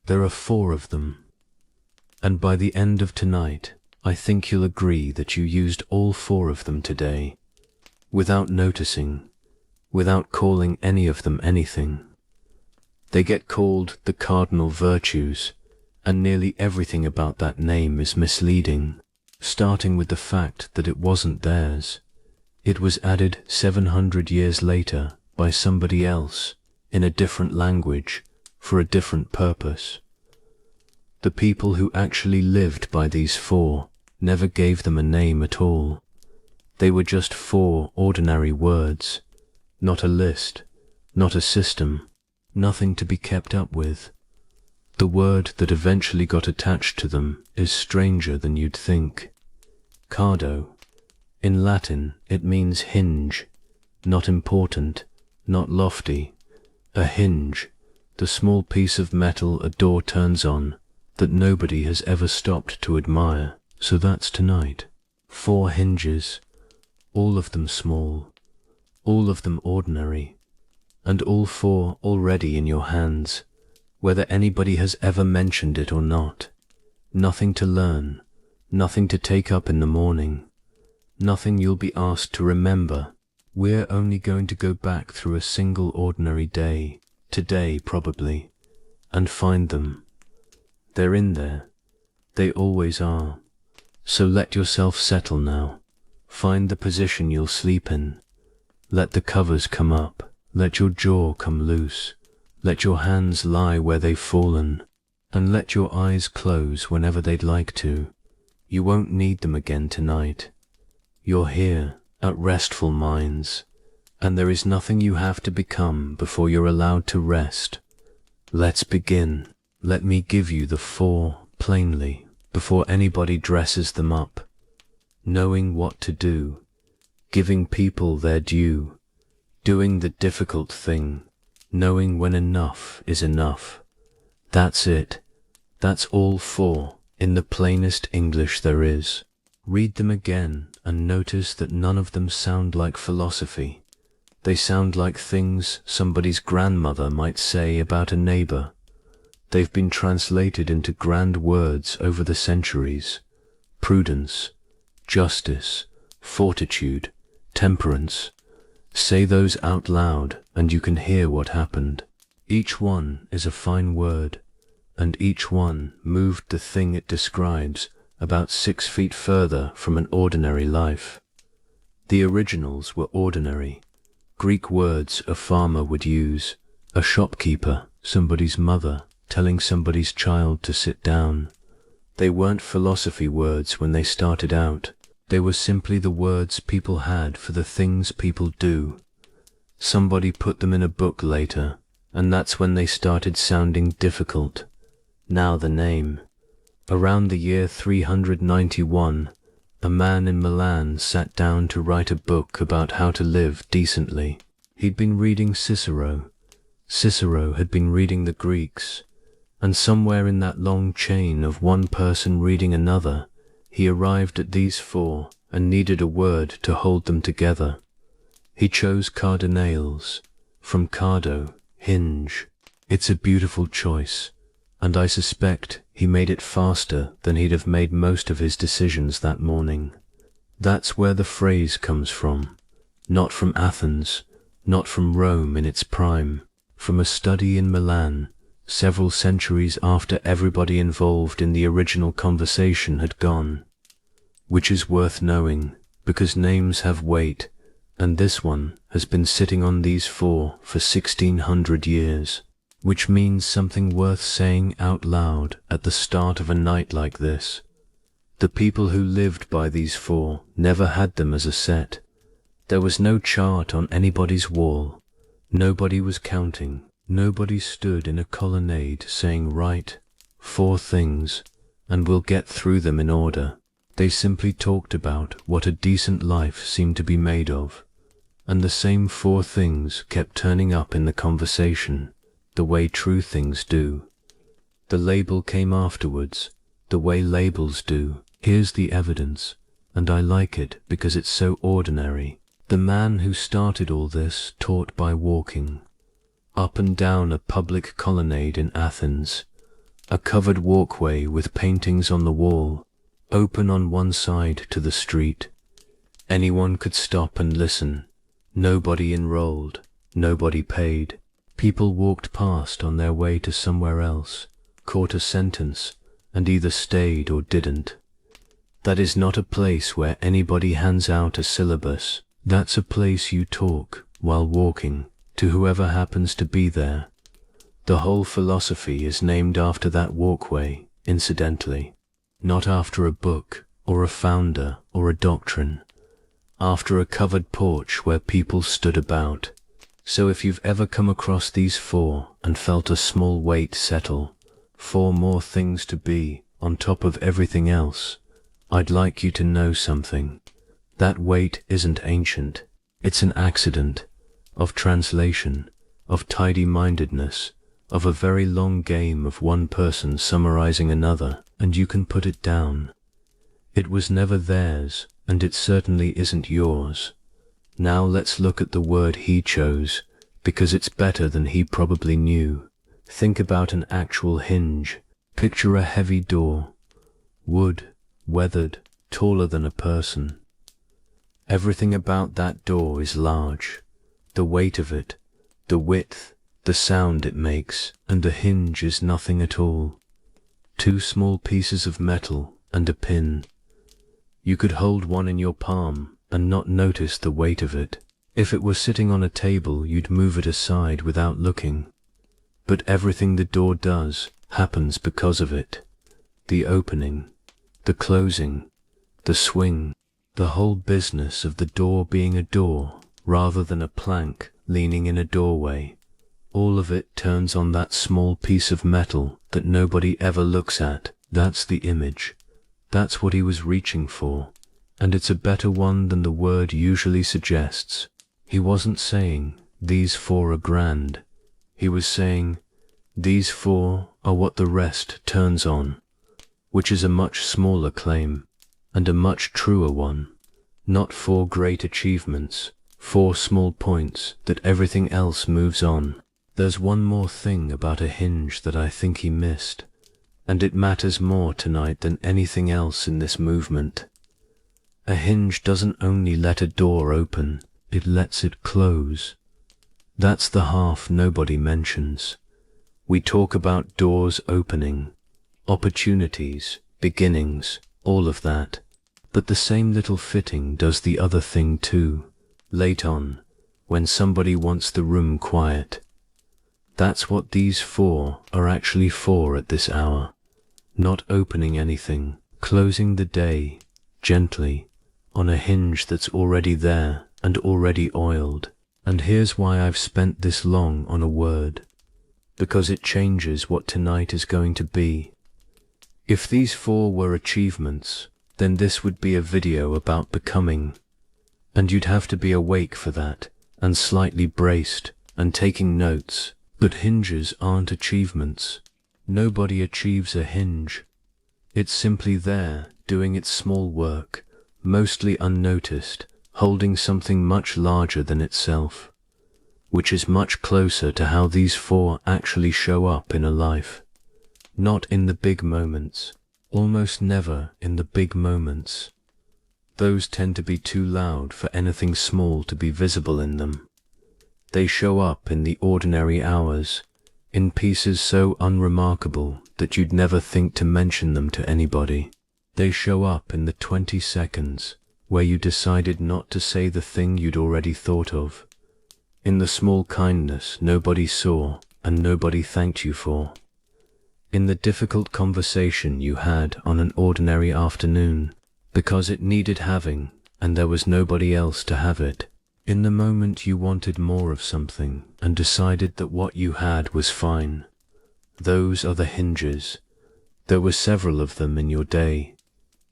There are 4 of them. And by the end of tonight, I think you'll agree that you used all 4 of them today, without noticing, without calling any of them anything. They get called the cardinal virtues, and nearly everything about that name is misleading, starting with the fact that it wasn't theirs. It was added 700 years later by somebody else, in a different language, for a different purpose. The people who actually lived by these 4 never gave them a name at all. They were just 4 ordinary words, not a list, not a system, nothing to be kept up with. The word that eventually got attached to them is stranger than you'd think. Cardo. In Latin, it means hinge, not important, not lofty. A hinge, the small piece of metal a door turns on, that nobody has ever stopped to admire. So that's tonight. 4 hinges, all of them small, all of them ordinary, and all 4 already in your hands, whether anybody has ever mentioned it or not. Nothing to learn, nothing to take up in the morning, nothing you'll be asked to remember. We're only going to go back through a single ordinary day, today probably, and find them. They're in there. They always are. So let yourself settle now. Find the position you'll sleep in. Let the covers come up. Let your jaw come loose. Let your hands lie where they've fallen. And let your eyes close whenever they'd like to. You won't need them again tonight. You're here, at Restful Minds, and there is nothing you have to become before you're allowed to rest. Let's begin. Let me give you the 4 plainly, before anybody dresses them up. Knowing what to do, giving people their due, doing the difficult thing, knowing when enough is enough. That's it. That's all 4, in the plainest English there is. Read them again and notice that none of them sound like philosophy. They sound like things somebody's grandmother might say about a neighbor. They've been translated into grand words over the centuries. Prudence, justice, fortitude, temperance. Say those out loud and you can hear what happened. Each one is a fine word, and each one moved the thing it describes about 6 feet further from an ordinary life. The originals were ordinary. Greek words a farmer would use, a shopkeeper, somebody's mother, telling somebody's child to sit down. They weren't philosophy words when they started out. They were simply the words people had for the things people do. Somebody put them in a book later, and that's when they started sounding difficult. Now the name. Around the year 391, a man in Milan sat down to write a book about how to live decently. He'd been reading Cicero. Cicero had been reading the Greeks. And somewhere in that long chain of one person reading another, he arrived at these 4 and needed a word to hold them together. He chose cardinals, from Cardo, hinge. It's a beautiful choice, and I suspect he made it faster than he'd have made most of his decisions that morning. That's where the phrase comes from, not from Athens, not from Rome in its prime, from a study in Milan, several centuries after everybody involved in the original conversation had gone. Which is worth knowing, because names have weight, and this one has been sitting on these 4 for 1600 years, which means something worth saying out loud at the start of a night like this. The people who lived by these 4 never had them as a set. There was no chart on anybody's wall. Nobody was counting. Nobody stood in a colonnade saying, "Right, 4 things, and we'll get through them in order." They simply talked about what a decent life seemed to be made of, and the same 4 things kept turning up in the conversation, the way true things do. The label came afterwards, the way labels do. Here's the evidence, and I like it because it's so ordinary. The man who started all this taught by walking up and down a public colonnade in Athens, A covered walkway with paintings on the wall, open on one side to the street. Anyone could stop and listen. Nobody enrolled, nobody paid. People walked past on their way to somewhere else, caught a sentence, and either stayed or didn't. That is not a place where anybody hands out a syllabus. That's a place you talk, while walking, to whoever happens to be there. The whole philosophy is named after that walkway, incidentally. Not after a book, or a founder, or a doctrine. After a covered porch where people stood about. So if you've ever come across these 4 and felt a small weight settle, 4 more things to be, on top of everything else, I'd like you to know something. That weight isn't ancient. It's an accident, of translation, of tidy-mindedness, of a very long game of one person summarizing another, and you can put it down. It was never theirs, and it certainly isn't yours. Now let's look at the word he chose, because it's better than he probably knew. Think about an actual hinge. Picture a heavy door. Wood, weathered, taller than a person. Everything about that door is large. The weight of it, the width, the sound it makes, and the hinge is nothing at all. 2 small pieces of metal and a pin. You could hold one in your palm and not notice the weight of it. If it were sitting on a table, you'd move it aside without looking. But everything the door does happens because of it. The opening, the closing, the swing, the whole business of the door being a door rather than a plank leaning in a doorway. All of it turns on that small piece of metal that nobody ever looks at. That's the image. That's what he was reaching for, and it's a better one than the word usually suggests. He wasn't saying, these 4 are grand. He was saying, these 4 are what the rest turns on, which is a much smaller claim, and a much truer one. Not 4 great achievements, 4 small points that everything else moves on. There's one more thing about a hinge that I think he missed, and it matters more tonight than anything else in this movement. A hinge doesn't only let a door open, it lets it close. That's the half nobody mentions. We talk about doors opening, opportunities, beginnings, all of that. But the same little fitting does the other thing too, late on, when somebody wants the room quiet. That's what these 4 are actually for at this hour. Not opening anything, closing the day, gently, on a hinge that's already there and already oiled. And here's why I've spent this long on a word. Because it changes what tonight is going to be. If these 4 were achievements, then this would be a video about becoming. And you'd have to be awake for that, and slightly braced, and taking notes. But hinges aren't achievements. Nobody achieves a hinge. It's simply there, doing its small work, mostly unnoticed, holding something much larger than itself, which is much closer to how these 4 actually show up in a life. Not in the big moments, almost never in the big moments. Those tend to be too loud for anything small to be visible in them. They show up in the ordinary hours, in pieces so unremarkable that you'd never think to mention them to anybody. They show up in the 20 seconds where you decided not to say the thing you'd already thought of, in the small kindness nobody saw and nobody thanked you for, in the difficult conversation you had on an ordinary afternoon because it needed having and there was nobody else to have it. In the moment you wanted more of something and decided that what you had was fine. Those are the hinges. There were several of them in your day,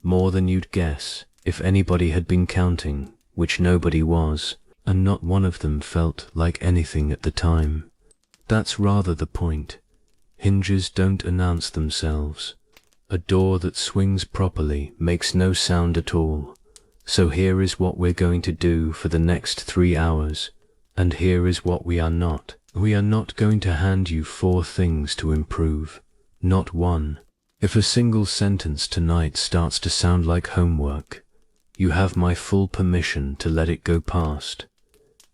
more than you'd guess if anybody had been counting, which nobody was, and not one of them felt like anything at the time. That's rather the point. Hinges don't announce themselves. A door that swings properly makes no sound at all. So here is what we're going to do for the next 3 hours, and here is what we are not. We are not going to hand you 4 things to improve. not one. If a single sentence tonight starts to sound like homework, you have my full permission to let it go past.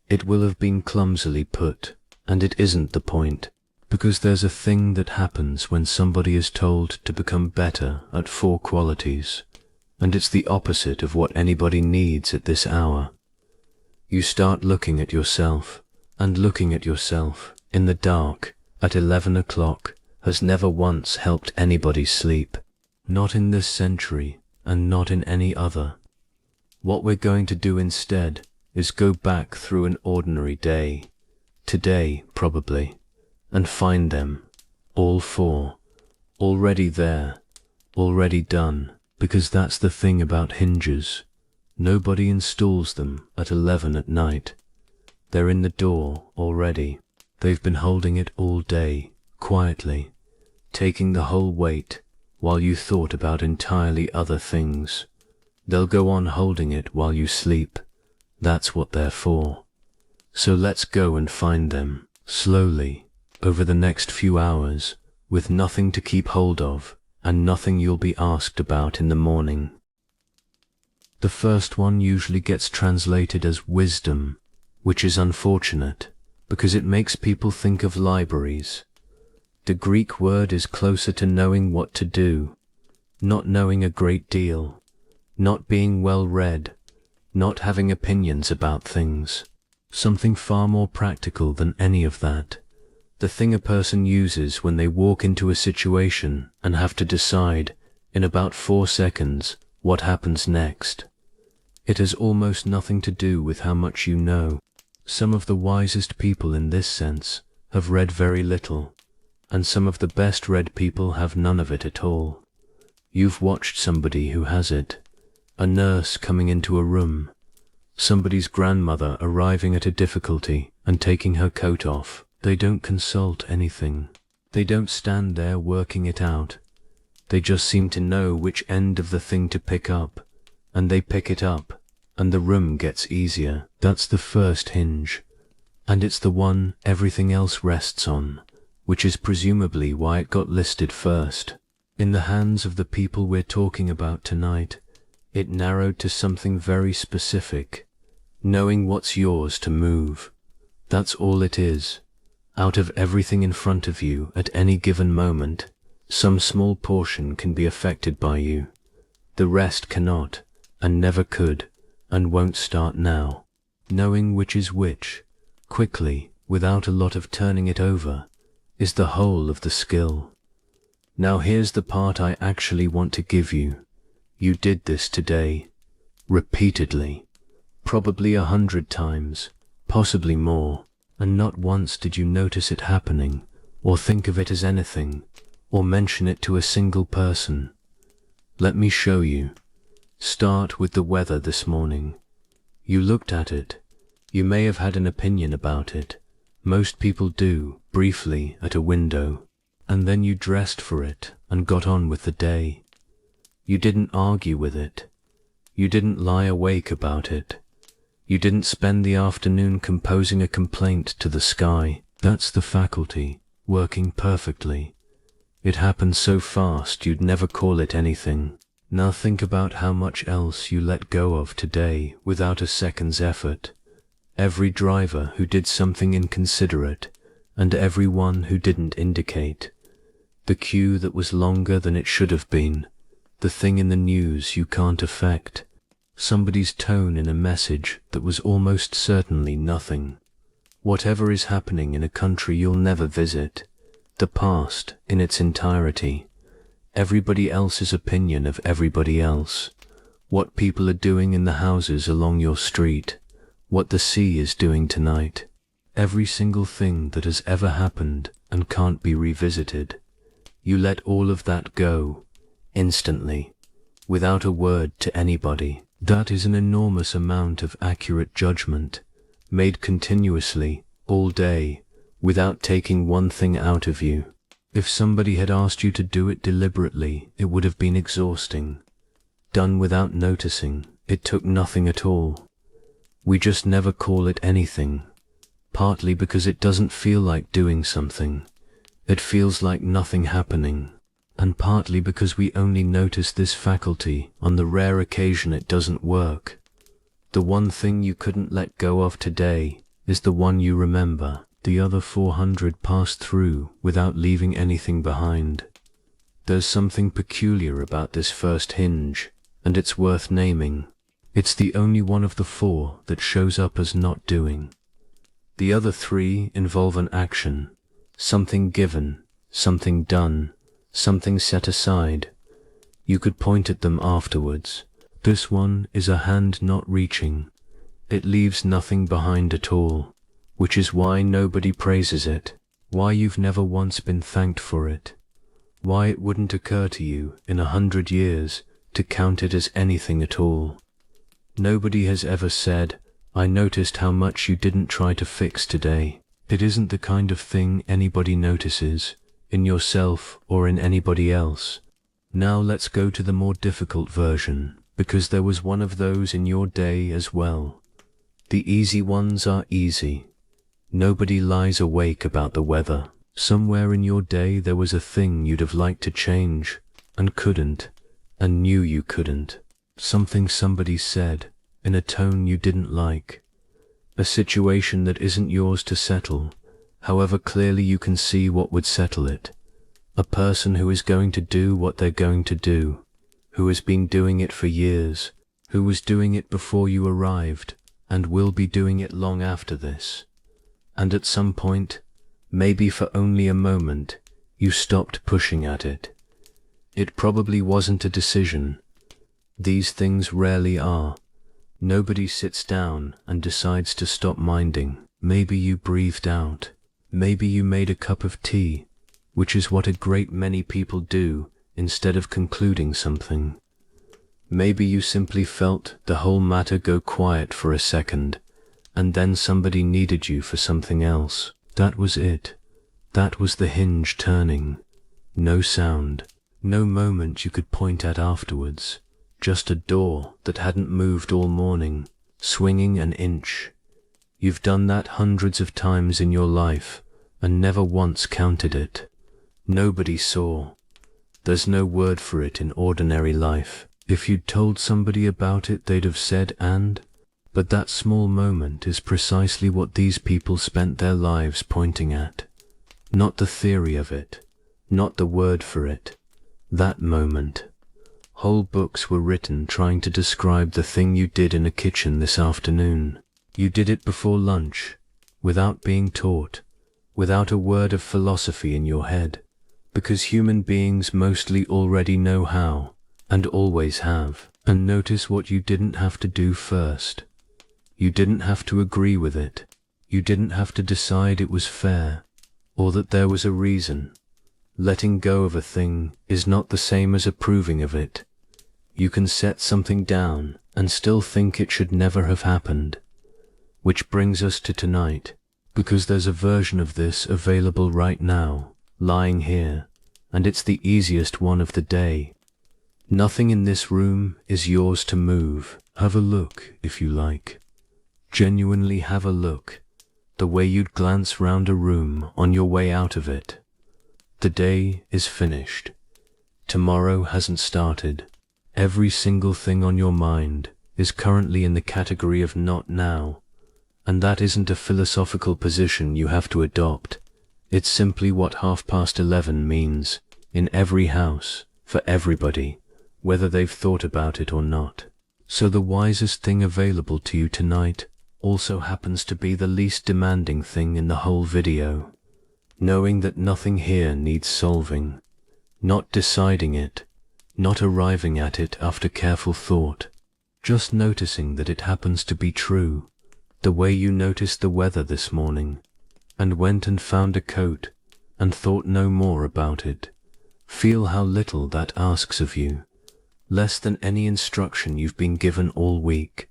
It will have been clumsily put, and it isn't the point, because there's a thing that happens when somebody is told to become better at 4 qualities, and it's the opposite of what anybody needs at this hour. You start looking at yourself, and looking at yourself in the dark at 11 o'clock has never once helped anybody sleep, not in this century and not in any other. What we're going to do instead is go back through an ordinary day, today probably, and find them, all 4, already there, already done, because that's the thing about hinges. Nobody installs them at 11 at night. They're in the door already. They've been holding it all day, quietly, taking the whole weight while you thought about entirely other things. They'll go on holding it while you sleep. That's what they're for. So let's go and find them, slowly, over the next few hours, with nothing to keep hold of, and nothing you'll be asked about in the morning. The first one usually gets translated as wisdom, which is unfortunate, because it makes people think of libraries. The Greek word is closer to knowing what to do, not knowing a great deal, not being well read, not having opinions about things. Something far more practical than any of that. The thing a person uses when they walk into a situation and have to decide, in about 4 seconds, what happens next. It has almost nothing to do with how much you know. Some of the wisest people in this sense have read very little, and some of the best read people have none of it at all. You've watched somebody who has it, a nurse coming into a room, somebody's grandmother arriving at a difficulty and taking her coat off. They don't consult anything. They don't stand there working it out. They just seem to know which end of the thing to pick up, and they pick it up, and the room gets easier. That's the first hinge, and it's the one everything else rests on, which is presumably why it got listed first. In the hands of the people we're talking about tonight, it narrowed to something very specific, knowing what's yours to move. That's all it is. Out of everything in front of you at any given moment, some small portion can be affected by you. The rest cannot, and never could, and won't start now. Knowing which is which, quickly, without a lot of turning it over, is the whole of the skill. Now here's the part I actually want to give you. You did this today, repeatedly, probably 100 times, possibly more, and not once did you notice it happening, or think of it as anything, or mention it to a single person. Let me show you. Start with the weather this morning. You looked at it. You may have had an opinion about it. Most people do, briefly, at a window. And then you dressed for it and got on with the day. You didn't argue with it. You didn't lie awake about it. You didn't spend the afternoon composing a complaint to the sky. That's the faculty, working perfectly. It happened so fast you'd never call it anything. Now think about how much else you let go of today without a second's effort. Every driver who did something inconsiderate, and every one who didn't indicate. The queue that was longer than it should have been. The thing in the news you can't affect. Somebody's tone in a message that was almost certainly nothing. Whatever is happening in a country you'll never visit. The past in its entirety. Everybody else's opinion of everybody else. What people are doing in the houses along your street. What the sea is doing tonight. Every single thing that has ever happened and can't be revisited. You let all of that go, instantly, without a word to anybody. That is an enormous amount of accurate judgment, made continuously, all day, without taking one thing out of you. If somebody had asked you to do it deliberately, it would have been exhausting. Done without noticing, it took nothing at all. We just never call it anything, partly because it doesn't feel like doing something. It feels like nothing happening. and partly because we only notice this faculty on the rare occasion it doesn't work. The one thing you couldn't let go of today is the one you remember. The other 400 passed through without leaving anything behind. There's something peculiar about this first hinge, and it's worth naming. It's the only one of the 4 that shows up as not doing. The other 3 involve an action, something given, something done, something set aside. You could point at them afterwards. This one is a hand not reaching. It leaves nothing behind at all, which is why nobody praises it, why you've never once been thanked for it, why it wouldn't occur to you in 100 years to count it as anything at all. Nobody has ever said, "I noticed how much you didn't try to fix today." It isn't the kind of thing anybody notices, in yourself or in anybody else. Now let's go to the more difficult version, because there was one of those in your day as well. The easy ones are easy. Nobody lies awake about the weather. Somewhere in your day there was a thing you'd have liked to change, and couldn't, and knew you couldn't. Something somebody said, in a tone you didn't like. A situation that isn't yours to settle, however clearly you can see what would settle it. A person who is going to do what they're going to do, who has been doing it for years, who was doing it before you arrived, and will be doing it long after this. And at some point, maybe for only a moment, you stopped pushing at it. It probably wasn't a decision. These things rarely are. Nobody sits down and decides to stop minding. Maybe you breathed out. Maybe you made a cup of tea, which is what a great many people do instead of concluding something. Maybe you simply felt the whole matter go quiet for a second, and then somebody needed you for something else. That was it. That was the hinge turning. No sound. No moment you could point at afterwards. Just a door that hadn't moved all morning, swinging an inch. You've done that hundreds of times in your life, and never once counted it. Nobody saw. There's no word for it in ordinary life. If you'd told somebody about it, they'd have said "and?" But that small moment is precisely what these people spent their lives pointing at. Not the theory of it, not the word for it. That moment. Whole books were written trying to describe the thing you did in a kitchen this afternoon. You did it before lunch, without being taught, without a word of philosophy in your head, because human beings mostly already know how, and always have. And notice what you didn't have to do first. You didn't have to agree with it. You didn't have to decide it was fair, or that there was a reason. Letting go of a thing is not the same as approving of it. You can set something down and still think it should never have happened. Which brings us to tonight, because there's a version of this available right now, lying here, and it's the easiest one of the day. Nothing in this room is yours to move. Have a look, if you like. Genuinely have a look, the way you'd glance round a room on your way out of it. The day is finished. Tomorrow hasn't started. Every single thing on your mind is currently in the category of not now, and that isn't a philosophical position you have to adopt. It's simply what 11:30 means, in every house, for everybody, whether they've thought about it or not. So the wisest thing available to you tonight also happens to be the least demanding thing in the whole video. Knowing that nothing here needs solving, not deciding it, not arriving at it after careful thought, just noticing that it happens to be true, the way you noticed the weather this morning, and went and found a coat, and thought no more about it. Feel how little that asks of you, less than any instruction you've been given all week,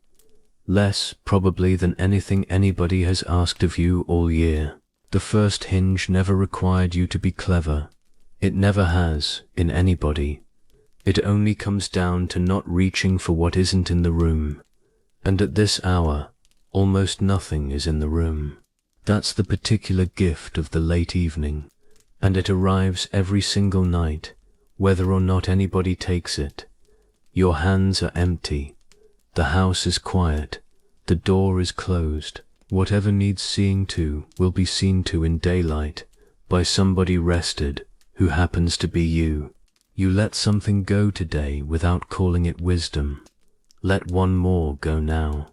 less probably than anything anybody has asked of you all year. The first hinge never required you to be clever. It never has, in anybody. It only comes down to not reaching for what isn't in the room. And at this hour, almost nothing is in the room. That's the particular gift of the late evening, and it arrives every single night, whether or not anybody takes it. Your hands are empty. The house is quiet. The door is closed. Whatever needs seeing to will be seen to in daylight by somebody rested, who happens to be you. You let something go today without calling it wisdom. Let one more go now.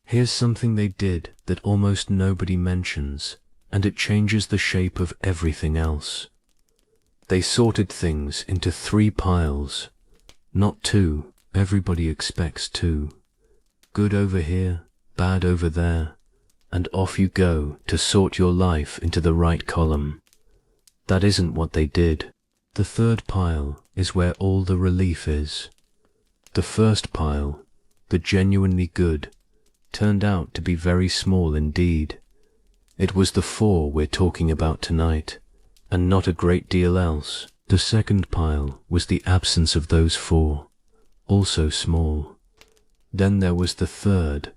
Here's something they did that almost nobody mentions, and it changes the shape of everything else. They sorted things into 3 piles, not 2. Everybody expects 2. Good over here, bad over there, and off you go to sort your life into the right column. That isn't what they did. The 3rd pile is where all the relief is. The 1st pile, the genuinely good, turned out to be very small indeed. It was the 4 we're talking about tonight, and not a great deal else. The 2nd pile was the absence of those 4, also small. Then there was the 3rd.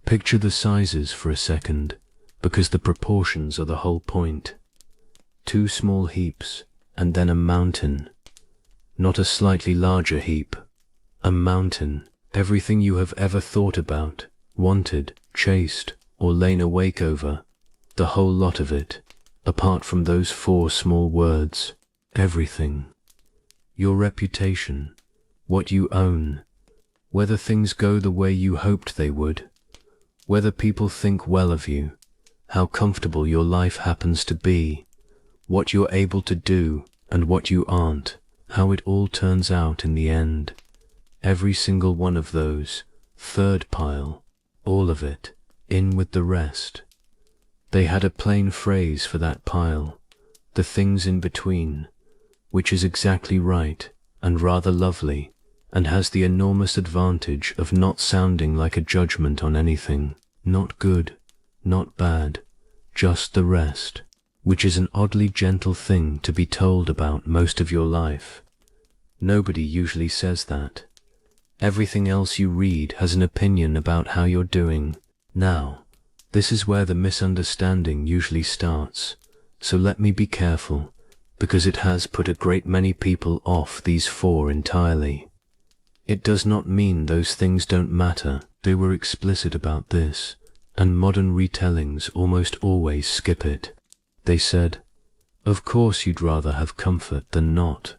Picture the sizes for a second, because the proportions are the whole point. 2 small heaps, and then a mountain. Not a slightly larger heap. A mountain. Everything you have ever thought about, wanted, chased, or lain awake over. The whole lot of it, apart from those 4 small words. Everything. Your reputation. What you own. Whether things go the way you hoped they would. Whether people think well of you. How comfortable your life happens to be. What you're able to do and what you aren't. How it all turns out in the end. Every single one of those. 3rd pile. All of it. In with the rest. They had a plain phrase for that pile. The things in between. Which is exactly right and rather lovely, and has the enormous advantage of not sounding like a judgment on anything. Not good, not bad, just the rest, which is an oddly gentle thing to be told about most of your life. Nobody usually says that. Everything else you read has an opinion about how you're doing. Now, this is where the misunderstanding usually starts, so let me be careful, because it has put a great many people off these 4 entirely. It does not mean those things don't matter. They were explicit about this, and modern retellings almost always skip it. They said, of course you'd rather have comfort than not.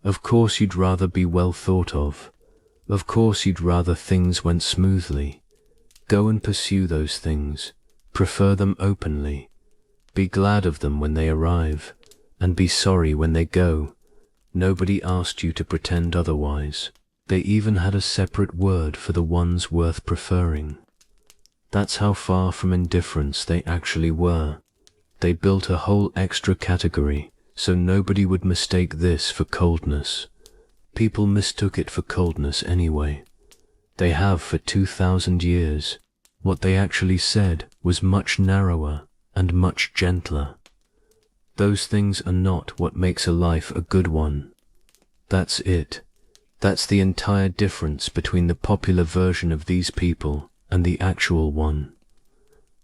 Of course you'd rather be well thought of. Of course you'd rather things went smoothly. Go and pursue those things. Prefer them openly. Be glad of them when they arrive, and be sorry when they go. Nobody asked you to pretend otherwise. They even had a separate word for the ones worth preferring. That's how far from indifference they actually were. They built a whole extra category, so nobody would mistake this for coldness. People mistook it for coldness anyway. They have for 2,000 years. What they actually said was much narrower and much gentler. Those things are not what makes a life a good one. That's it. That's the entire difference between the popular version of these people and the actual one.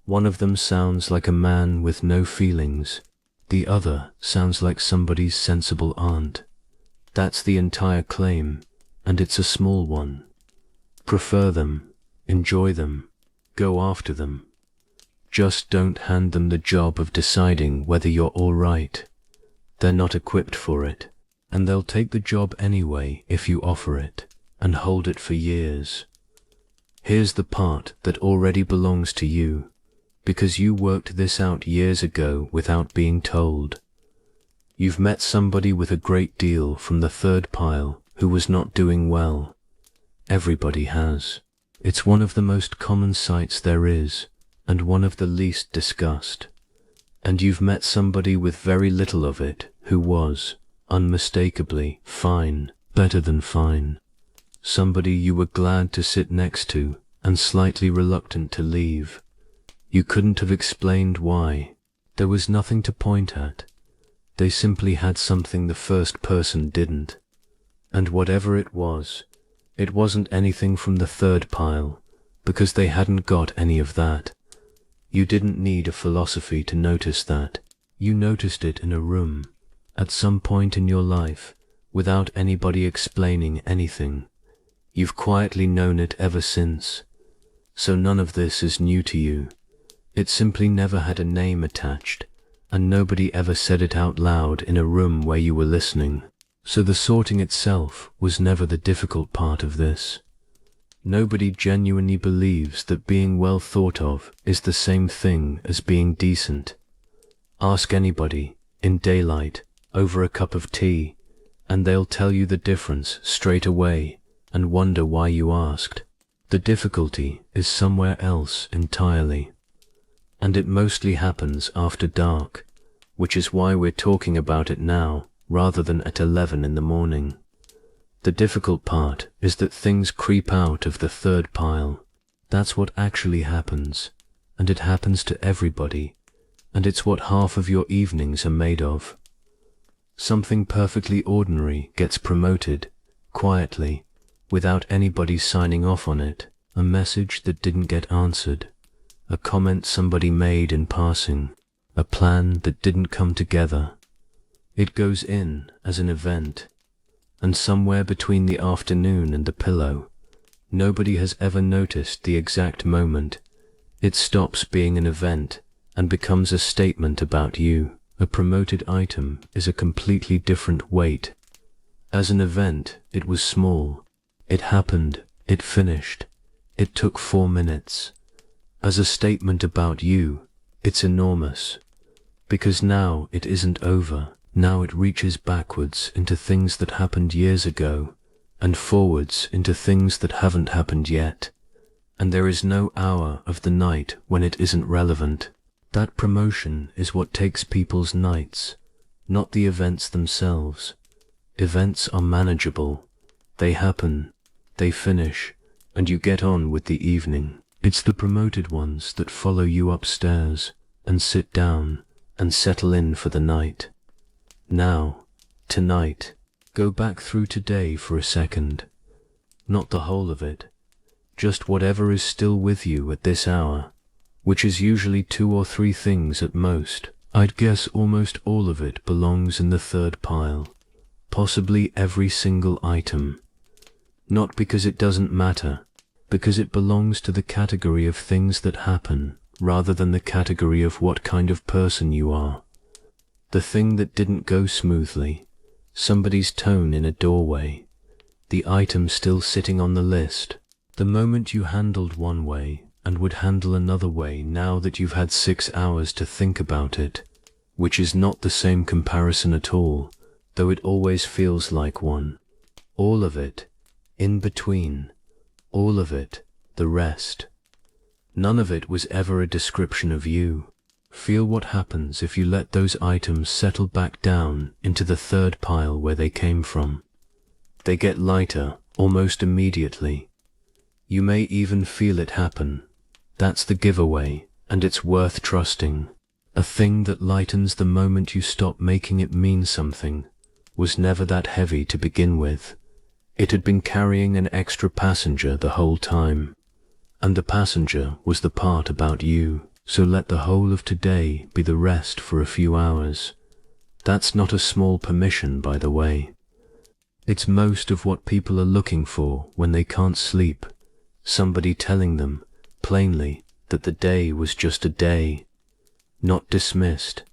One of them sounds like a man with no feelings. The other sounds like somebody's sensible aunt. That's the entire claim, and it's a small one. Prefer them, enjoy them, go after them. Just don't hand them the job of deciding whether you're all right. They're not equipped for it, and they'll take the job anyway if you offer it, and hold it for years. Here's the part that already belongs to you, because you worked this out years ago without being told. You've met somebody with a great deal from the 3rd pile who was not doing well. Everybody has. It's one of the most common sights there is, and one of the least discussed. And you've met somebody with very little of it who was, unmistakably, fine, better than fine. Somebody you were glad to sit next to and slightly reluctant to leave. You couldn't have explained why. There was nothing to point at. They simply had something the first person didn't. And whatever it wasn't anything from the 3rd pile, because they hadn't got any of that. You didn't need a philosophy to notice that. You noticed it in a room, at some point in your life, without anybody explaining anything. You've quietly known it ever since. So none of this is new to you. It simply never had a name attached, and nobody ever said it out loud in a room where you were listening. So the sorting itself was never the difficult part of this. Nobody genuinely believes that being well thought of is the same thing as being decent. Ask anybody, in daylight, over a cup of tea, and they'll tell you the difference straight away and wonder why you asked. The difficulty is somewhere else entirely. And it mostly happens after dark, which is why we're talking about it now rather than at 11 in the morning. The difficult part is that things creep out of the third pile. That's what actually happens, and it happens to everybody, and it's what half of your evenings are made of. Something perfectly ordinary gets promoted, quietly, without anybody signing off on it, a message that didn't get answered, a comment somebody made in passing, a plan that didn't come together. It goes in as an event, and somewhere between the afternoon and the pillow, nobody has ever noticed the exact moment. It stops being an event and becomes a statement about you. A promoted item is a completely different weight. As an event, it was small. It happened, it finished, it took 4 minutes. As a statement about you, it's enormous. Because now it isn't over. Now it reaches backwards into things that happened years ago, and forwards into things that haven't happened yet. And there is no hour of the night when it isn't relevant. That promotion is what takes people's nights, not the events themselves. Events are manageable. They happen, they finish, and you get on with the evening. It's the promoted ones that follow you upstairs and sit down and settle in for the night. Now, tonight, go back through today for a second. Not the whole of it, just whatever is still with you at this hour, which is usually 2 or 3 things at most. I'd guess almost all of it belongs in the third pile, possibly every single item. Not because it doesn't matter, because it belongs to the category of things that happen, rather than the category of what kind of person you are. The thing that didn't go smoothly, somebody's tone in a doorway, the item still sitting on the list, the moment you handled one way and would handle another way now that you've had 6 hours to think about it, which is not the same comparison at all, though it always feels like one. All of it, in between, all of it, the rest. None of it was ever a description of you. Feel what happens if you let those items settle back down into the third pile where they came from. They get lighter almost immediately. You may even feel it happen. That's the giveaway, and it's worth trusting. A thing that lightens the moment you stop making it mean something was never that heavy to begin with. It had been carrying an extra passenger the whole time, and the passenger was the part about you. So let the whole of today be the rest for a few hours. That's not a small permission, by the way. It's most of what people are looking for when they can't sleep. Somebody telling them, plainly, that the day was just a day. Not dismissed.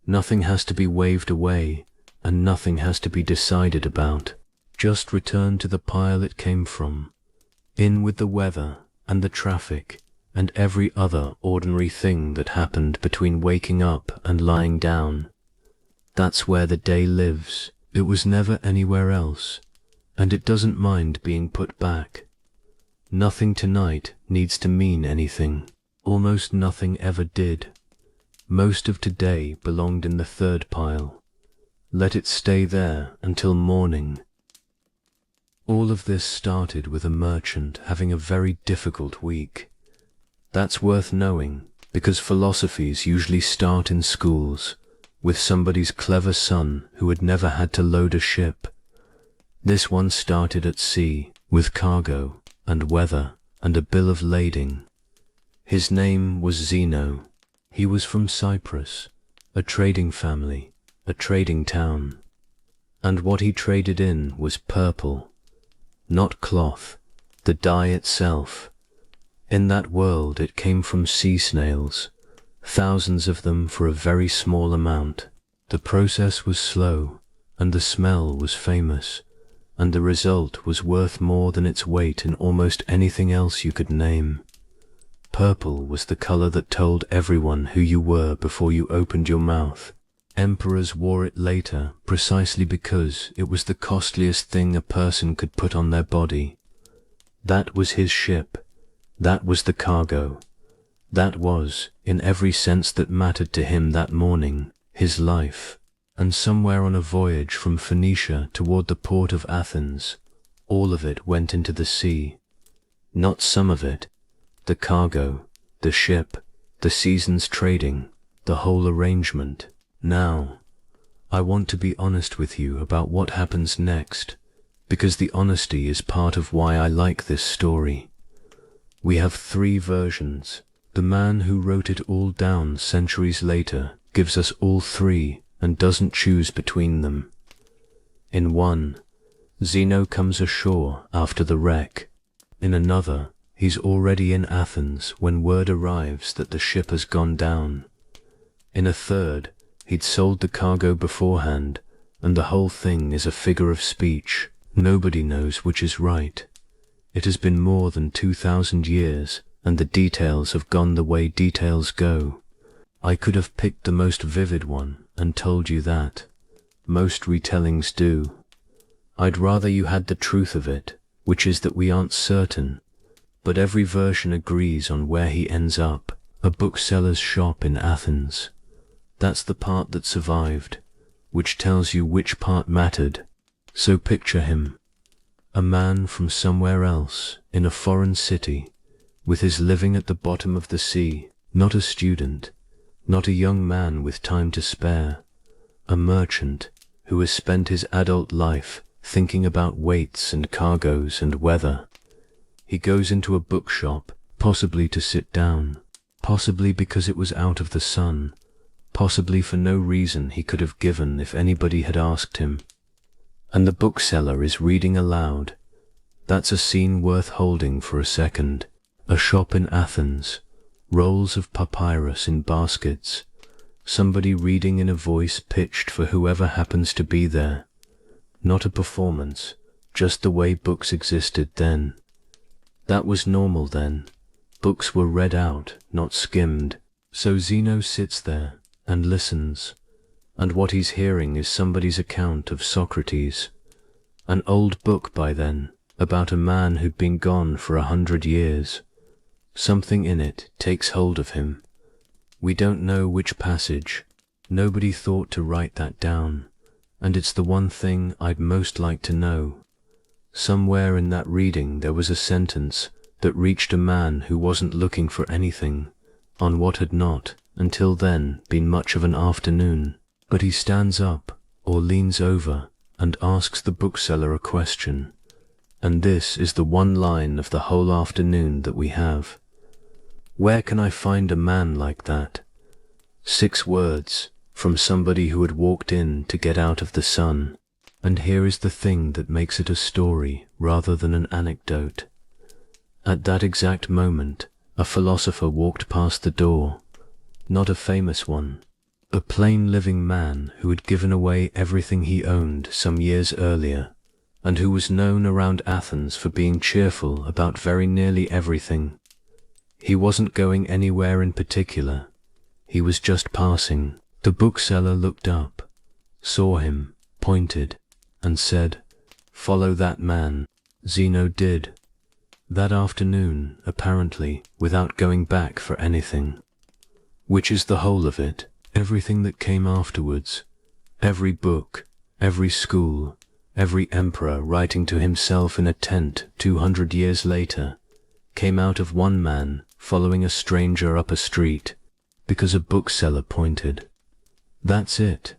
Nothing has to be waved away, and nothing has to be decided about. Just return to the pile it came from. In with the weather and the traffic, and every other ordinary thing that happened between waking up and lying down. That's where the day lives. It was never anywhere else, and it doesn't mind being put back. Nothing tonight needs to mean anything. Almost nothing ever did. Most of today belonged in the third pile. Let it stay there until morning. All of this started with a merchant having a very difficult week. That's worth knowing, because philosophies usually start in schools, with somebody's clever son who had never had to load a ship. This one started at sea, with cargo, and weather, and a bill of lading. His name was Zeno. He was from Cyprus, a trading family, a trading town. And what he traded in was purple, not cloth, the dye itself. In that world it came from sea snails, thousands of them for a very small amount. The process was slow, and the smell was famous, and the result was worth more than its weight in almost anything else you could name. Purple was the color that told everyone who you were before you opened your mouth. Emperors wore it later precisely because it was the costliest thing a person could put on their body. That was his ship. That was the cargo. That was, in every sense that mattered to him that morning, his life. And somewhere on a voyage from Phoenicia toward the port of Athens, all of it went into the sea. Not some of it. The cargo, the ship, the season's trading, the whole arrangement. Now, I want to be honest with you about what happens next, because the honesty is part of why I like this story. We have 3 versions. The man who wrote it all down centuries later gives us all 3 and doesn't choose between them. In one, Zeno comes ashore after the wreck. In another, he's already in Athens when word arrives that the ship has gone down. In a third, he'd sold the cargo beforehand, and the whole thing is a figure of speech. Nobody knows which is right. It has been more than 2,000 years, and the details have gone the way details go. I could have picked the most vivid one and told you that. Most retellings do. I'd rather you had the truth of it, which is that we aren't certain. But every version agrees on where he ends up, a bookseller's shop in Athens. That's the part that survived, which tells you which part mattered. So picture him, a man from somewhere else, in a foreign city, with his living at the bottom of the sea, not a student, not a young man with time to spare, a merchant who has spent his adult life thinking about weights and cargoes and weather. He goes into a bookshop, possibly to sit down, possibly because it was out of the sun, possibly for no reason he could have given if anybody had asked him. And the bookseller is reading aloud. That's a scene worth holding for a second. A shop in Athens, rolls of papyrus in baskets, somebody reading in a voice pitched for whoever happens to be there. Not a performance, just the way books existed then. That was normal then. Books were read out, not skimmed. So Zeno sits there and listens, and what he's hearing is somebody's account of Socrates. An old book by then, about a man who'd been gone for 100 years. Something in it takes hold of him. We don't know which passage. Nobody thought to write that down, and it's the one thing I'd most like to know. Somewhere in that reading there was a sentence that reached a man who wasn't looking for anything, on what had not, until then, been much of an afternoon. But he stands up, or leans over, and asks the bookseller a question. And this is the one line of the whole afternoon that we have. Where can I find a man like that? 6 words, from somebody who had walked in to get out of the sun. And here is the thing that makes it a story rather than an anecdote. At that exact moment, a philosopher walked past the door. Not a famous one. A plain living man who had given away everything he owned some years earlier, and who was known around Athens for being cheerful about very nearly everything. He wasn't going anywhere in particular. He was just passing. The bookseller looked up, saw him, pointed, and said, "Follow that man." Zeno did. That afternoon, apparently, without going back for anything. Which is the whole of it. Everything that came afterwards. Every book, every school, every emperor writing to himself in a tent 200 years later, came out of one man following a stranger up a street, because a bookseller pointed. That's it.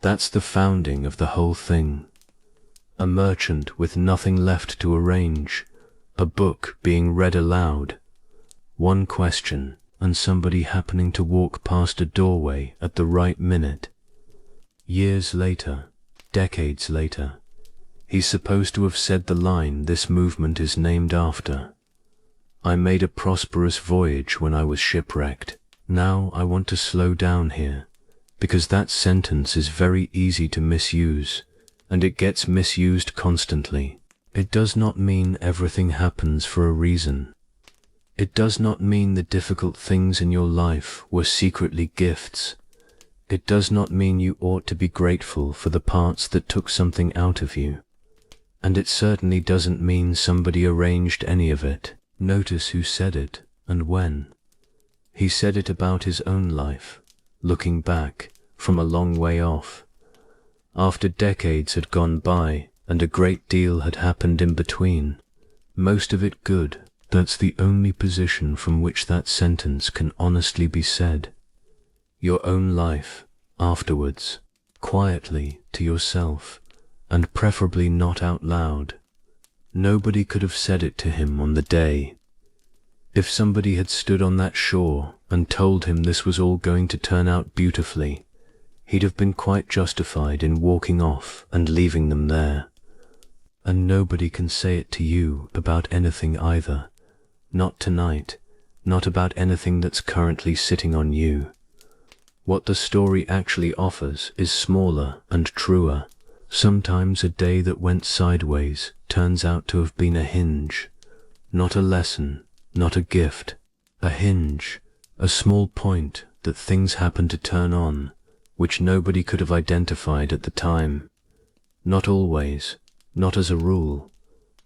That's the founding of the whole thing. A merchant with nothing left to arrange, a book being read aloud, one question, and somebody happening to walk past a doorway at the right minute. Years later, decades later, he's supposed to have said the line this movement is named after. I made a prosperous voyage when I was shipwrecked. Now I want to slow down here, because that sentence is very easy to misuse, and it gets misused constantly. It does not mean everything happens for a reason. It does not mean the difficult things in your life were secretly gifts. It does not mean you ought to be grateful for the parts that took something out of you. And it certainly doesn't mean somebody arranged any of it. Notice who said it and when. He said it about his own life, looking back from a long way off. After decades had gone by and a great deal had happened in between, most of it good. That's the only position from which that sentence can honestly be said. Your own life, afterwards, quietly to yourself, and preferably not out loud. Nobody could have said it to him on the day. If somebody had stood on that shore and told him this was all going to turn out beautifully, he'd have been quite justified in walking off and leaving them there. And nobody can say it to you about anything either. Not tonight, not about anything that's currently sitting on you. What the story actually offers is smaller and truer. Sometimes a day that went sideways turns out to have been a hinge, not a lesson, not a gift. A hinge, a small point that things happen to turn on, which nobody could have identified at the time. Not always, not as a rule,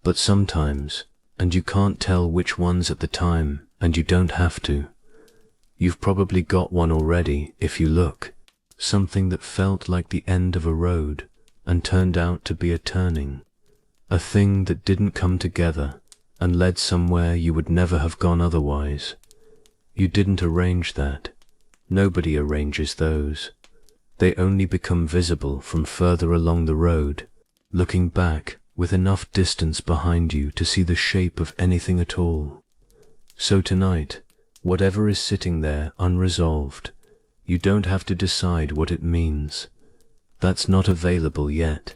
but sometimes, and you can't tell which ones at the time, and you don't have to. You've probably got one already if you look. Something that felt like the end of a road and turned out to be a turning. A thing that didn't come together and led somewhere you would never have gone otherwise. You didn't arrange that. Nobody arranges those. They only become visible from further along the road, looking back with enough distance behind you to see the shape of anything at all. So tonight, whatever is sitting there unresolved, you don't have to decide what it means. That's not available yet.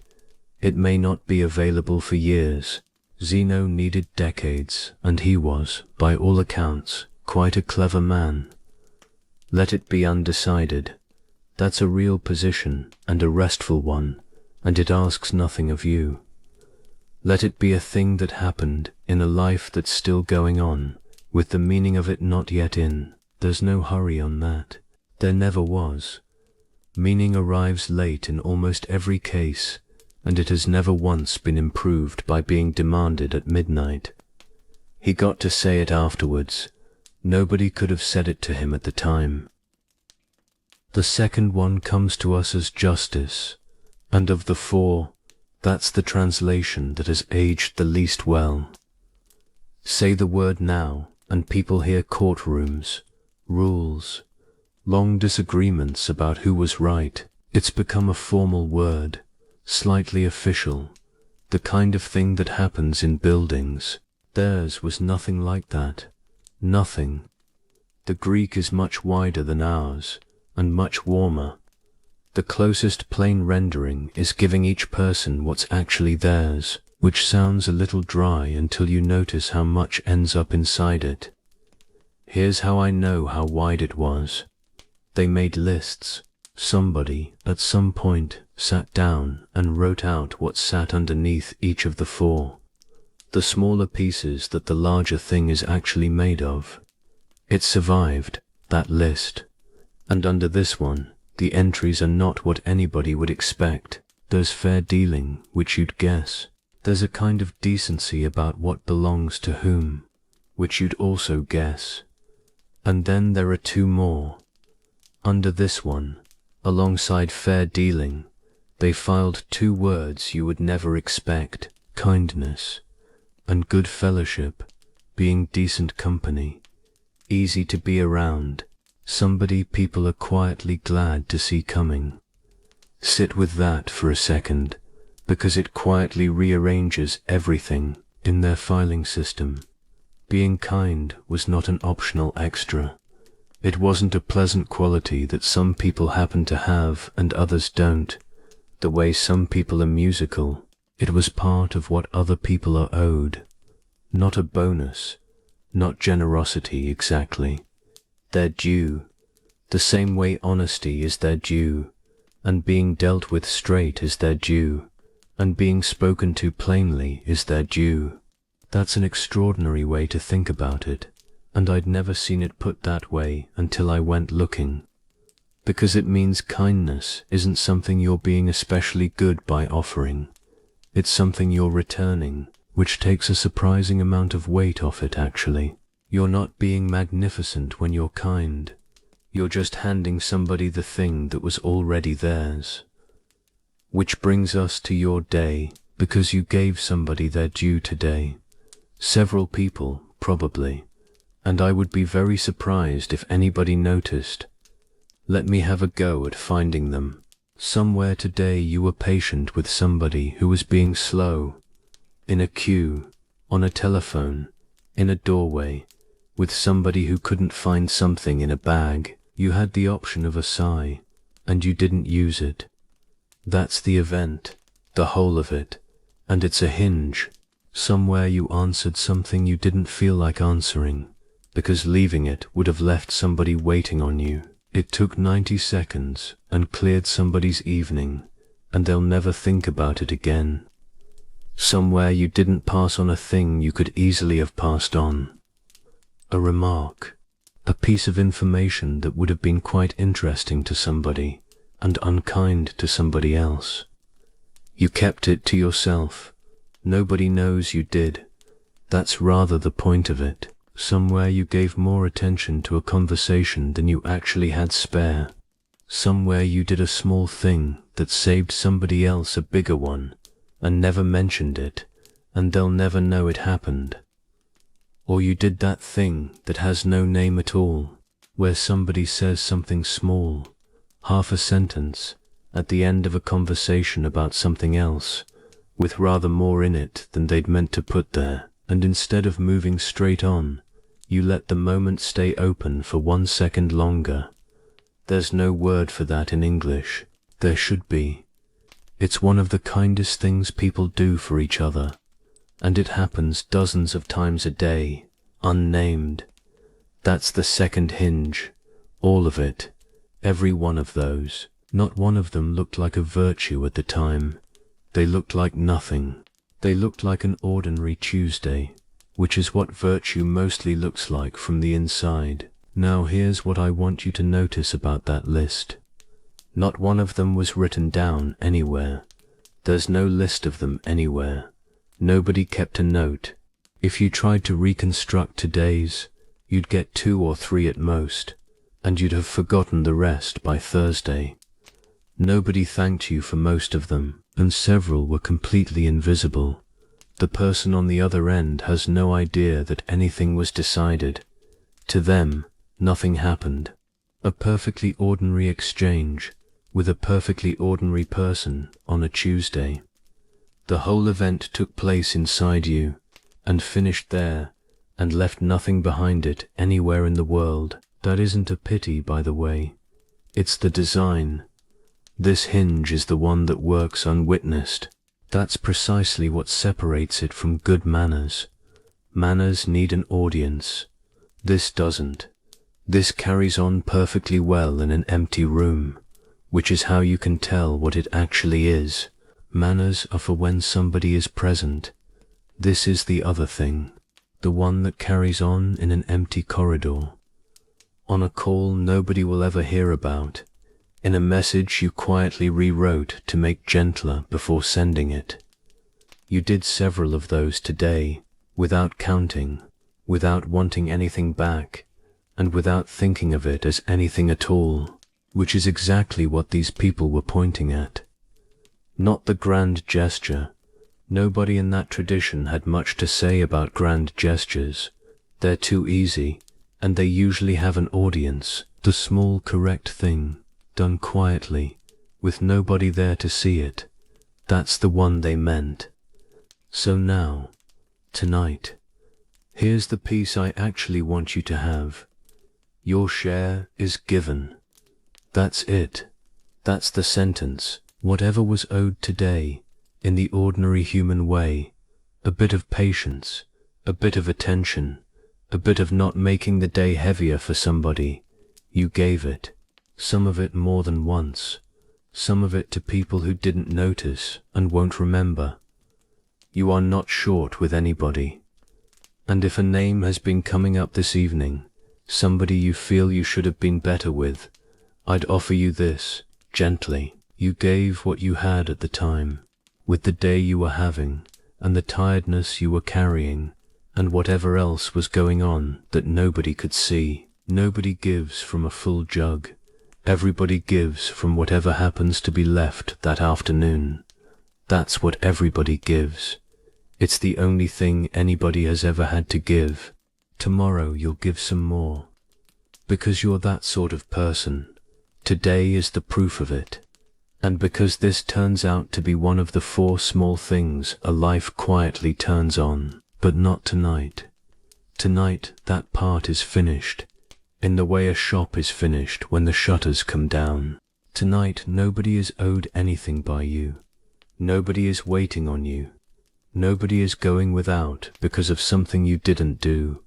It may not be available for years. Zeno needed decades, and he was, by all accounts, quite a clever man. Let it be undecided. That's a real position, and a restful one, and it asks nothing of you. Let it be a thing that happened in a life that's still going on, with the meaning of it not yet in. There's no hurry on that. There never was. Meaning arrives late in almost every case, and it has never once been improved by being demanded at midnight. He got to say it afterwards. Nobody could have said it to him at the time. The second one comes to us as justice, and of the four, that's the translation that has aged the least well. Say the word now, and people hear courtrooms, rules, long disagreements about who was right. It's become a formal word, slightly official, the kind of thing that happens in buildings. Theirs was nothing like that. Nothing. The Greek is much wider than ours, and much warmer. The closest plain rendering is giving each person what's actually theirs, which sounds a little dry until you notice how much ends up inside it. Here's how I know how wide it was. They made lists. Somebody, at some point, sat down and wrote out what sat underneath each of the four. The smaller pieces that the larger thing is actually made of. It survived, that list. And under this one, the entries are not what anybody would expect. There's fair dealing, which you'd guess. There's a kind of decency about what belongs to whom, which you'd also guess. And then there are two more. Under this one, alongside fair dealing, they filed two words you would never expect: kindness and good fellowship, being decent company, easy to be around, somebody people are quietly glad to see coming. Sit with that for a second, because it quietly rearranges everything in their filing system. Being kind was not an optional extra. It wasn't a pleasant quality that some people happen to have and others don't, the way some people are musical. It was part of what other people are owed, not a bonus, not generosity exactly. Their due, the same way honesty is their due, and being dealt with straight is their due, and being spoken to plainly is their due. That's an extraordinary way to think about it, and I'd never seen it put that way until I went looking. Because it means kindness isn't something you're being especially good by offering. It's something you're returning, which takes a surprising amount of weight off it actually. You're not being magnificent when you're kind. You're just handing somebody the thing that was already theirs. Which brings us to your day, because you gave somebody their due today. Several people, probably, and I would be very surprised if anybody noticed. Let me have a go at finding them. Somewhere today you were patient with somebody who was being slow. In a queue, on a telephone, in a doorway, with somebody who couldn't find something in a bag. You had the option of a sigh, and you didn't use it. That's the event, the whole of it, and it's a hinge. Somewhere you answered something you didn't feel like answering, because leaving it would have left somebody waiting on you. It took 90 seconds and cleared somebody's evening, and they'll never think about it again. Somewhere you didn't pass on a thing you could easily have passed on. A remark, a piece of information that would have been quite interesting to somebody, and unkind to somebody else. You kept it to yourself. Nobody knows you did. That's rather the point of it. Somewhere you gave more attention to a conversation than you actually had spare. Somewhere you did a small thing that saved somebody else a bigger one, and never mentioned it, and they'll never know it happened. Or you did that thing that has no name at all, where somebody says something small, half a sentence, at the end of a conversation about something else, with rather more in it than they'd meant to put there, and instead of moving straight on, you let the moment stay open for 1 second longer. There's no word for that in English. There should be. It's one of the kindest things people do for each other, and it happens dozens of times a day, unnamed. That's the second hinge, all of it, every one of those. Not one of them looked like a virtue at the time. They looked like nothing. They looked like an ordinary Tuesday, which is what virtue mostly looks like from the inside. Now here's what I want you to notice about that list. Not one of them was written down anywhere. There's no list of them anywhere. Nobody kept a note. If you tried to reconstruct today's, you'd get 2 or 3 at most, and you'd have forgotten the rest by Thursday. Nobody thanked you for most of them, and several were completely invisible. The person on the other end has no idea that anything was decided. To them, nothing happened. A perfectly ordinary exchange with a perfectly ordinary person on a Tuesday. The whole event took place inside you, and finished there, and left nothing behind it anywhere in the world. That isn't a pity, by the way. It's the design. This hinge is the one that works unwitnessed. That's precisely what separates it from good manners. Manners need an audience. This doesn't. This carries on perfectly well in an empty room, which is how you can tell what it actually is. Manners are for when somebody is present. This is the other thing, the one that carries on in an empty corridor. On a call nobody will ever hear about. In a message you quietly rewrote to make gentler before sending it. You did several of those today, without counting, without wanting anything back, and without thinking of it as anything at all, which is exactly what these people were pointing at. Not the grand gesture. Nobody in that tradition had much to say about grand gestures. They're too easy, and they usually have an audience. The small correct thing, done quietly, with nobody there to see it. That's the one they meant. So now, tonight, here's the piece I actually want you to have. Your share is given. That's it. That's the sentence. Whatever was owed today, in the ordinary human way, a bit of patience, a bit of attention, a bit of not making the day heavier for somebody, you gave it. Some of it more than once. Some of it to people who didn't notice and won't remember. You are not short with anybody. And if a name has been coming up this evening, somebody you feel you should have been better with, I'd offer you this, gently. You gave what you had at the time, with the day you were having, and the tiredness you were carrying, and whatever else was going on that nobody could see. Nobody gives from a full jug. Everybody gives from whatever happens to be left that afternoon. That's what everybody gives. It's the only thing anybody has ever had to give. Tomorrow you'll give some more. Because you're that sort of person. Today is the proof of it. And because this turns out to be one of the 4 small things a life quietly turns on. But not tonight. Tonight that part is finished, in the way a shop is finished when the shutters come down. Tonight nobody is owed anything by you. Nobody is waiting on you. Nobody is going without because of something you didn't do.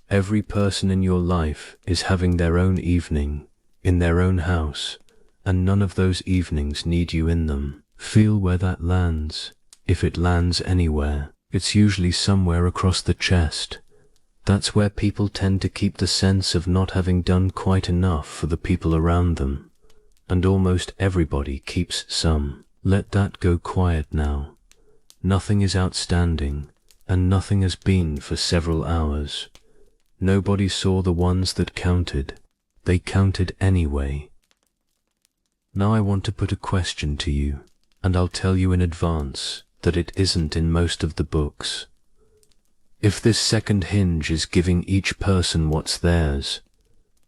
Every person in your life is having their own evening, in their own house, and none of those evenings need you in them. Feel where that lands, if it lands anywhere. It's usually somewhere across the chest. That's where people tend to keep the sense of not having done quite enough for the people around them. And almost everybody keeps some. Let that go quiet now. Nothing is outstanding, and nothing has been for several hours. Nobody saw the ones that counted. They counted anyway. Now I want to put a question to you, and I'll tell you in advance that it isn't in most of the books. If this second hinge is giving each person what's theirs,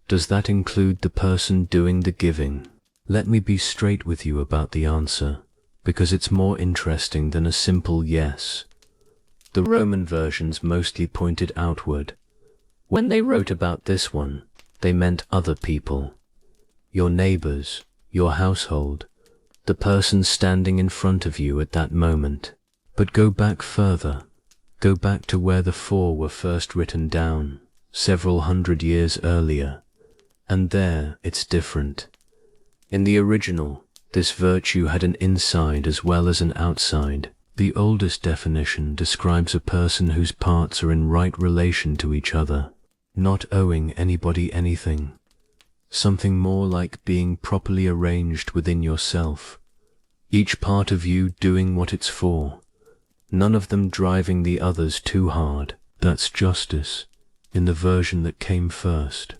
does that include the person doing the giving? Let me be straight with you about the answer, because it's more interesting than a simple yes. The Roman versions mostly pointed outward. When they wrote about this one, they meant other people. Your neighbors, your household, the person standing in front of you at that moment. But go back further. Go back to where the 4 were first written down, several hundred years earlier. And there it's different. In the original, this virtue had an inside as well as an outside. The oldest definition describes a person whose parts are in right relation to each other, not owing anybody anything. Something more like being properly arranged within yourself. Each part of you doing what it's for. None of them driving the others too hard. That's justice, in the version that came first.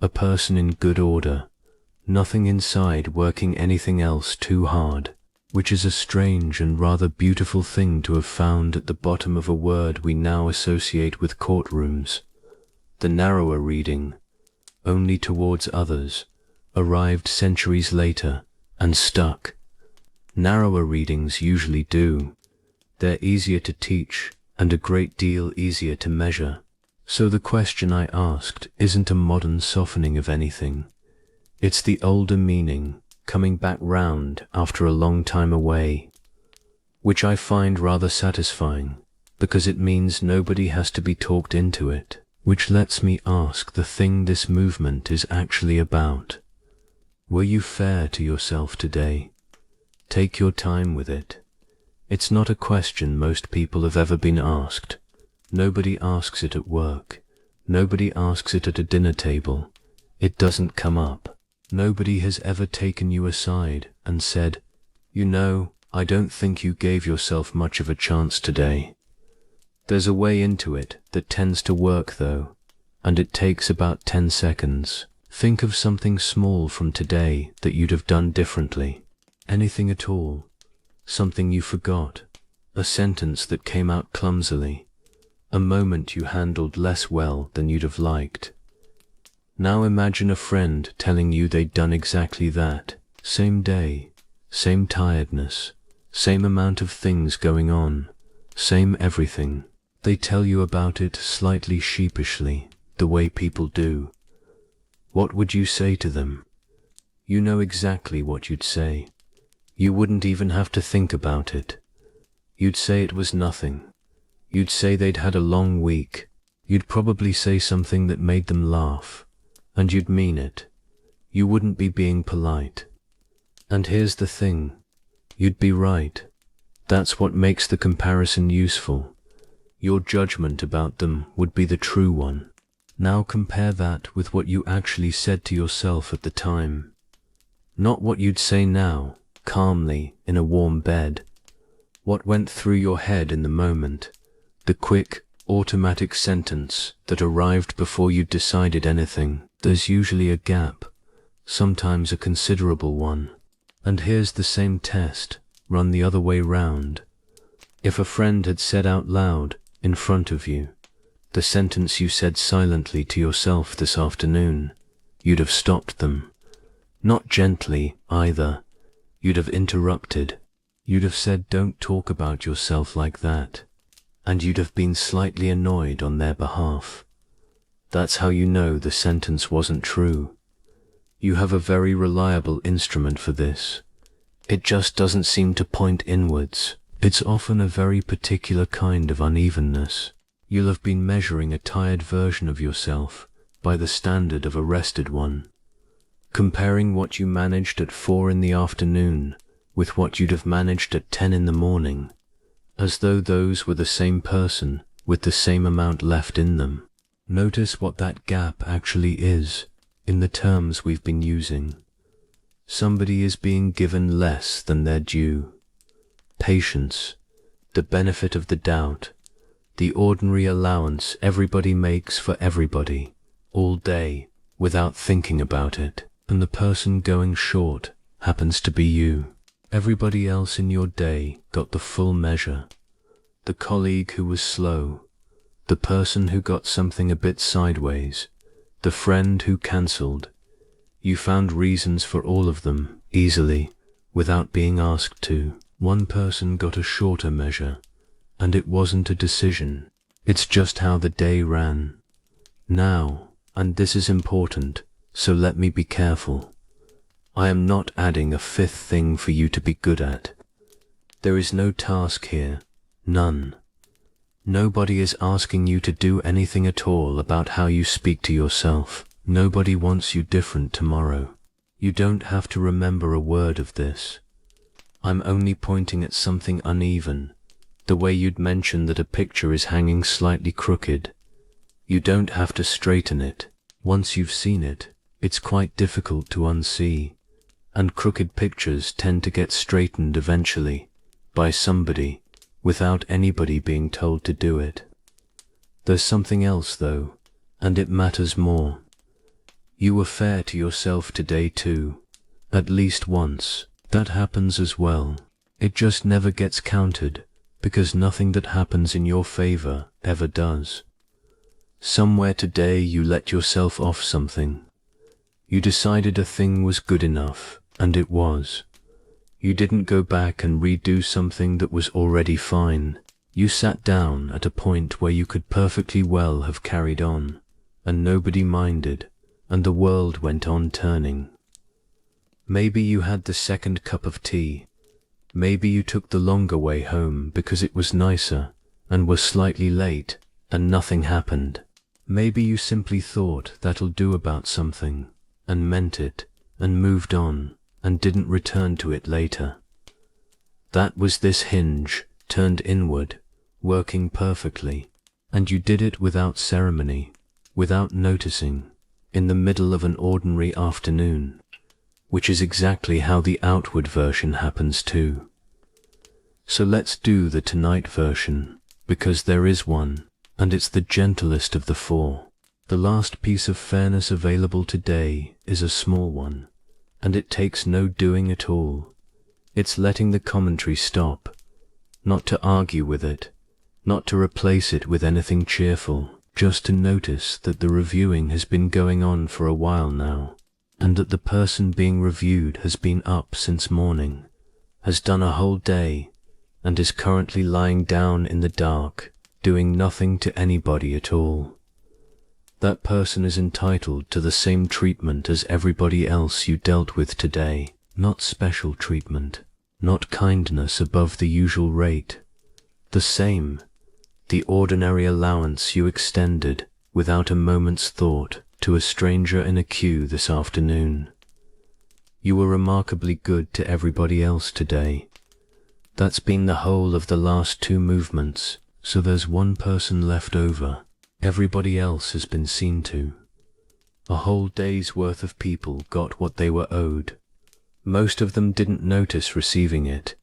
A person in good order. Nothing inside working anything else too hard, which is a strange and rather beautiful thing to have found at the bottom of a word we now associate with courtrooms. The narrower reading, only towards others, arrived centuries later and stuck. Narrower readings usually do. They're easier to teach and a great deal easier to measure. So the question I asked isn't a modern softening of anything. It's the older meaning coming back round after a long time away, which I find rather satisfying because it means nobody has to be talked into it, which lets me ask the thing this movement is actually about. Were you fair to yourself today? Take your time with it. It's not a question most people have ever been asked. Nobody asks it at work. Nobody asks it at a dinner table. It doesn't come up. Nobody has ever taken you aside and said, "You know, I don't think you gave yourself much of a chance today." There's a way into it that tends to work though, and it takes about 10 seconds. Think of something small from today that you'd have done differently. Anything at all. Something you forgot. A sentence that came out clumsily. A moment you handled less well than you'd have liked. Now imagine a friend telling you they'd done exactly that. Same day, same tiredness, same amount of things going on, same everything. They tell you about it slightly sheepishly, the way people do. What would you say to them? You know exactly what you'd say. You wouldn't even have to think about it. You'd say it was nothing. You'd say they'd had a long week. You'd probably say something that made them laugh. And you'd mean it. You wouldn't be being polite. And here's the thing. You'd be right. That's what makes the comparison useful. Your judgment about them would be the true one. Now compare that with what you actually said to yourself at the time. Not what you'd say now, calmly, in a warm bed. What went through your head in the moment. The quick, automatic sentence that arrived before you'd decided anything. There's usually a gap, sometimes a considerable one. And here's the same test, run the other way round. If a friend had said out loud, in front of you, the sentence you said silently to yourself this afternoon, you'd have stopped them. Not gently, either. You'd have interrupted. You'd have said, "Don't talk about yourself like that." And you'd have been slightly annoyed on their behalf. That's how you know the sentence wasn't true. You have a very reliable instrument for this. It just doesn't seem to point inwards. It's often a very particular kind of unevenness. You'll have been measuring a tired version of yourself by the standard of a rested one, comparing what you managed at 4 in the afternoon with what you'd have managed at 10 in the morning, as though those were the same person with the same amount left in them. Notice what that gap actually is in the terms we've been using. Somebody is being given less than their due. Patience, the benefit of the doubt, the ordinary allowance everybody makes for everybody, all day, without thinking about it. And the person going short happens to be you. Everybody else in your day got the full measure. The colleague who was slow, the person who got something a bit sideways, the friend who cancelled. You found reasons for all of them, easily, without being asked to. One person got a shorter measure, and it wasn't a decision. It's just how the day ran. Now, and this is important, so let me be careful. I am not adding a fifth thing for you to be good at. There is no task here, none. Nobody is asking you to do anything at all about how you speak to yourself. Nobody wants you different tomorrow. You don't have to remember a word of this. I'm only pointing at something uneven, the way you'd mention that a picture is hanging slightly crooked. You don't have to straighten it. Once you've seen it, it's quite difficult to unsee, and crooked pictures tend to get straightened eventually, by somebody, without anybody being told to do it. There's something else though, and it matters more. You were fair to yourself today too, at least once. That happens as well. It just never gets counted, because nothing that happens in your favor ever does. Somewhere today you let yourself off something. You decided a thing was good enough, and it was. You didn't go back and redo something that was already fine. You sat down at a point where you could perfectly well have carried on, and nobody minded, and the world went on turning. Maybe you had the second cup of tea. Maybe you took the longer way home because it was nicer, and were slightly late, and nothing happened. Maybe you simply thought that'll do about something, and meant it, and moved on, and didn't return to it later. That was this hinge, turned inward, working perfectly, and you did it without ceremony, without noticing, in the middle of an ordinary afternoon, which is exactly how the outward version happens too. So let's do the tonight version, because there is one, and it's the gentlest of the four. The last piece of fairness available today is a small one, and it takes no doing at all. It's letting the commentary stop, not to argue with it, not to replace it with anything cheerful, just to notice that the reviewing has been going on for a while now, and that the person being reviewed has been up since morning, has done a whole day, and is currently lying down in the dark, doing nothing to anybody at all. That person is entitled to the same treatment as everybody else you dealt with today. Not special treatment, not kindness above the usual rate. The same, the ordinary allowance you extended without a moment's thought to a stranger in a queue this afternoon. You were remarkably good to everybody else today. That's been the whole of the last 2 movements, so there's one person left over. Everybody else has been seen to. A whole day's worth of people got what they were owed. Most of them didn't notice receiving it,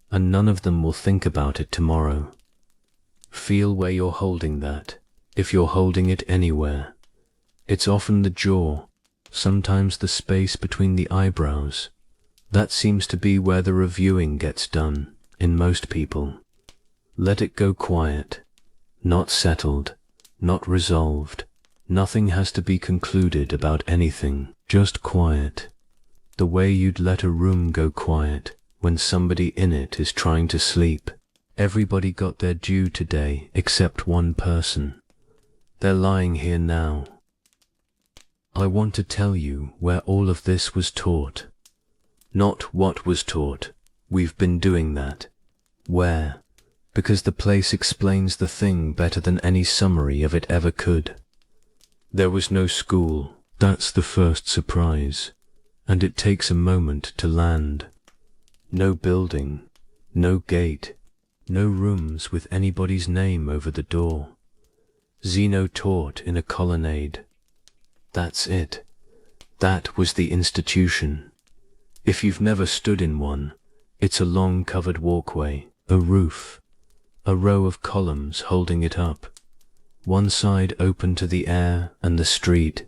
and none of them will think about it tomorrow. Feel where you're holding that, if you're holding it anywhere. It's often the jaw, sometimes the space between the eyebrows. That seems to be where the reviewing gets done, in most people. Let it go quiet, not settled, not resolved. Nothing has to be concluded about anything, just quiet. The way you'd let a room go quiet when somebody in it is trying to sleep. Everybody got their due today except one person. They're lying here now. I want to tell you where all of this was taught. Not what was taught. We've been doing that. Where? Because the place explains the thing better than any summary of it ever could. There was no school. That's the first surprise, and it takes a moment to land. No building, no gate, no rooms with anybody's name over the door. Zeno taught in a colonnade. That's it. That was the institution. If you've never stood in one, it's a long covered walkway, a roof, a row of columns holding it up. One side open to the air and the street,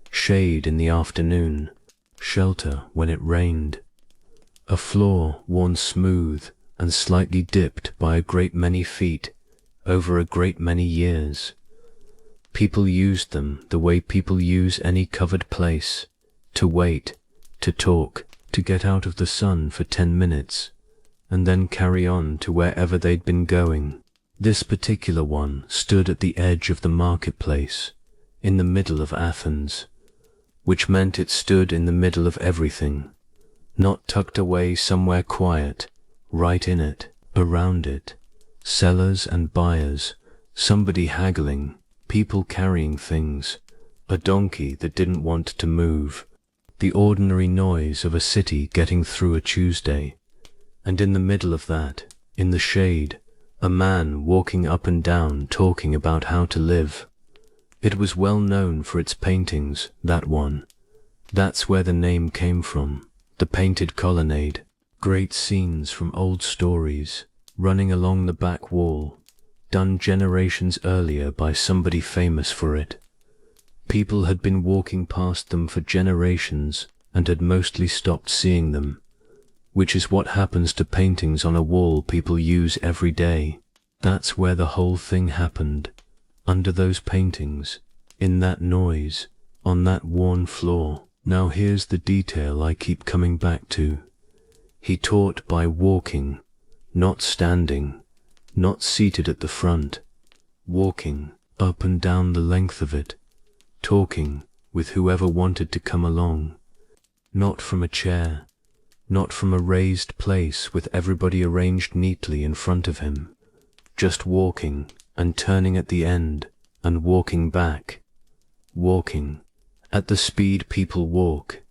shade in the afternoon, shelter when it rained. A floor worn smooth and slightly dipped by a great many feet over a great many years. People used them the way people use any covered place, to wait, to talk, to get out of the sun for 10 minutes, and then carry on to wherever they'd been going. This particular one stood at the edge of the marketplace, in the middle of Athens, which meant it stood in the middle of everything, not tucked away somewhere quiet, right in it, around it, sellers and buyers, somebody haggling, people carrying things, a donkey that didn't want to move, the ordinary noise of a city getting through a Tuesday, and in the middle of that, in the shade, a man walking up and down talking about how to live. It was well known for its paintings, that one. That's where the name came from, the painted colonnade. Great scenes from old stories, running along the back wall, done generations earlier by somebody famous for it. People had been walking past them for generations and had mostly stopped seeing them, which is what happens to paintings on a wall people use every day. That's where the whole thing happened, under those paintings, in that noise, on that worn floor. Now here's the detail I keep coming back to. He taught by walking, not standing, not seated at the front, walking up and down the length of it, talking with whoever wanted to come along, not from a chair, not from a raised place with everybody arranged neatly in front of him, just walking and turning at the end and walking back, walking at the speed people walk,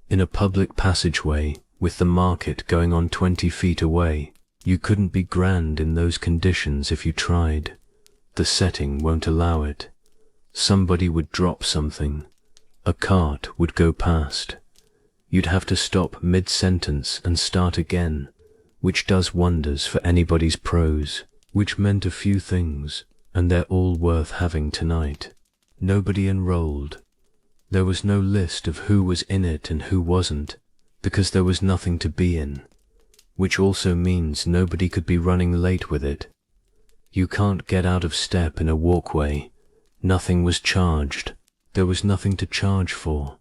in a public passageway with the market going on 20 feet away. You couldn't be grand in those conditions if you tried. The setting won't allow it. Somebody would drop something. A cart would go past. You'd have to stop mid-sentence and start again, which does wonders for anybody's prose, which meant a few things, and they're all worth having tonight. Nobody enrolled. There was no list of who was in it and who wasn't, because there was nothing to be in, which also means nobody could be running late with it. You can't get out of step in a walkway. Nothing was charged. There was nothing to charge for.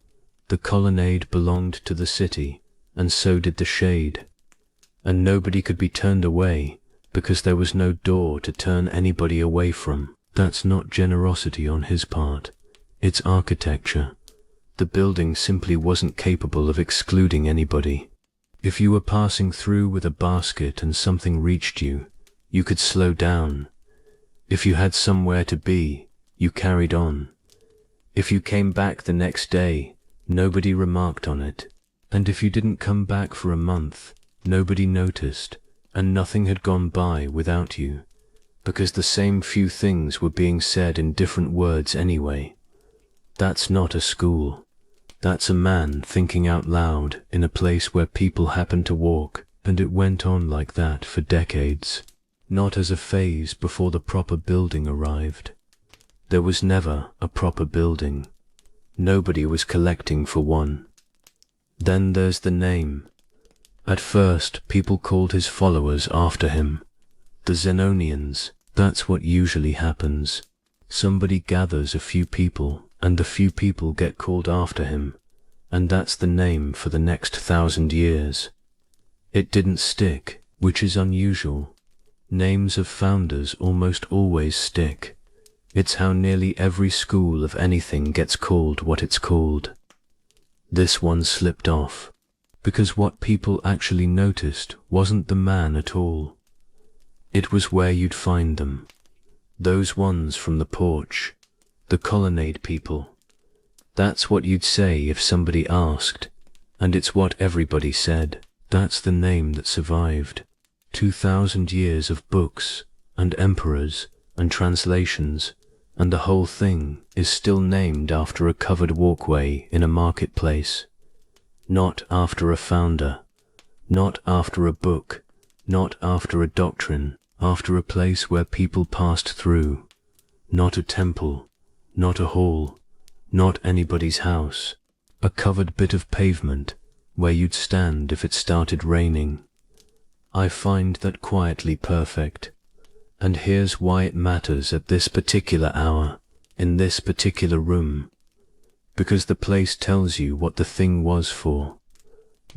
The colonnade belonged to the city, and so did the shade. And nobody could be turned away, because there was no door to turn anybody away from. That's not generosity on his part. its architecture. The building simply wasn't capable of excluding anybody. If you were passing through with a basket and something reached you, you could slow down. If you had somewhere to be, you carried on. If you came back the next day, nobody remarked on it. And if you didn't come back for a month, nobody noticed, and nothing had gone by without you, because the same few things were being said in different words anyway. That's not a school. That's a man thinking out loud in a place where people happen to walk, and it went on like that for decades. Not as a phase before the proper building arrived. There was never a proper building. Nobody was collecting for one. Then there's the name. At first, people called his followers after him. The Zenonians. That's what usually happens. Somebody gathers a few people, and the few people get called after him, and that's the name for the next 1,000 years. It didn't stick, which is unusual. Names of founders almost always stick. It's how nearly every school of anything gets called what it's called. This one slipped off, because what people actually noticed wasn't the man at all. It was where you'd find them. Those ones from the porch, the colonnade people. That's what you'd say if somebody asked, and it's what everybody said. That's the name that survived. 2,000 years of books, and emperors, and translations, and the whole thing is still named after a covered walkway in a marketplace. Not after a founder, not after a book, not after a doctrine, after a place where people passed through. Not a temple, not a hall, not anybody's house. A covered bit of pavement where you'd stand if it started raining. I find that quietly perfect. And here's why it matters at this particular hour, in this particular room. Because the place tells you what the thing was for.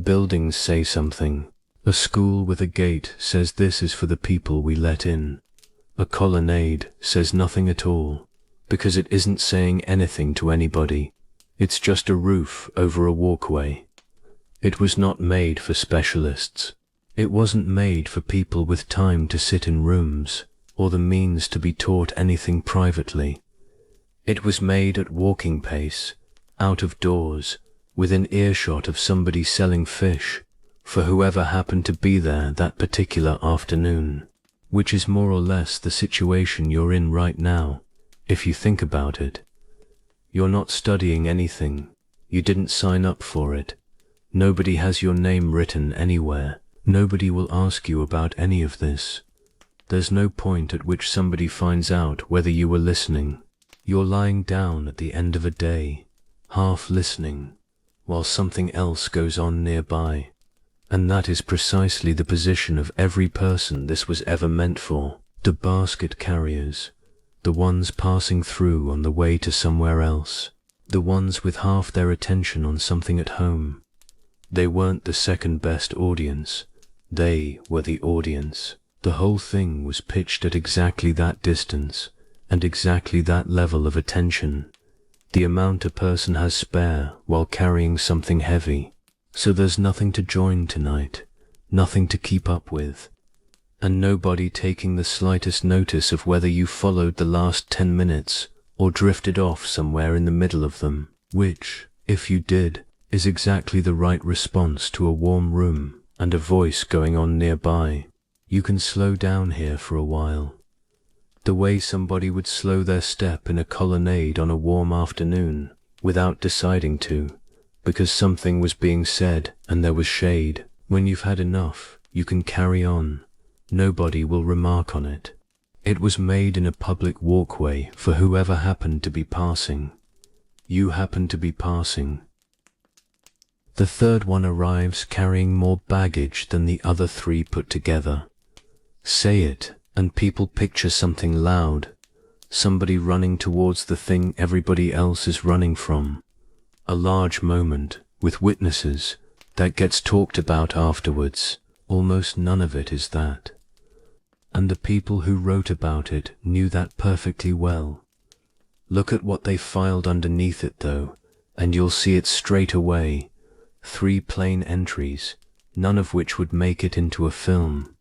Buildings say something. A school with a gate says this is for the people we let in. A colonnade says nothing at all, because it isn't saying anything to anybody. It's just a roof over a walkway. It was not made for specialists. It wasn't made for people with time to sit in rooms, or the means to be taught anything privately. It was made at walking pace, out of doors, within earshot of somebody selling fish, for whoever happened to be there that particular afternoon, which is more or less the situation you're in right now, if you think about it. You're not studying anything. You didn't sign up for it. Nobody has your name written anywhere. Nobody will ask you about any of this. There's no point at which somebody finds out whether you were listening. You're lying down at the end of a day, half listening, while something else goes on nearby. And that is precisely the position of every person this was ever meant for. The basket carriers, the ones passing through on the way to somewhere else, the ones with half their attention on something at home. They weren't the second best audience. They were the audience. The whole thing was pitched at exactly that distance, and exactly that level of attention. The amount a person has spare while carrying something heavy. So there's nothing to join tonight, nothing to keep up with, and nobody taking the slightest notice of whether you followed the last 10 minutes or drifted off somewhere in the middle of them, which, if you did, is exactly the right response to a warm room and a voice going on nearby. You can slow down here for a while. The way somebody would slow their step in a colonnade on a warm afternoon without deciding to, because something was being said and there was shade. When you've had enough, you can carry on. Nobody will remark on it. It was made in a public walkway for whoever happened to be passing. You happened to be passing. The third one arrives carrying more baggage than the other three put together. Say it, and people picture something loud, somebody running towards the thing everybody else is running from. A large moment, with witnesses, that gets talked about afterwards. Almost none of it is that. And the people who wrote about it knew that perfectly well. Look at what they filed underneath it though, and you'll see it straight away. 3 plain entries, none of which would make it into a film.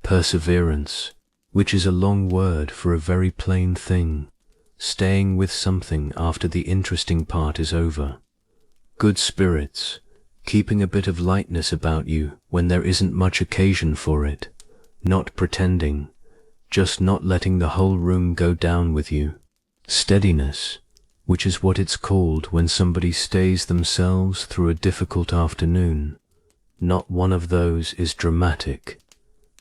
Perseverance, which is a long word for a very plain thing. Staying with something after the interesting part is over. Good spirits, keeping a bit of lightness about you when there isn't much occasion for it. Not pretending, just not letting the whole room go down with you. Steadiness, which is what it's called when somebody stays themselves through a difficult afternoon. Not one of those is dramatic.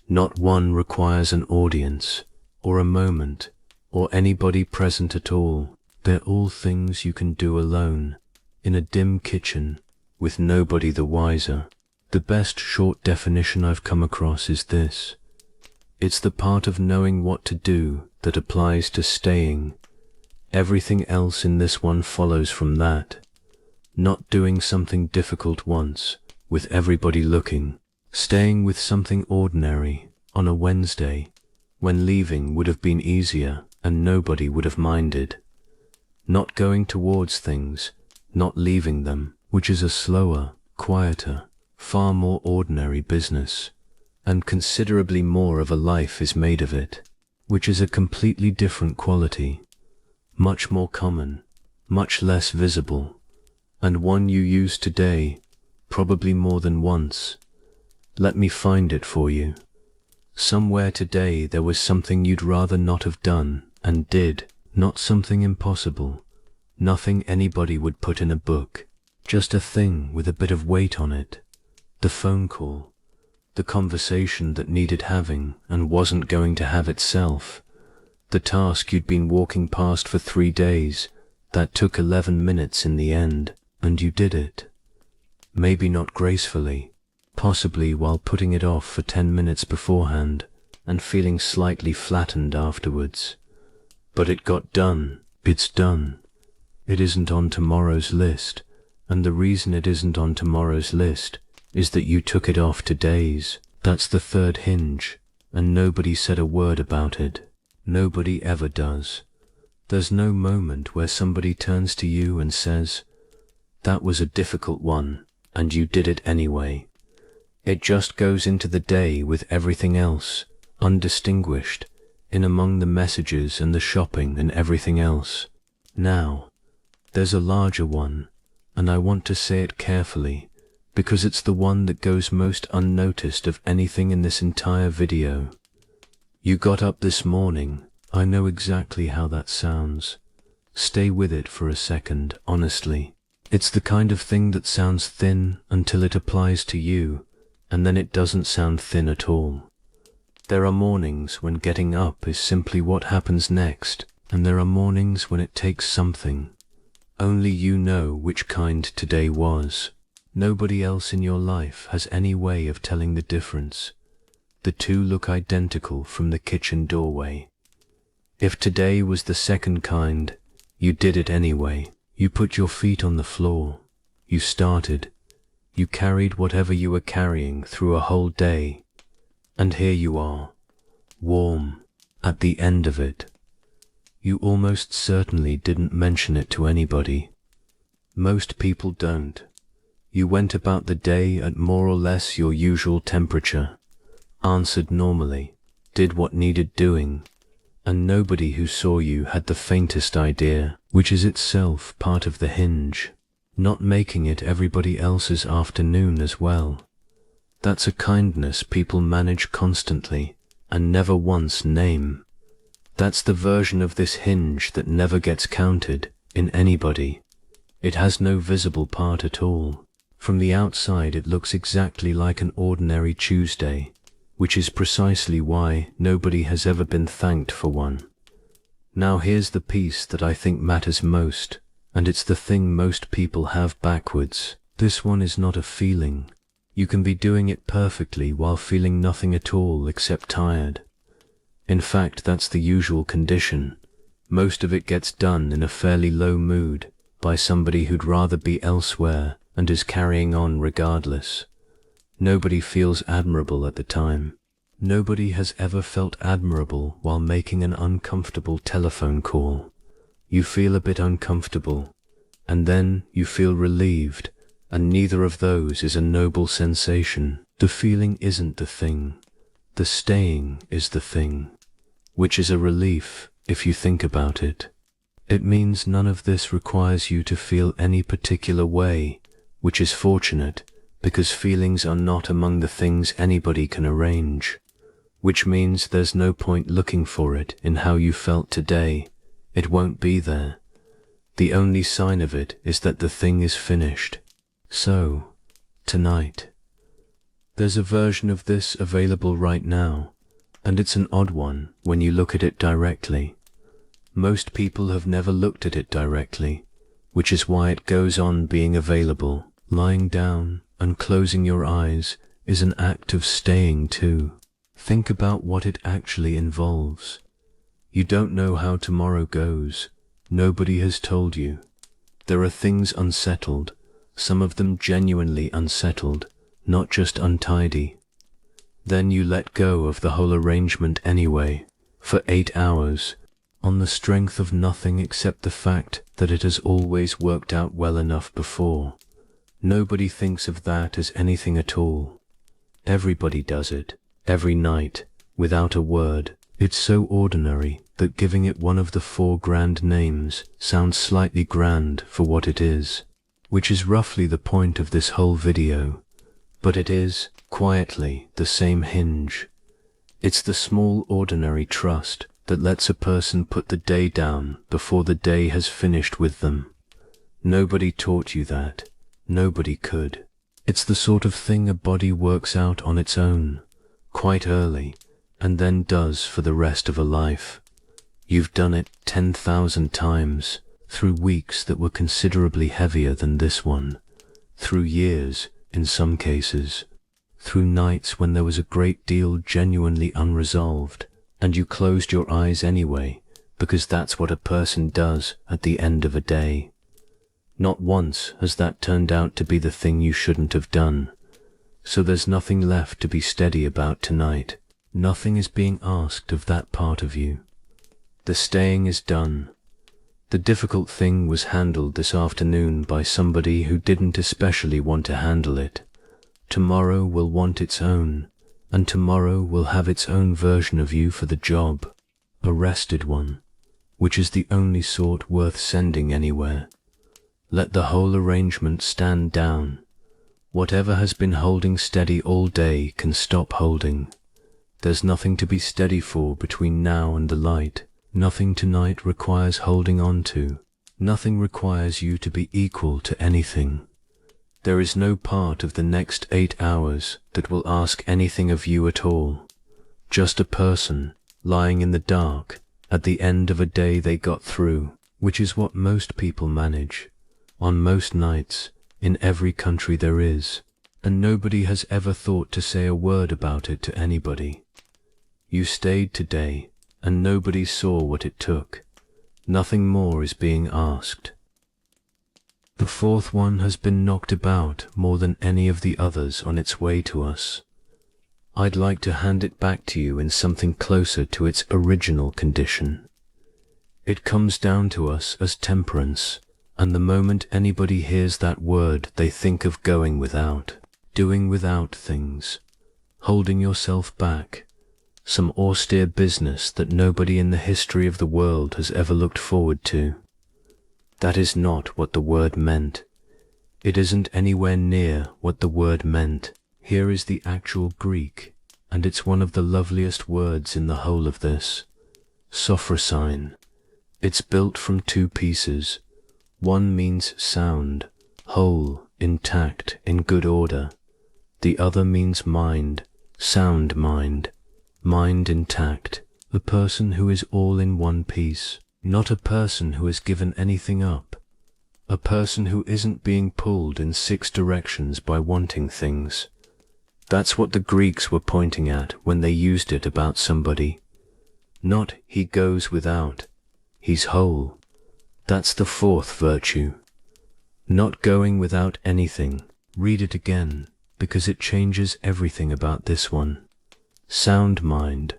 Not one requires an audience, or a moment, or anybody present at all. They're all things you can do alone, in a dim kitchen, with nobody the wiser. The best short definition I've come across is this. It's the part of knowing what to do that applies to staying. Everything else in this one follows from that. Not doing something difficult once, with everybody looking. Staying with something ordinary, on a Wednesday, when leaving would have been easier and nobody would have minded. Not going towards things, not leaving them, which is a slower, quieter, far more ordinary business, and considerably more of a life is made of it, which is a completely different quality. Much more common, much less visible, and one you use today, probably more than once. Let me find it for you. Somewhere today there was something you'd rather not have done, and did, not something impossible, nothing anybody would put in a book, just a thing with a bit of weight on it. The phone call, the conversation that needed having and wasn't going to have itself. The task you'd been walking past for 3 days, that took 11 minutes in the end, and you did it. Maybe not gracefully, possibly while putting it off for 10 minutes beforehand, and feeling slightly flattened afterwards. But it got done. It's done. It isn't on tomorrow's list, and the reason it isn't on tomorrow's list is that you took it off today's. That's the 3rd hinge, and nobody said a word about it. Nobody ever does. There's no moment where somebody turns to you and says, "That was a difficult one, and you did it anyway." It just goes into the day with everything else, undistinguished, in among the messages and the shopping and everything else. Now, there's a larger one, and I want to say it carefully, because it's the one that goes most unnoticed of anything in this entire video. You got up this morning. I know exactly how that sounds. Stay with it for a second, honestly. It's the kind of thing that sounds thin until it applies to you, and then it doesn't sound thin at all. There are mornings when getting up is simply what happens next, and there are mornings when it takes something. Only you know which kind today was. Nobody else in your life has any way of telling the difference. The two look identical from the kitchen doorway. If today was the second kind, you did it anyway. You put your feet on the floor. You started. You carried whatever you were carrying through a whole day. And here you are, warm, at the end of it. You almost certainly didn't mention it to anybody. Most people don't. You went about the day at more or less your usual temperature, answered normally, did what needed doing, and nobody who saw you had the faintest idea, which is itself part of the hinge, not making it everybody else's afternoon as well. That's a kindness people manage constantly and never once name. That's the version of this hinge that never gets counted in anybody. It has no visible part at all. From the outside it looks exactly like an ordinary Tuesday, which is precisely why nobody has ever been thanked for one. Now here's the piece that I think matters most, and it's the thing most people have backwards. This one is not a feeling. You can be doing it perfectly while feeling nothing at all except tired. In fact, that's the usual condition. Most of it gets done in a fairly low mood by somebody who'd rather be elsewhere and is carrying on regardless. Nobody feels admirable at the time. Nobody has ever felt admirable while making an uncomfortable telephone call. You feel a bit uncomfortable, and then you feel relieved, and neither of those is a noble sensation. The feeling isn't the thing. The staying is the thing, which is a relief if you think about it. It means none of this requires you to feel any particular way, which is fortunate, because feelings are not among the things anybody can arrange, which means there's no point looking for it in how you felt today. It won't be there. The only sign of it is that the thing is finished. So, tonight. There's a version of this available right now, and it's an odd one when you look at it directly. Most people have never looked at it directly, which is why it goes on being available. Lying down and closing your eyes is an act of staying too. Think about what it actually involves. You don't know how tomorrow goes. Nobody has told you. There are things unsettled, some of them genuinely unsettled, not just untidy. Then you let go of the whole arrangement anyway, for 8 hours, on the strength of nothing except the fact that it has always worked out well enough before. Nobody thinks of that as anything at all. Everybody does it, every night, without a word. It's so ordinary that giving it one of the 4 grand names sounds slightly grand for what it is, which is roughly the point of this whole video. But it is, quietly, the same hinge. It's the small ordinary trust that lets a person put the day down before the day has finished with them. Nobody taught you that. Nobody could. It's the sort of thing a body works out on its own, quite early, and then does for the rest of a life. You've done it 10,000 times, through weeks that were considerably heavier than this one, through years, in some cases, through nights when there was a great deal genuinely unresolved, and you closed your eyes anyway, because that's what a person does at the end of a day. Not once has that turned out to be the thing you shouldn't have done. So there's nothing left to be steady about tonight. Nothing is being asked of that part of you. The staying is done. The difficult thing was handled this afternoon by somebody who didn't especially want to handle it. Tomorrow will want its own, and tomorrow will have its own version of you for the job. A rested one, which is the only sort worth sending anywhere. Let the whole arrangement stand down. Whatever has been holding steady all day can stop holding. There's nothing to be steady for between now and the light. Nothing tonight requires holding on to. Nothing requires you to be equal to anything. There is no part of the next 8 hours that will ask anything of you at all. Just a person, lying in the dark, at the end of a day they got through, which is what most people manage, on most nights, in every country there is, and nobody has ever thought to say a word about it to anybody. You stayed today, and nobody saw what it took. Nothing more is being asked. The 4th one has been knocked about more than any of the others on its way to us. I'd like to hand it back to you in something closer to its original condition. It comes down to us as temperance, and the moment anybody hears that word they think of going without, doing without things, holding yourself back, some austere business that nobody in the history of the world has ever looked forward to. That is not what the word meant. It isn't anywhere near what the word meant. Here is the actual Greek, and it's one of the loveliest words in the whole of this. Sophrosyne. It's built from 2 pieces. One means sound, whole, intact, in good order. The other means mind, sound mind. Mind intact, the person who is all in one piece, not a person who has given anything up, a person who isn't being pulled in 6 directions by wanting things. That's what the Greeks were pointing at when they used it about somebody. Not he goes without, he's whole. That's the 4th virtue. Not going without anything. Read it again, because it changes everything about this one. Sound mind,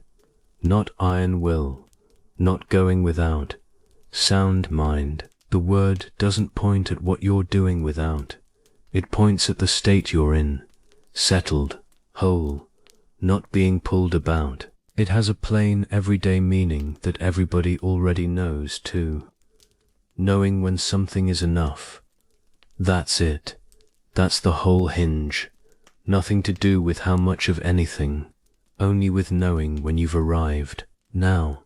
not iron will, not going without, sound mind. The word doesn't point at what you're doing without. It points at the state you're in, settled, whole, not being pulled about. It has a plain, everyday meaning that everybody already knows too. Knowing when something is enough. That's it. That's the whole hinge. Nothing to do with how much of anything, only with knowing when you've arrived. Now,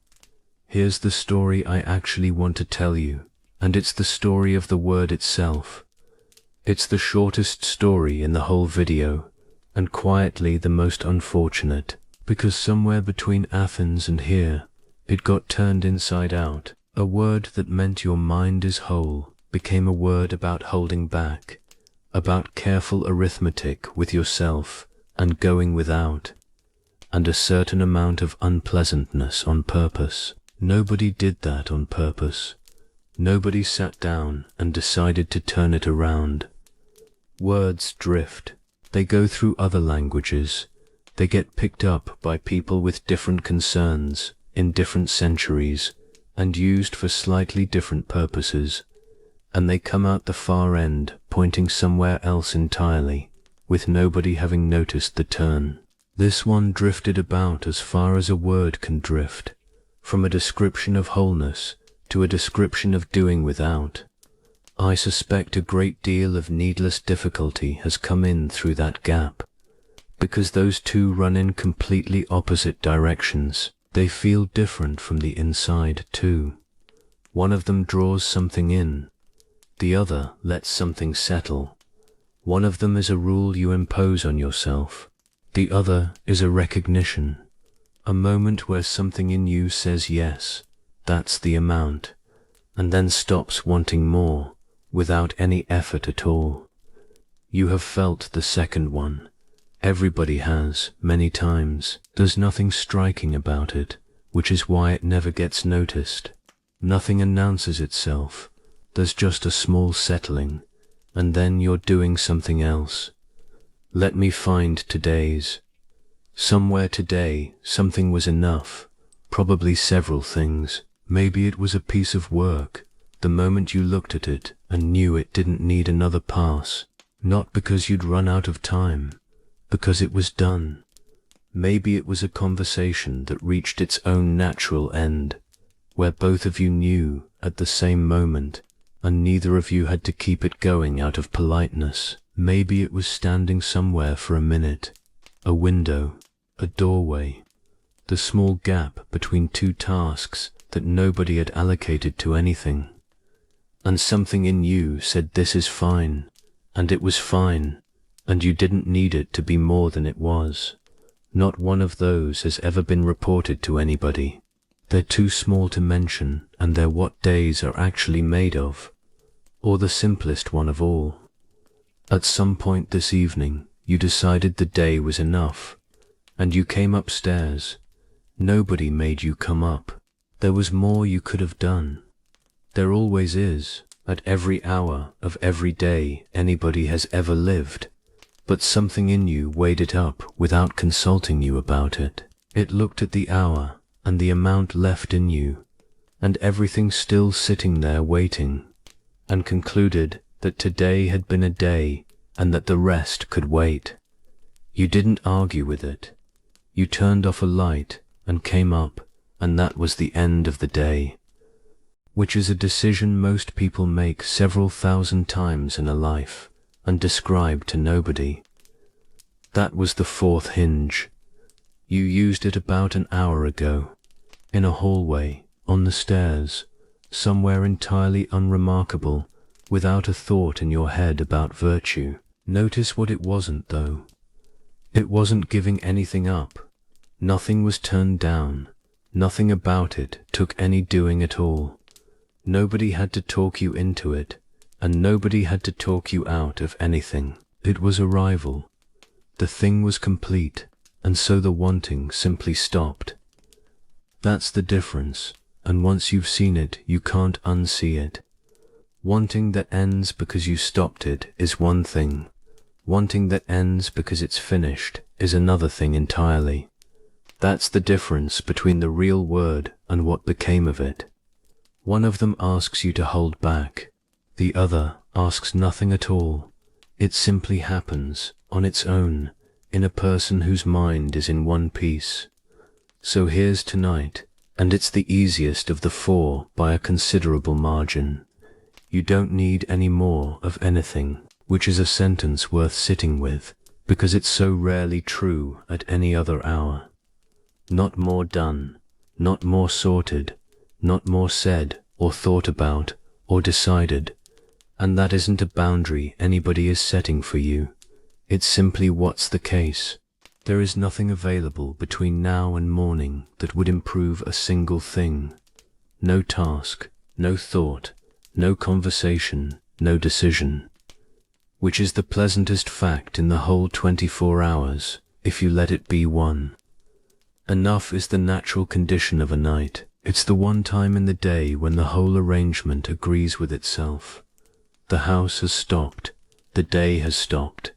here's the story I actually want to tell you, and it's the story of the word itself. It's the shortest story in the whole video, and quietly the most unfortunate, because somewhere between Athens and here, it got turned inside out. A word that meant your mind is whole became a word about holding back, about careful arithmetic with yourself and going without, and a certain amount of unpleasantness on purpose. Nobody did that on purpose. Nobody sat down and decided to turn it around. Words drift. They go through other languages. They get picked up by people with different concerns in different centuries and used for slightly different purposes. And they come out the far end, pointing somewhere else entirely, with nobody having noticed the turn. This one drifted about as far as a word can drift, from a description of wholeness to a description of doing without. I suspect a great deal of needless difficulty has come in through that gap, because those two run in completely opposite directions. They feel different from the inside too. One of them draws something in, the other lets something settle. One of them is a rule you impose on yourself. The other is a recognition, a moment where something in you says yes, that's the amount, and then stops wanting more, without any effort at all. You have felt the second one. Everybody has, many times. There's nothing striking about it, which is why it never gets noticed. Nothing announces itself. There's just a small settling, and then you're doing something else. Let me find today's. Somewhere today, something was enough, probably several things. Maybe it was a piece of work, the moment you looked at it and knew it didn't need another pass, not because you'd run out of time, because it was done. Maybe it was a conversation that reached its own natural end, where both of you knew at the same moment, and neither of you had to keep it going out of politeness. Maybe it was standing somewhere for a minute, a window, a doorway, the small gap between two tasks that nobody had allocated to anything. And something in you said this is fine, and it was fine, and you didn't need it to be more than it was. Not one of those has ever been reported to anybody. They're too small to mention, and they're what days are actually made of, or the simplest one of all. At some point this evening, you decided the day was enough, and you came upstairs. Nobody made you come up. There was more you could have done. There always is, at every hour of every day anybody has ever lived. But something in you weighed it up without consulting you about it. It looked at the hour and the amount left in you, and everything still sitting there waiting, and concluded that today had been a day and that the rest could wait. You didn't argue with it. You turned off a light and came up, and that was the end of the day, which is a decision most people make several thousand times in a life and describe to nobody. That was the fourth hinge. You used it about an hour ago, in a hallway, on the stairs, somewhere entirely unremarkable, without a thought in your head about virtue. Notice what it wasn't, though. It wasn't giving anything up. Nothing was turned down. Nothing about it took any doing at all. Nobody had to talk you into it, and nobody had to talk you out of anything. It was arrival. The thing was complete, and so the wanting simply stopped. That's the difference, and once you've seen it, you can't unsee it. Wanting that ends because you stopped it is one thing. Wanting that ends because it's finished is another thing entirely. That's the difference between the real word and what became of it. One of them asks you to hold back. The other asks nothing at all. It simply happens, on its own, in a person whose mind is in one piece. So here's tonight, and it's the easiest of the four by a considerable margin. You don't need any more of anything, which is a sentence worth sitting with, because it's so rarely true at any other hour. Not more done, not more sorted, not more said, or thought about, or decided. And that isn't a boundary anybody is setting for you. It's simply what's the case. There is nothing available between now and morning that would improve a single thing. No task, no thought, no conversation, no decision. Which is the pleasantest fact in the whole 24 hours, if you let it be one. Enough is the natural condition of a night. It's the one time in the day when the whole arrangement agrees with itself. The house has stopped. The day has stopped.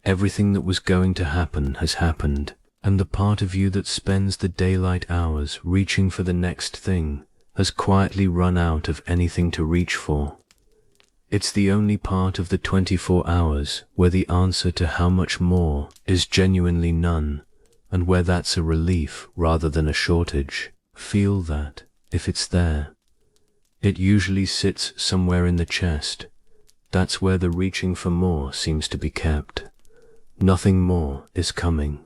Everything that was going to happen has happened, and the part of you that spends the daylight hours reaching for the next thing has quietly run out of anything to reach for. It's the only part of the 24 hours where the answer to how much more is genuinely none, and where that's a relief rather than a shortage. Feel that, if it's there. It usually sits somewhere in the chest. That's where the reaching for more seems to be kept. Nothing more is coming.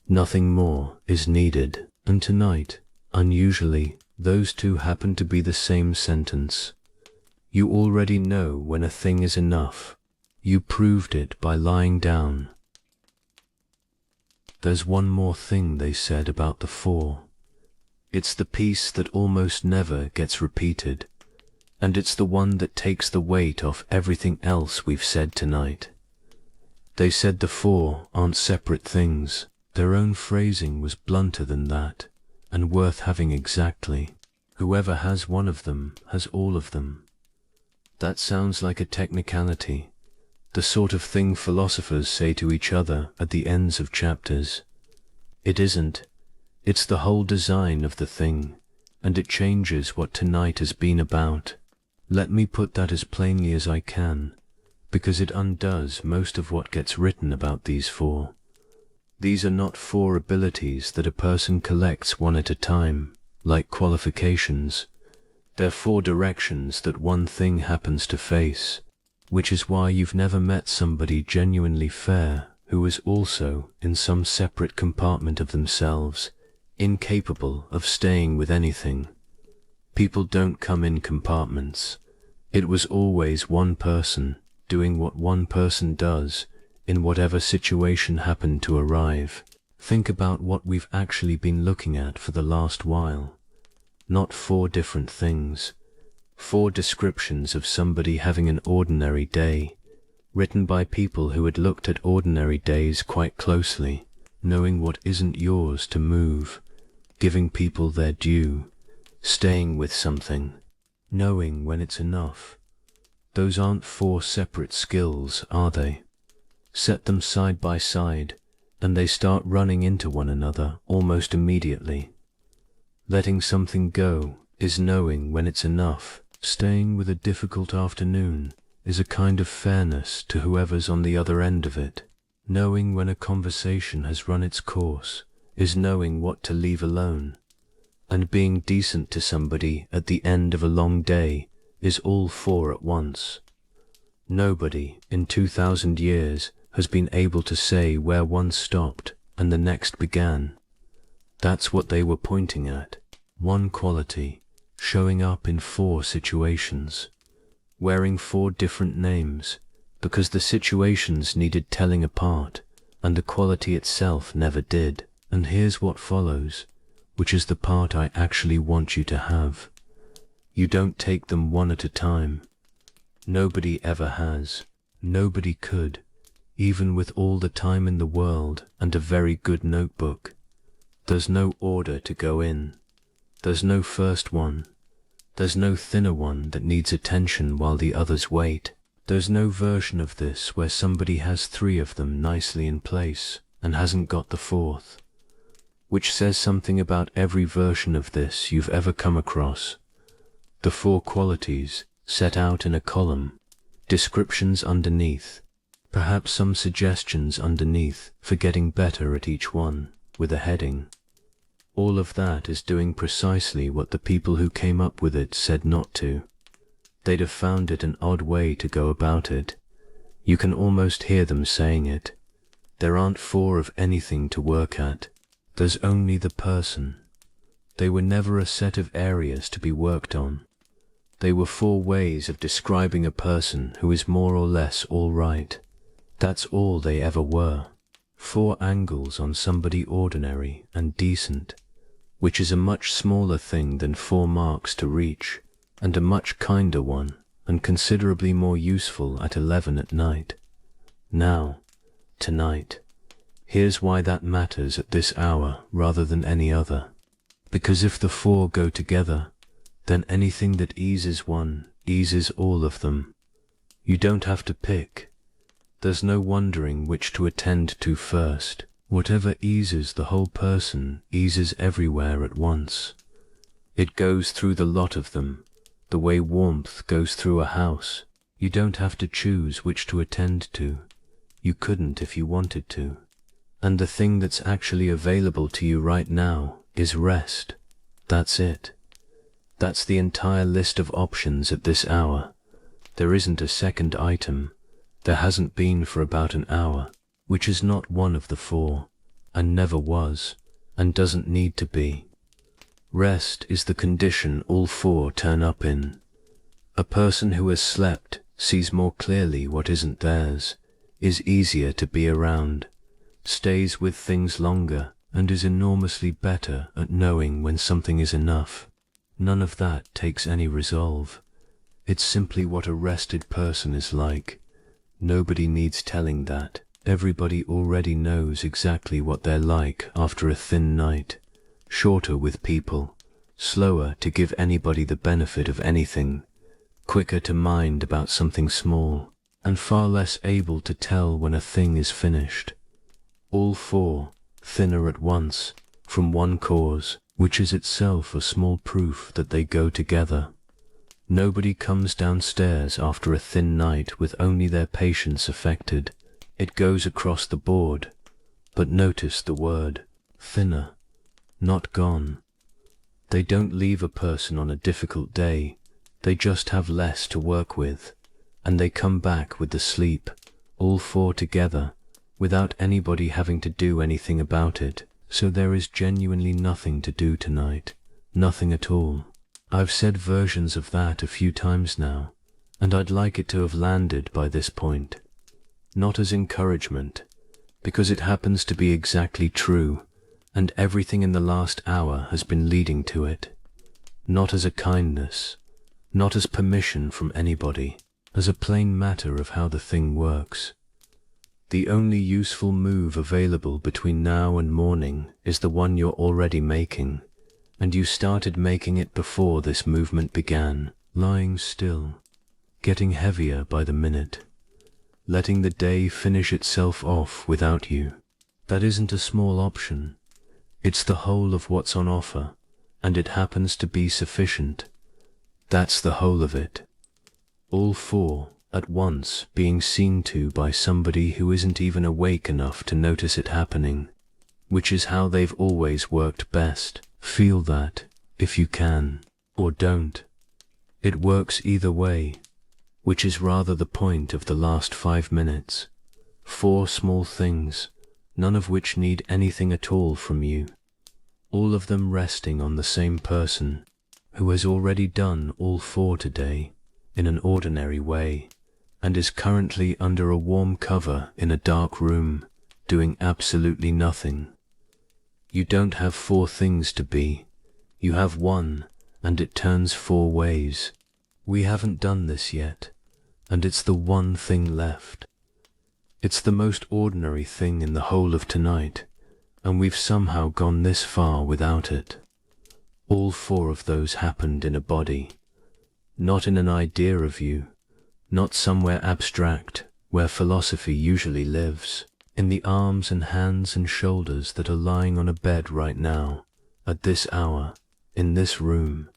Nothing more is needed. And tonight, unusually, those two happen to be the same sentence. You already know when a thing is enough. You proved it by lying down. There's one more thing they said about the four. It's the piece that almost never gets repeated, and it's the one that takes the weight off everything else we've said tonight. They said the four aren't separate things. Their own phrasing was blunter than that, and worth having exactly. Whoever has one of them has all of them. That sounds like a technicality, the sort of thing philosophers say to each other at the ends of chapters. It isn't. It's the whole design of the thing, and it changes what tonight has been about. Let me put that as plainly as I can, because it undoes most of what gets written about these four. These are not four abilities that a person collects one at a time, like qualifications. They're four directions that one thing happens to face, which is why you've never met somebody genuinely fair who is also, in some separate compartment of themselves, incapable of staying with anything. People don't come in compartments. It was always one person doing what one person does in whatever situation happened to arrive. Think about what we've actually been looking at for the last while. Not four different things. Four descriptions of somebody having an ordinary day, written by people who had looked at ordinary days quite closely, knowing what isn't yours to move, giving people their due, staying with something, knowing when it's enough. Those aren't four separate skills, are they? Set them side by side, and they start running into one another almost immediately. Letting something go is knowing when it's enough. Staying with a difficult afternoon is a kind of fairness to whoever's on the other end of it. Knowing when a conversation has run its course is knowing what to leave alone. And being decent to somebody at the end of a long day is all four at once. Nobody in 2,000 years has been able to say where one stopped and the next began. That's what they were pointing at. One quality, showing up in four situations, wearing four different names, because the situations needed telling apart, and the quality itself never did. And here's what follows, which is the part I actually want you to have. You don't take them one at a time. Nobody ever has. Nobody could, even with all the time in the world and a very good notebook. There's no order to go in. There's no first one. There's no thinner one that needs attention while the others wait. There's no version of this where somebody has three of them nicely in place and hasn't got the fourth, which says something about every version of this you've ever come across. The 4 qualities set out in a column, descriptions underneath, perhaps some suggestions underneath for getting better at each one, with a heading. All of that is doing precisely what the people who came up with it said not to. They'd have found it an odd way to go about it. You can almost hear them saying it. There aren't 4 of anything to work at. There's only the person. They were never a set of areas to be worked on. They were 4 ways of describing a person who is more or less all right. That's all they ever were. 4 angles on somebody ordinary and decent, which is a much smaller thing than 4 marks to reach, and a much kinder one, and considerably more useful at 11 at night. Now, tonight, here's why that matters at this hour rather than any other. Because if the 4 go together, then anything that eases one eases all of them. You don't have to pick. There's no wondering which to attend to first. Whatever eases the whole person eases everywhere at once. It goes through the lot of them, the way warmth goes through a house. You don't have to choose which to attend to. You couldn't if you wanted to. And the thing that's actually available to you right now is rest. That's it. That's the entire list of options at this hour. There isn't a second item. There hasn't been for about an hour, which is not one of the 4, and never was, and doesn't need to be. Rest is the condition all 4 turn up in. A person who has slept sees more clearly what isn't theirs, is easier to be around, stays with things longer, and is enormously better at knowing when something is enough. None of that takes any resolve. It's simply what a rested person is like. Nobody needs telling that. Everybody already knows exactly what they're like after a thin night. Shorter with people, slower to give anybody the benefit of anything, quicker to mind about something small, and far less able to tell when a thing is finished. All 4, thinner at once, from one cause, which is itself a small proof that they go together. Nobody comes downstairs after a thin night with only their patience affected. It goes across the board. But notice the word, thinner, not gone. They don't leave a person on a difficult day. They just have less to work with, and they come back with the sleep, all 4 together, without anybody having to do anything about it. So there is genuinely nothing to do tonight, nothing at all. I've said versions of that a few times now, and I'd like it to have landed by this point. Not as encouragement, because it happens to be exactly true, and everything in the last hour has been leading to it. Not as a kindness, not as permission from anybody, as a plain matter of how the thing works. The only useful move available between now and morning is the one you're already making, and you started making it before this movement began, lying still, getting heavier by the minute, letting the day finish itself off without you. That isn't a small option. It's the whole of what's on offer, and it happens to be sufficient. That's the whole of it. All 4 at once being seen to by somebody who isn't even awake enough to notice it happening, which is how they've always worked best. Feel that, if you can, or don't. It works either way, which is rather the point of the last 5 minutes. 4 small things, none of which need anything at all from you. All of them resting on the same person, who has already done all 4 today, in an ordinary way, and is currently under a warm cover in a dark room, doing absolutely nothing. You don't have 4 things to be. You have 1, and it turns 4 ways. We haven't done this yet, and it's the one thing left. It's the most ordinary thing in the whole of tonight, and we've somehow gone this far without it. All 4 of those happened in a body, not in an idea of you, not somewhere abstract where philosophy usually lives, in the arms and hands and shoulders that are lying on a bed right now, at this hour, in this room.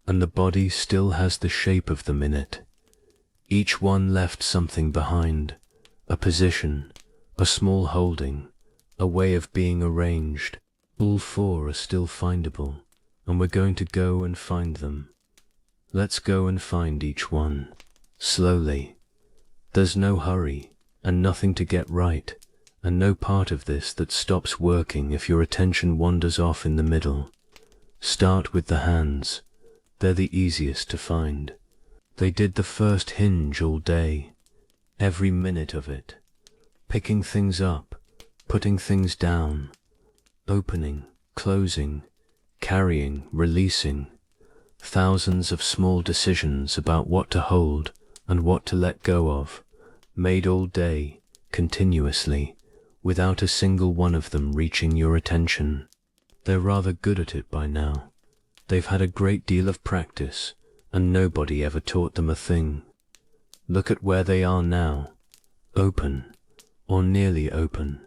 and the body still has the shape of them in it. Each one left something behind, a position, a small holding, a way of being arranged. All four are still findable, and we're going to go and find them. Let's go and find each one, slowly. There's no hurry, and nothing to get right, and no part of this that stops working if your attention wanders off in the middle. Start with the hands. They're the easiest to find. They did the first hinge all day, every minute of it, picking things up, putting things down, opening, closing, carrying, releasing. Thousands of small decisions about what to hold and what to let go of, made all day, continuously, without a single one of them reaching your attention. They're rather good at it by now. They've had a great deal of practice, and nobody ever taught them a thing. Look at where they are now, open, or nearly open,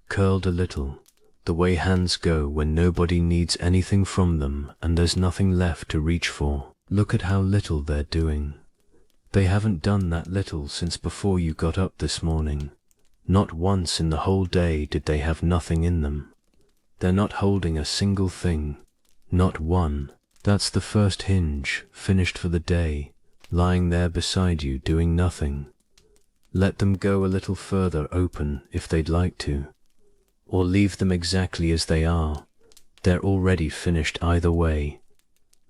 curled a little, the way hands go when nobody needs anything from them and there's nothing left to reach for. Look at how little they're doing. They haven't done that little since before you got up this morning. Not once in the whole day did they have nothing in them. They're not holding a single thing, not one. That's the first hinge, finished for the day, lying there beside you doing nothing. Let them go a little further open if they'd like to, or leave them exactly as they are. They're already finished either way.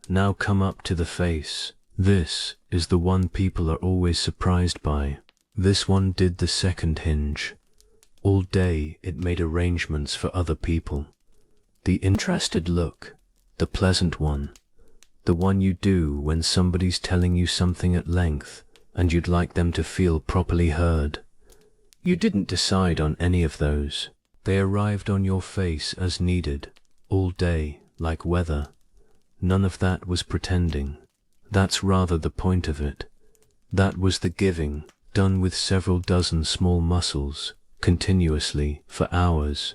Now come up to the face. This is the one people are always surprised by. This one did the second hinge. All day it made arrangements for other people. The interested look, the pleasant one, the one you do when somebody's telling you something at length and you'd like them to feel properly heard. You didn't decide on any of those. They arrived on your face as needed, all day, like weather. None of that was pretending. That's rather the point of it. That was the giving, done with several dozen small muscles, continuously, for hours.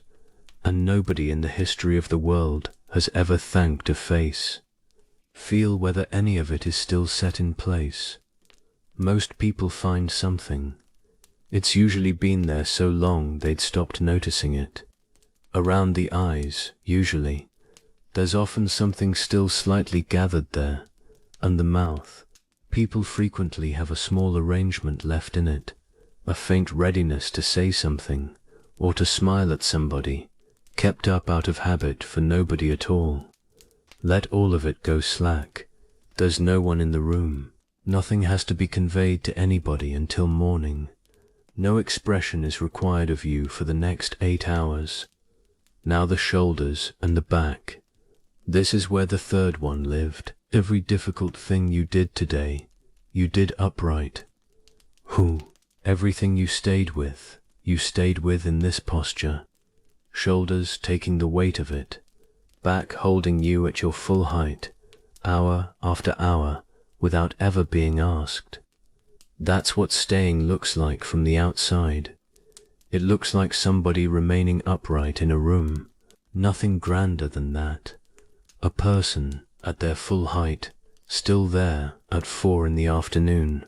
And nobody in the history of the world has ever thanked a face. Feel whether any of it is still set in place. Most people find something. It's usually been there so long they'd stopped noticing it. Around the eyes, usually. There's often something still slightly gathered there. And the mouth. People frequently have a small arrangement left in it, a faint readiness to say something, or to smile at somebody, kept up out of habit for nobody at all. Let all of it go slack. There's no one in the room. Nothing has to be conveyed to anybody until morning. No expression is required of you for the next 8 hours. Now the shoulders and the back. This is where the third one lived. Every difficult thing you did today, you did upright. Everything you stayed with in this posture. Shoulders taking the weight of it. Back holding you at your full height, hour after hour, without ever being asked. That's what staying looks like from the outside. It looks like somebody remaining upright in a room. Nothing grander than that. A person at their full height, still there at 4 in the afternoon.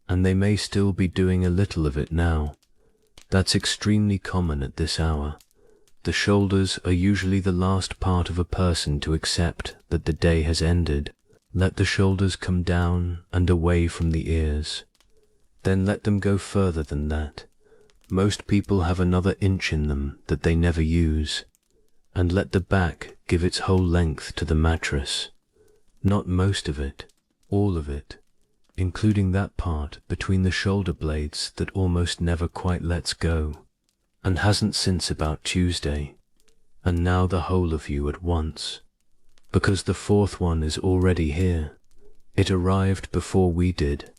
And they may still be doing a little of it now. That's extremely common at this hour. The shoulders are usually the last part of a person to accept that the day has ended. Let the shoulders come down and away from the ears. Then let them go further than that. Most people have another inch in them that they never use. And let the back give its whole length to the mattress. Not most of it, all of it, including that part between the shoulder blades that almost never quite lets go, and hasn't since about Tuesday, and now the whole of you at once. Because the fourth one is already here. It arrived before we did.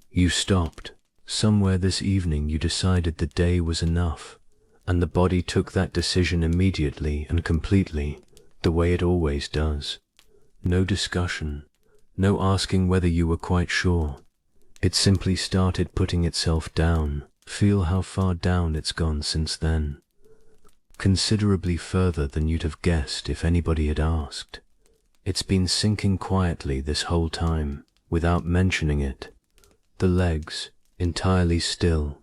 You stopped. Somewhere this evening you decided the day was enough, and the body took that decision immediately and completely, the way it always does. No discussion, no asking whether you were quite sure. It simply started putting itself down. Feel how far down it's gone since then. Considerably further than you'd have guessed if anybody had asked. It's been sinking quietly this whole time, without mentioning it. The legs, entirely still.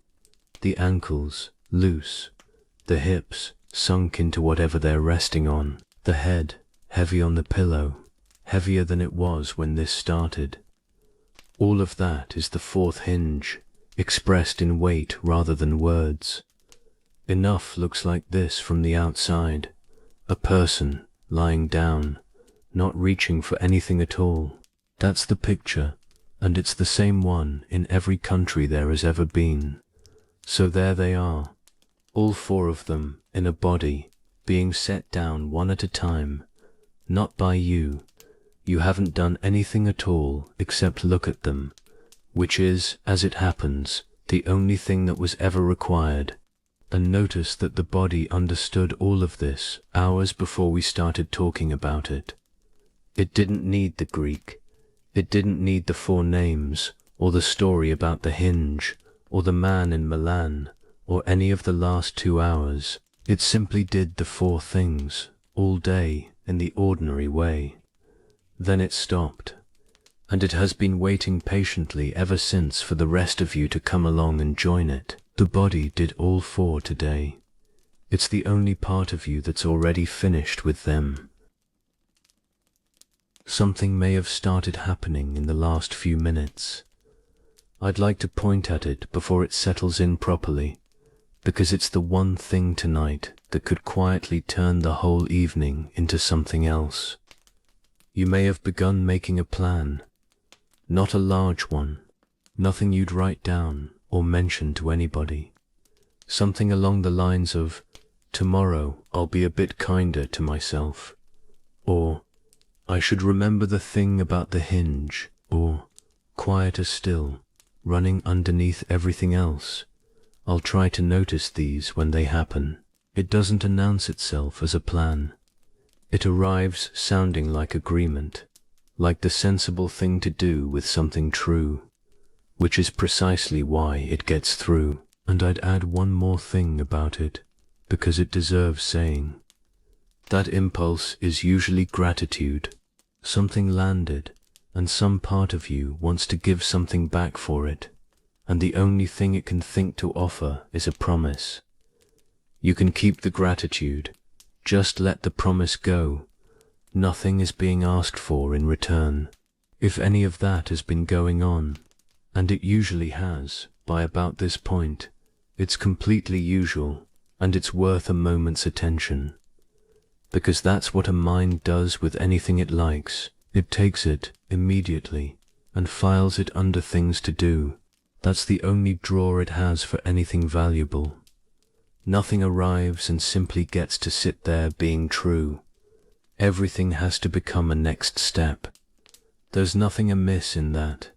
The ankles, loose. The hips, sunk into whatever they're resting on. The head, heavy on the pillow, heavier than it was when this started. All of that is the fourth hinge, expressed in weight rather than words. Enough looks like this from the outside. A person, lying down, not reaching for anything at all. That's the picture, and it's the same one in every country there has ever been. So there they are, all four of them in a body, being set down one at a time, not by you. You haven't done anything at all except look at them, which is, as it happens, the only thing that was ever required. And notice that the body understood all of this hours before we started talking about it. It didn't need the Greek. It didn't need the four names, or the story about the hinge, or the man in Milan, or any of the last 2 hours. It simply did the four things, all day, in the ordinary way. Then it stopped, and it has been waiting patiently ever since for the rest of you to come along and join it. The body did all four today. It's the only part of you that's already finished with them. Something may have started happening in the last few minutes. I'd like to point at it before it settles in properly, because it's the one thing tonight that could quietly turn the whole evening into something else. You may have begun making a plan, not a large one, nothing you'd write down or mention to anybody. Something along the lines of, tomorrow I'll be a bit kinder to myself, or I should remember the thing about the hinge, or quieter still, running underneath everything else. I'll try to notice these when they happen. It doesn't announce itself as a plan. It arrives sounding like agreement, like the sensible thing to do with something true, which is precisely why it gets through. And I'd add one more thing about it, because it deserves saying. That impulse is usually gratitude. Something landed, and some part of you wants to give something back for it, and the only thing it can think to offer is a promise. You can keep the gratitude, just let the promise go. Nothing is being asked for in return. If any of that has been going on, and it usually has, by about this point, it's completely usual, and it's worth a moment's attention. Because that's what a mind does with anything it likes. It takes it immediately and files it under things to do. That's the only drawer it has for anything valuable. Nothing arrives and simply gets to sit there being true. Everything has to become a next step. There's nothing amiss in that.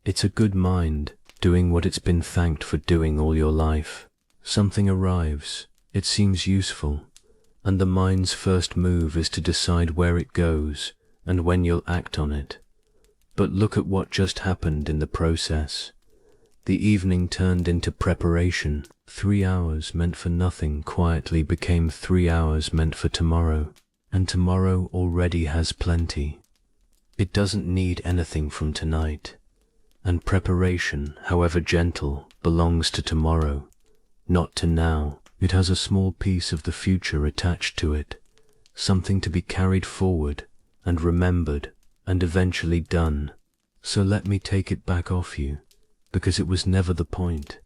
It's a good mind doing what it's been thanked for doing all your life. Something arrives, it seems useful, and the mind's first move is to decide where it goes and when you'll act on it. But look at what just happened in the process. The evening turned into preparation. 3 hours meant for nothing quietly became 3 hours meant for tomorrow, and tomorrow already has plenty. It doesn't need anything from tonight, and preparation, however gentle, belongs to tomorrow, not to now. It has a small piece of the future attached to it, something to be carried forward and remembered and eventually done. So let me take it back off you, because it was never the point.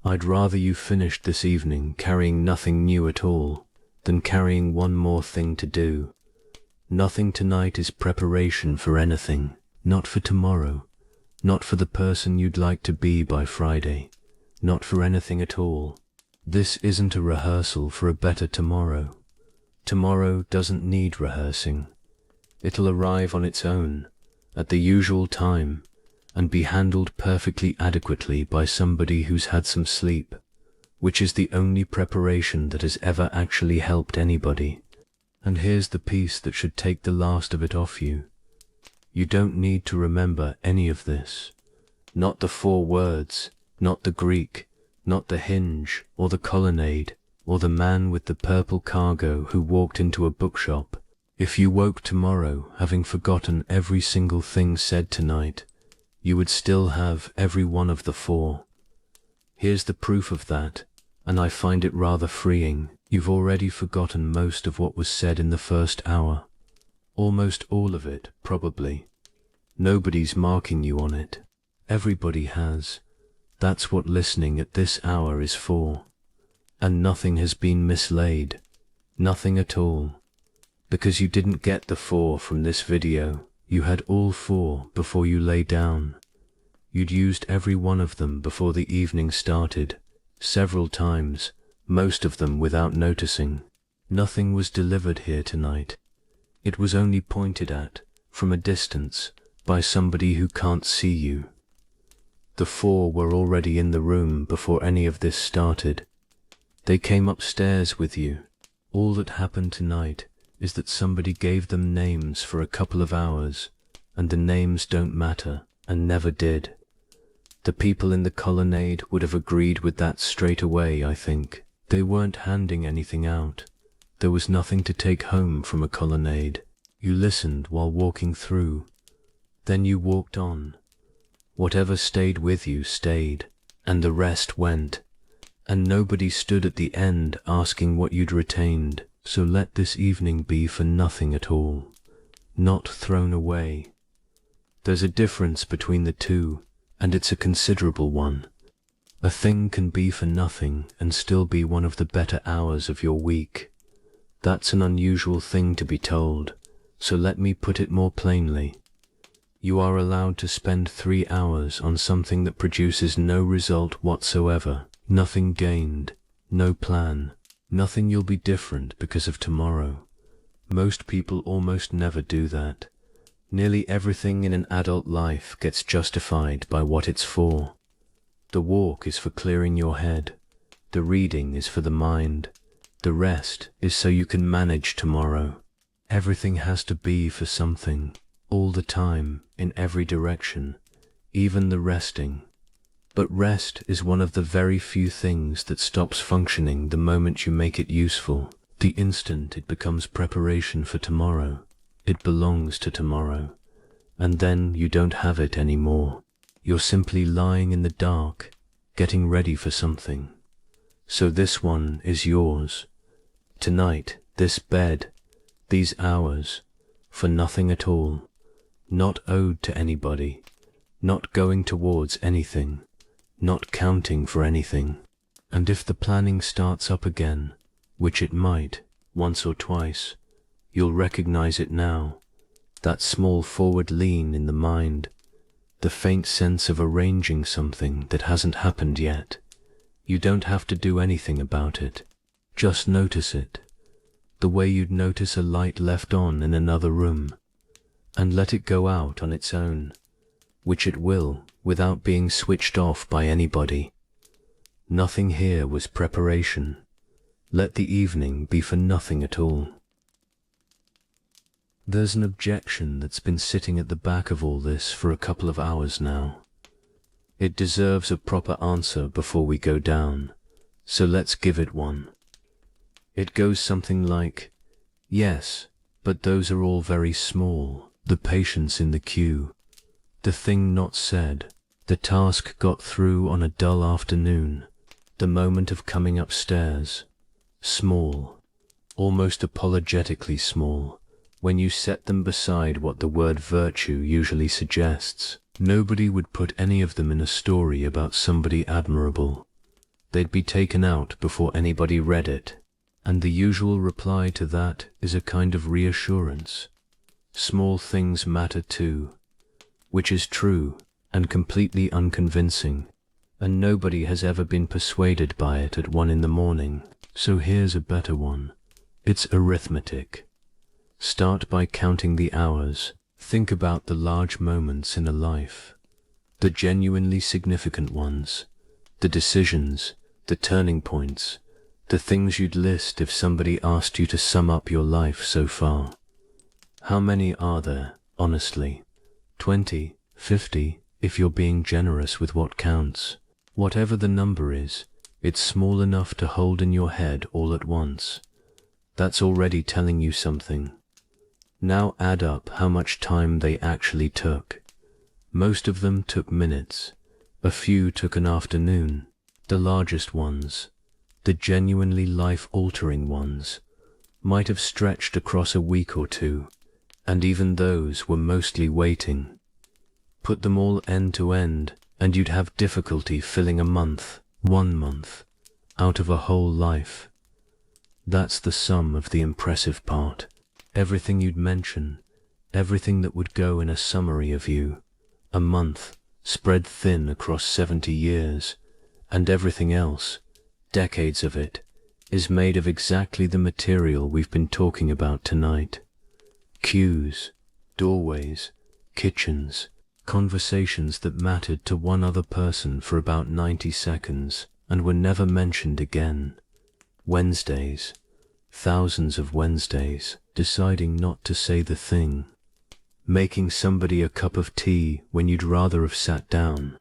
I'd rather you finished this evening carrying nothing new at all than carrying one more thing to do. Nothing tonight is preparation for anything, not for tomorrow, not for the person you'd like to be by Friday, not for anything at all. This isn't a rehearsal for a better tomorrow. Tomorrow doesn't need rehearsing. It'll arrive on its own, at the usual time, and be handled perfectly adequately by somebody who's had some sleep, which is the only preparation that has ever actually helped anybody. And here's the piece that should take the last of it off you. You don't need to remember any of this. Not the 4 words, not the Greek, not the hinge, or the colonnade, or the man with the purple cargo who walked into a bookshop. If you woke tomorrow having forgotten every single thing said tonight, you would still have every one of the 4. Here's the proof of that, and I find it rather freeing. You've already forgotten most of what was said in the first hour. Almost all of it, probably. Nobody's marking you on it. Everybody has. That's what listening at this hour is for. And nothing has been mislaid. Nothing at all. Because you didn't get the 4 from this video. You had all 4 before you lay down. You'd used every one of them before the evening started, several times, most of them without noticing. Nothing was delivered here tonight. It was only pointed at, from a distance, by somebody who can't see you. The 4 were already in the room before any of this started. They came upstairs with you. All that happened tonight is that somebody gave them names for a couple of hours, and the names don't matter, and never did. The people in the colonnade would have agreed with that straight away, I think. They weren't handing anything out. There was nothing to take home from a colonnade. You listened while walking through. Then you walked on. Whatever stayed with you stayed, and the rest went. And nobody stood at the end asking what you'd retained. So let this evening be for nothing at all. Not thrown away. There's a difference between the two, and it's a considerable one. A thing can be for nothing and still be one of the better hours of your week. That's an unusual thing to be told, so let me put it more plainly. You are allowed to spend 3 hours on something that produces no result whatsoever, nothing gained, no plan, nothing you'll be different because of tomorrow. Most people almost never do that. Nearly everything in an adult life gets justified by what it's for. The walk is for clearing your head. The reading is for the mind. The rest is so you can manage tomorrow. Everything has to be for something, all the time, in every direction, even the resting. But rest is one of the very few things that stops functioning the moment you make it useful. The instant it becomes preparation for tomorrow, it belongs to tomorrow, and then you don't have it anymore. You're simply lying in the dark, getting ready for something. So this one is yours. Tonight, this bed, these hours, for nothing at all, not owed to anybody, not going towards anything, not counting for anything. And if the planning starts up again, which it might, once or twice, you'll recognize it now, that small forward lean in the mind, the faint sense of arranging something that hasn't happened yet. You don't have to do anything about it. Just notice it, the way you'd notice a light left on in another room, and let it go out on its own, which it will, without being switched off by anybody. Nothing here was preparation. Let the evening be for nothing at all. There's an objection that's been sitting at the back of all this for a couple of hours now. It deserves a proper answer before we go down, so let's give it one. It goes something like, yes, but those are all very small. The patience in the queue, the thing not said, the task got through on a dull afternoon, the moment of coming upstairs. Small, almost apologetically small, when you set them beside what the word virtue usually suggests. Nobody would put any of them in a story about somebody admirable. They'd be taken out before anybody read it, and the usual reply to that is a kind of reassurance. Small things matter too, which is true and completely unconvincing, and nobody has ever been persuaded by it at 1 in the morning. So here's a better one. It's arithmetic. Start by counting the hours. Think about the large moments in a life, the genuinely significant ones, the decisions, the turning points, the things you'd list if somebody asked you to sum up your life so far. How many are there, honestly? 20, 50, if you're being generous with what counts. Whatever the number is, it's small enough to hold in your head all at once. That's already telling you something. Now add up how much time they actually took. Most of them took minutes. A few took an afternoon. The largest ones, the genuinely life-altering ones, might have stretched across a week or two, and even those were mostly waiting. Put them all end to end, and you'd have difficulty filling a month, 1 month, out of a whole life. That's the sum of the impressive part. Everything you'd mention, everything that would go in a summary of you, a month, spread thin across 70 years, and everything else, decades of it, is made of exactly the material we've been talking about tonight. Cues, doorways, kitchens, conversations that mattered to one other person for about 90 seconds and were never mentioned again. Wednesdays, thousands of Wednesdays, deciding not to say the thing. Making somebody a cup of tea when you'd rather have sat down.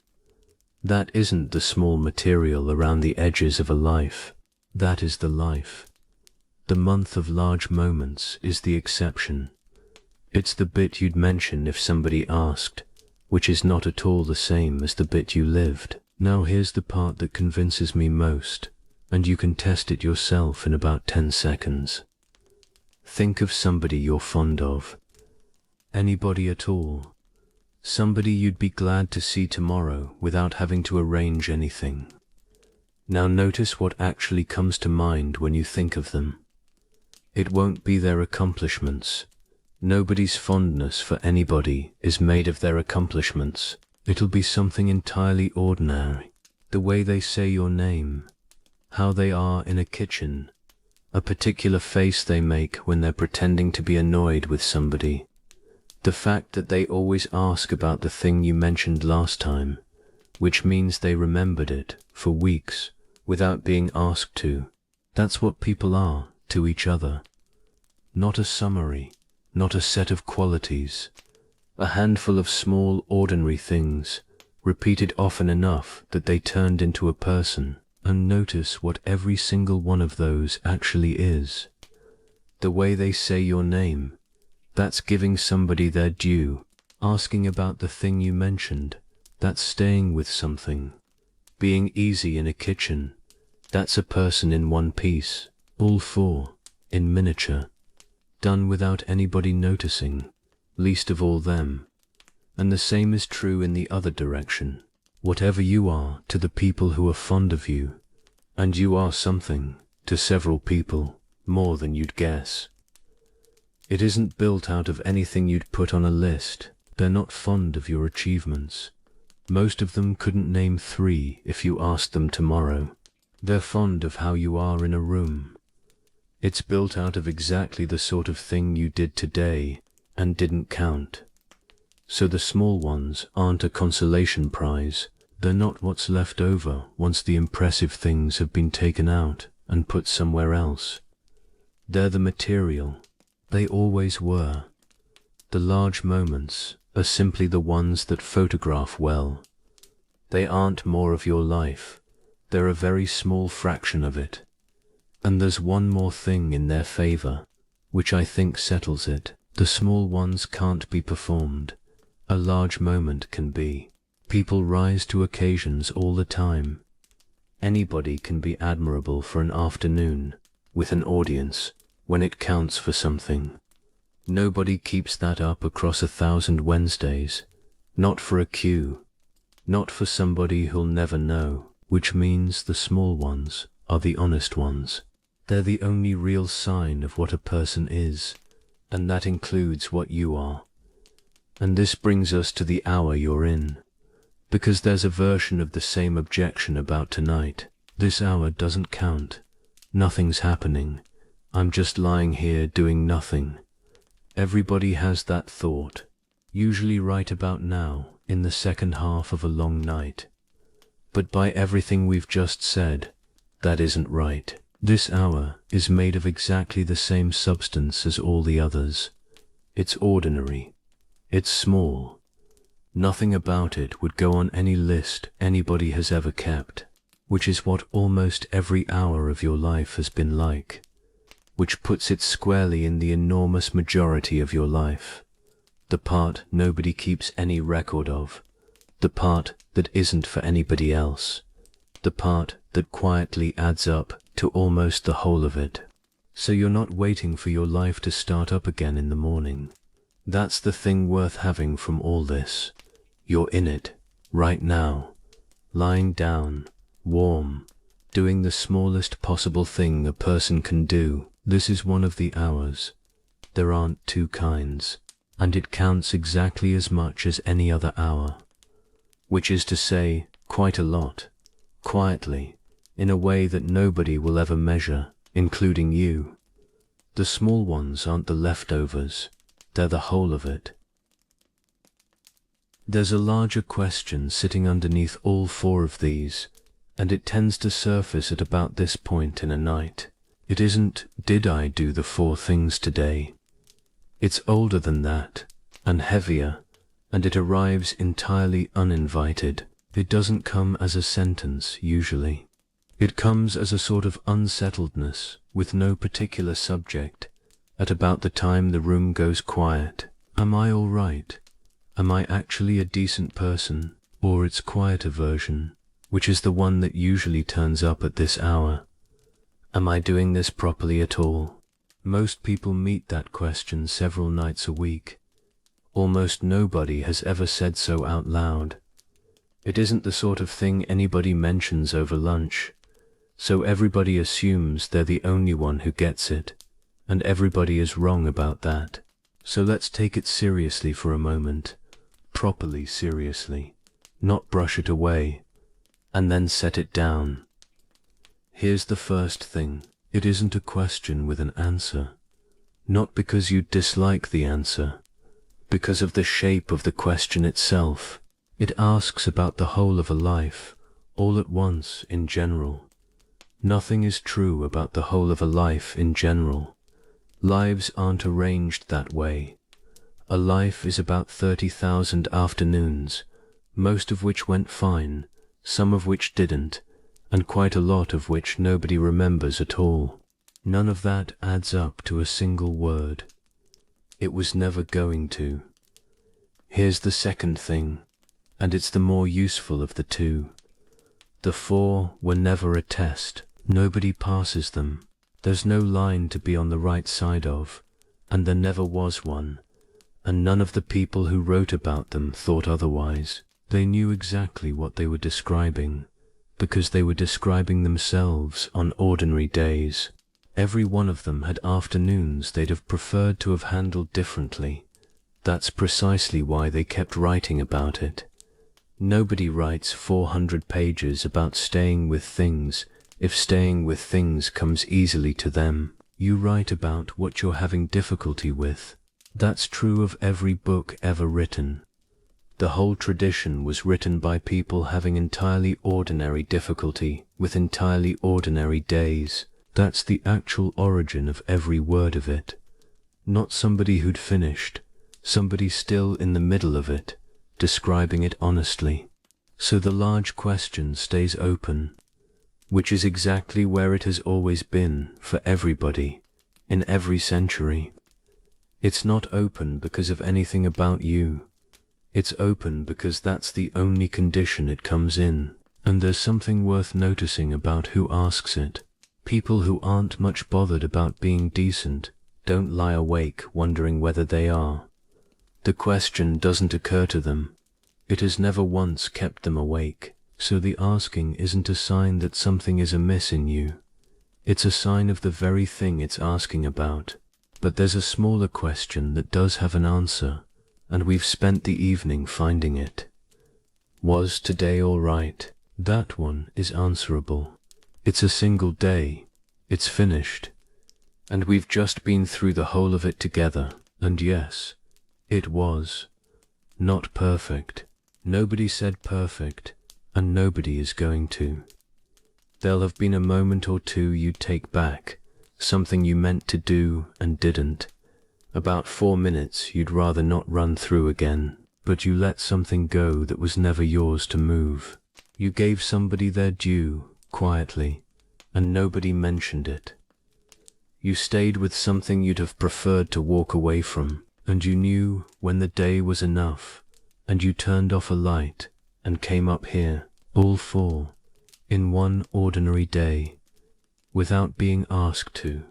That isn't the small material around the edges of a life. That is the life. The month of large moments is the exception. It's the bit you'd mention if somebody asked, which is not at all the same as the bit you lived. Now here's the part that convinces me most, and you can test it yourself in about 10 seconds. Think of somebody you're fond of. Anybody at all. Somebody you'd be glad to see tomorrow without having to arrange anything. Now notice what actually comes to mind when you think of them. It won't be their accomplishments. Nobody's fondness for anybody is made of their accomplishments. It'll be something entirely ordinary. The way they say your name, how they are in a kitchen, a particular face they make when they're pretending to be annoyed with somebody. The fact that they always ask about the thing you mentioned last time, which means they remembered it for weeks without being asked to. That's what people are to each other. Not a summary, not a set of qualities. A handful of small, ordinary things, repeated often enough that they turned into a person. And notice what every single one of those actually is. The way they say your name, that's giving somebody their due. Asking about the thing you mentioned, that's staying with something. Being easy in a kitchen, that's a person in one piece. All four, in miniature. Done without anybody noticing, least of all them. And the same is true in the other direction. Whatever you are to the people who are fond of you, and you are something to several people, more than you'd guess. It isn't built out of anything you'd put on a list. They're not fond of your achievements. Most of them couldn't name 3 if you asked them tomorrow. They're fond of how you are in a room. It's built out of exactly the sort of thing you did today and didn't count. So the small ones aren't a consolation prize. They're not what's left over once the impressive things have been taken out and put somewhere else. They're the material. They always were. The large moments are simply the ones that photograph well. They aren't more of your life. They're a very small fraction of it. And there's one more thing in their favor, which I think settles it. The small ones can't be performed. A large moment can be. People rise to occasions all the time. Anybody can be admirable for an afternoon, with an audience, when it counts for something. Nobody keeps that up across 1,000 Wednesdays. Not for a cue. Not for somebody who'll never know. Which means the small ones are the honest ones. They're the only real sign of what a person is, and that includes what you are. And this brings us to the hour you're in. Because there's a version of the same objection about tonight. This hour doesn't count. Nothing's happening. I'm just lying here doing nothing. Everybody has that thought, usually right about now, in the second half of a long night. But by everything we've just said, that isn't right. This hour is made of exactly the same substance as all the others. It's ordinary. It's small. Nothing about it would go on any list anybody has ever kept, which is what almost every hour of your life has been like. which puts it squarely in the enormous majority of your life. The part nobody keeps any record of. The part that isn't for anybody else. The part that quietly adds up to almost the whole of it. So you're not waiting for your life to start up again in the morning. That's the thing worth having from all this. You're in it, right now, lying down, warm, doing the smallest possible thing a person can do. This is one of the hours. There aren't two kinds, and it counts exactly as much as any other hour. Which is to say, quite a lot, quietly, in a way that nobody will ever measure, including you. The small ones aren't the leftovers, they're the whole of it. There's a larger question sitting underneath all four of these, and it tends to surface at about this point in a night. It isn't, did I do the 4 things today? It's older than that, and heavier, and it arrives entirely uninvited. It doesn't come as a sentence, usually. It comes as a sort of unsettledness, with no particular subject, at about the time the room goes quiet. Am I all right? Am I actually a decent person? Or its quieter version, which is the one that usually turns up at this hour. Am I doing this properly at all? Most people meet that question several nights a week. Almost nobody has ever said so out loud. It isn't the sort of thing anybody mentions over lunch, so everybody assumes they're the only one who gets it, and everybody is wrong about that. So let's take it seriously for a moment, properly seriously, not brush it away, and then set it down. Here's the first thing. It isn't a question with an answer. Not because you dislike the answer, because of the shape of the question itself. It asks about the whole of a life, all at once, in general. Nothing is true about the whole of a life in general. Lives aren't arranged that way. A life is about 30,000 afternoons, most of which went fine, some of which didn't, and quite a lot of which nobody remembers at all. None of that adds up to a single word. It was never going to. Here's the second thing, and it's the more useful of the two. The 4 were never a test. Nobody passes them. There's no line to be on the right side of, and there never was one, and none of the people who wrote about them thought otherwise. They knew exactly what they were describing, because they were describing themselves on ordinary days. Every one of them had afternoons they'd have preferred to have handled differently. That's precisely why they kept writing about it. Nobody writes 400 pages about staying with things if staying with things comes easily to them. You write about what you're having difficulty with. That's true of every book ever written. The whole tradition was written by people having entirely ordinary difficulty with entirely ordinary days. That's the actual origin of every word of it. Not somebody who'd finished, somebody still in the middle of it, describing it honestly. So the large question stays open, which is exactly where it has always been for everybody, in every century. It's not open because of anything about you. It's open because that's the only condition it comes in. And there's something worth noticing about who asks it. People who aren't much bothered about being decent don't lie awake wondering whether they are. The question doesn't occur to them. It has never once kept them awake. So the asking isn't a sign that something is amiss in you. It's a sign of the very thing it's asking about. But there's a smaller question that does have an answer, and we've spent the evening finding it. Was today all right? That one is answerable. It's a single day. It's finished. And we've just been through the whole of it together. And yes, it was. Not perfect. Nobody said perfect, and nobody is going to. There'll have been a moment or two you'd take back, something you meant to do and didn't. About 4 minutes you'd rather not run through again, but you let something go that was never yours to move. You gave somebody their due, quietly, and nobody mentioned it. You stayed with something you'd have preferred to walk away from, and you knew when the day was enough, and you turned off a light and came up here, all four, in one ordinary day, without being asked to,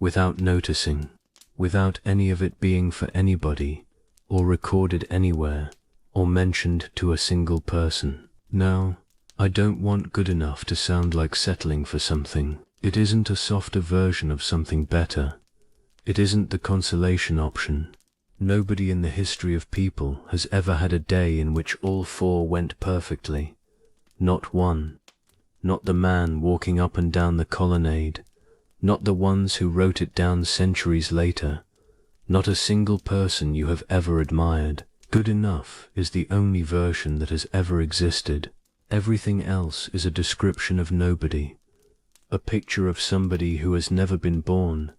without noticing, without any of it being for anybody, or recorded anywhere, or mentioned to a single person. Now, I don't want good enough to sound like settling for something. It isn't a softer version of something better. It isn't the consolation option. Nobody in the history of people has ever had a day in which all four went perfectly. Not one. Not the man walking up and down the colonnade. Not the ones who wrote it down centuries later. Not a single person you have ever admired. Good enough is the only version that has ever existed. Everything else is a description of nobody. A picture of somebody who has never been born,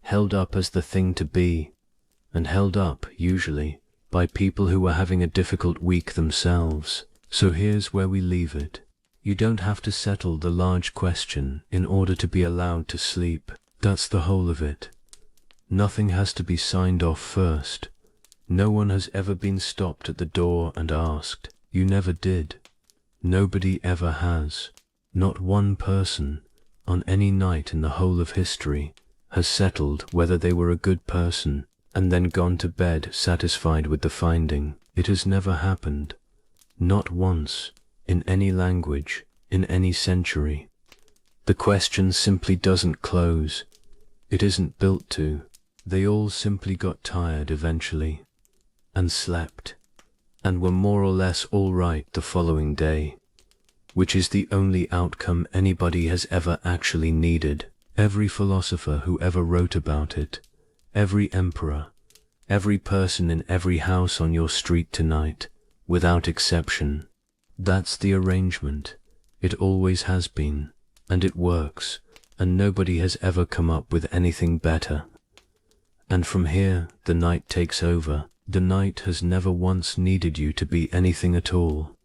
held up as the thing to be, and held up, usually, by people who were having a difficult week themselves. So here's where we leave it. You don't have to settle the large question in order to be allowed to sleep. That's the whole of it. Nothing has to be signed off first. No one has ever been stopped at the door and asked. You never did. Nobody ever has. Not one person, on any night in the whole of history, has settled whether they were a good person and then gone to bed satisfied with the finding. It has never happened. Not once, in any language, in any century. The question simply doesn't close. It isn't built to. They all simply got tired eventually, and slept, and were more or less all right the following day, which is the only outcome anybody has ever actually needed. Every philosopher who ever wrote about it, every emperor, every person in every house on your street tonight, without exception. That's the arrangement. It always has been, and it works, and nobody has ever come up with anything better. And from here, the night takes over. The night has never once needed you to be anything at all.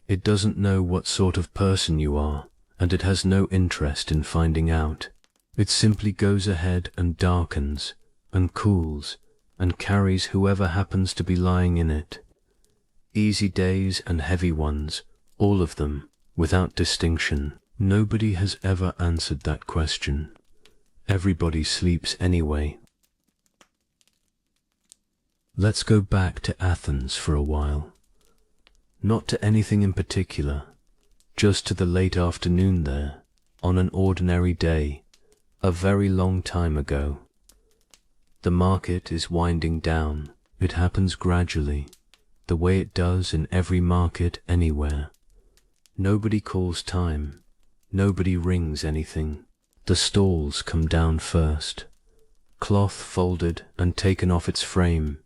It doesn't know what sort of person you are, and it has no interest in finding out. It simply goes ahead and darkens, and cools, and carries whoever happens to be lying in it. Easy days and heavy ones, all of them, without distinction. Nobody has ever answered that question. Everybody sleeps anyway. Let's go back to Athens for a while. Not to anything in particular, just to the late afternoon there, on an ordinary day, a very long time ago. The market is winding down. It happens gradually, the way it does in every market anywhere. Nobody calls time. Nobody rings anything. The stalls come down first. Cloth folded and taken off its frame.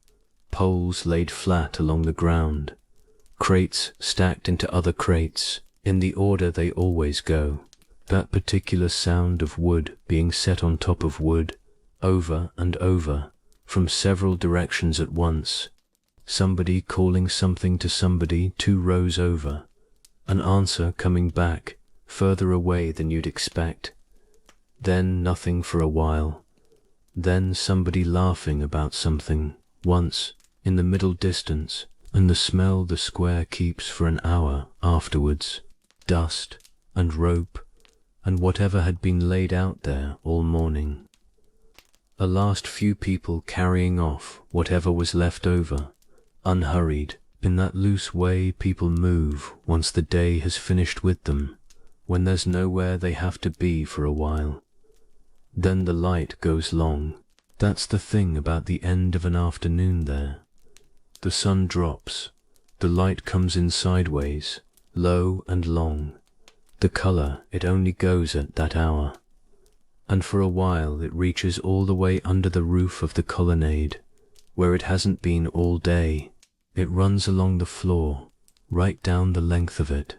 Poles laid flat along the ground. Crates stacked into other crates, in the order they always go. That particular sound of wood being set on top of wood, over and over, from several directions at once. Somebody calling something to somebody 2 rows over. An answer coming back, further away than you'd expect. Then nothing for a while. Then somebody laughing about something, once, in the middle distance, and the smell the square keeps for an hour afterwards. Dust, and rope, and whatever had been laid out there all morning. A last few people carrying off whatever was left over, unhurried, in that loose way people move once the day has finished with them, when there's nowhere they have to be for a while. Then the light goes long. That's the thing about the end of an afternoon there. The sun drops, the light comes in sideways, low and long. The color, it only goes at that hour. And for a while it reaches all the way under the roof of the colonnade, where it hasn't been all day. It runs along the floor, right down the length of it.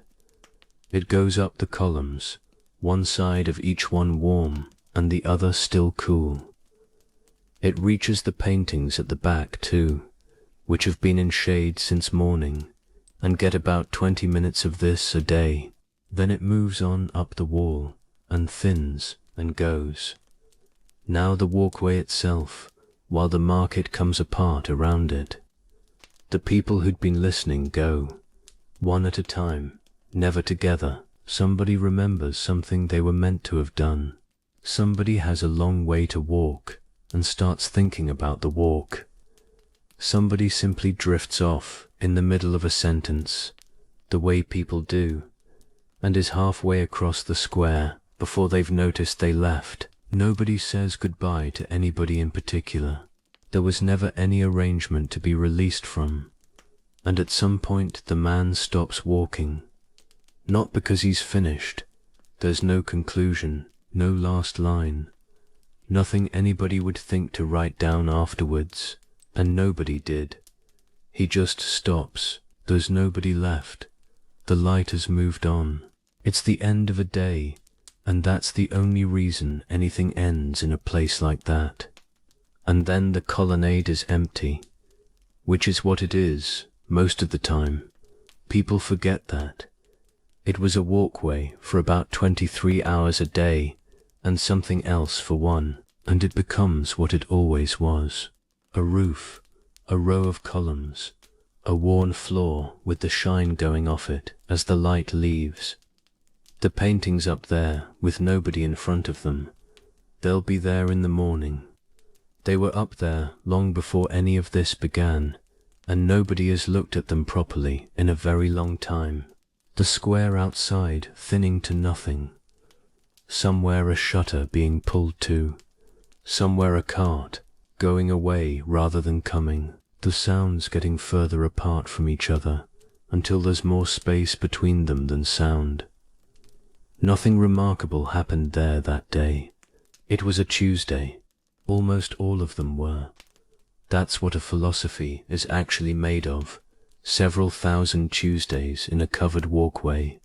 It goes up the columns, one side of each one warm, and the other still cool. It reaches the paintings at the back too, which have been in shade since morning, and get about 20 minutes of this a day. Then it moves on up the wall, and thins, and goes. Now the walkway itself, while the market comes apart around it. The people who'd been listening go, one at a time, never together. Somebody remembers something they were meant to have done. Somebody has a long way to walk and starts thinking about the walk. Somebody simply drifts off in the middle of a sentence, the way people do, and is halfway across the square before they've noticed they left. Nobody says goodbye to anybody in particular. There was never any arrangement to be released from, and at some point the man stops walking. Not because he's finished. There's no conclusion, no last line, nothing anybody would think to write down afterwards, and nobody did. He just stops. There's nobody left. The light has moved on. It's the end of a day, and that's the only reason anything ends in a place like that. And then the colonnade is empty, which is what it is most of the time. People forget that. It was a walkway for about 23 hours a day, and something else for one, and it becomes what it always was. A roof, a row of columns, a worn floor with the shine going off it as the light leaves. The paintings up there with nobody in front of them. They'll be there in the morning. They were up there long before any of this began, and nobody has looked at them properly in a very long time. The square outside thinning to nothing. Somewhere a shutter being pulled to. Somewhere a cart going away rather than coming. The sounds getting further apart from each other until there's more space between them than sound. Nothing remarkable happened there that day. It was a Tuesday. Almost all of them were. That's what a philosophy is actually made of. Several thousand Tuesdays in a covered walkway.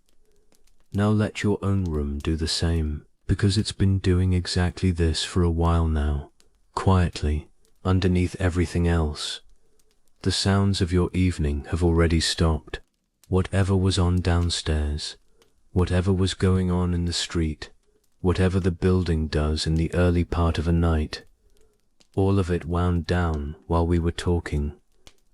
Now let your own room do the same, because it's been doing exactly this for a while now, quietly, underneath everything else. The sounds of your evening have already stopped. Whatever was on downstairs, whatever was going on in the street, whatever the building does in the early part of a night, all of it wound down while we were talking,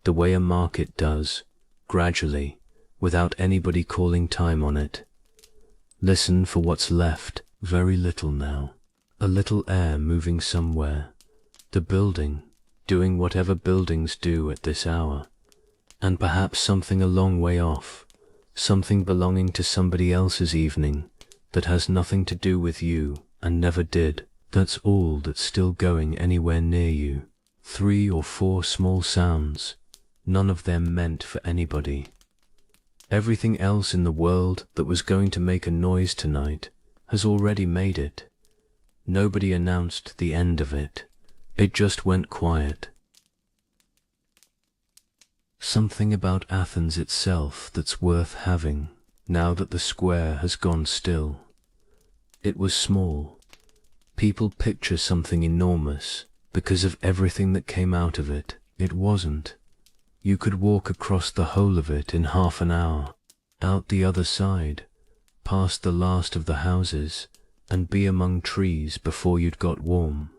the way a market does, gradually, without anybody calling time on it. Listen for what's left, very little now. A little air moving somewhere. The building, doing whatever buildings do at this hour. And perhaps something a long way off, something belonging to somebody else's evening, that has nothing to do with you, and never did. That's all that's still going anywhere near you. 3 or 4 small sounds, none of them meant for anybody. Everything else in the world that was going to make a noise tonight has already made it. Nobody announced the end of it. It just went quiet. Something about Athens itself that's worth having, now that the square has gone still. It was small. People picture something enormous because of everything that came out of it. It wasn't. You could walk across the whole of it in half an hour, out the other side, past the last of the houses, and be among trees before you'd got warm.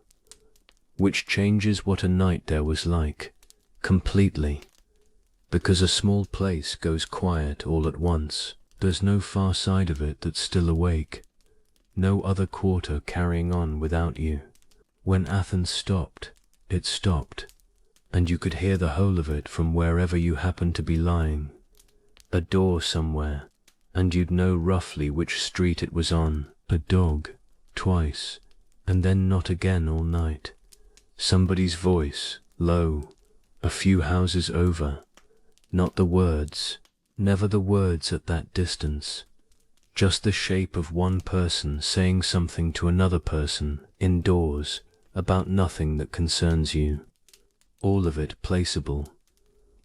Which changes what a night there was like, completely. Because a small place goes quiet all at once. There's no far side of it that's still awake. No other quarter carrying on without you. When Athens stopped, it stopped, and you could hear the whole of it from wherever you happened to be lying. A door somewhere, and you'd know roughly which street it was on. A dog, twice, and then not again all night. Somebody's voice, low, a few houses over. Not the words, never the words at that distance. Just the shape of one person saying something to another person, indoors, about nothing that concerns you. All of it placeable.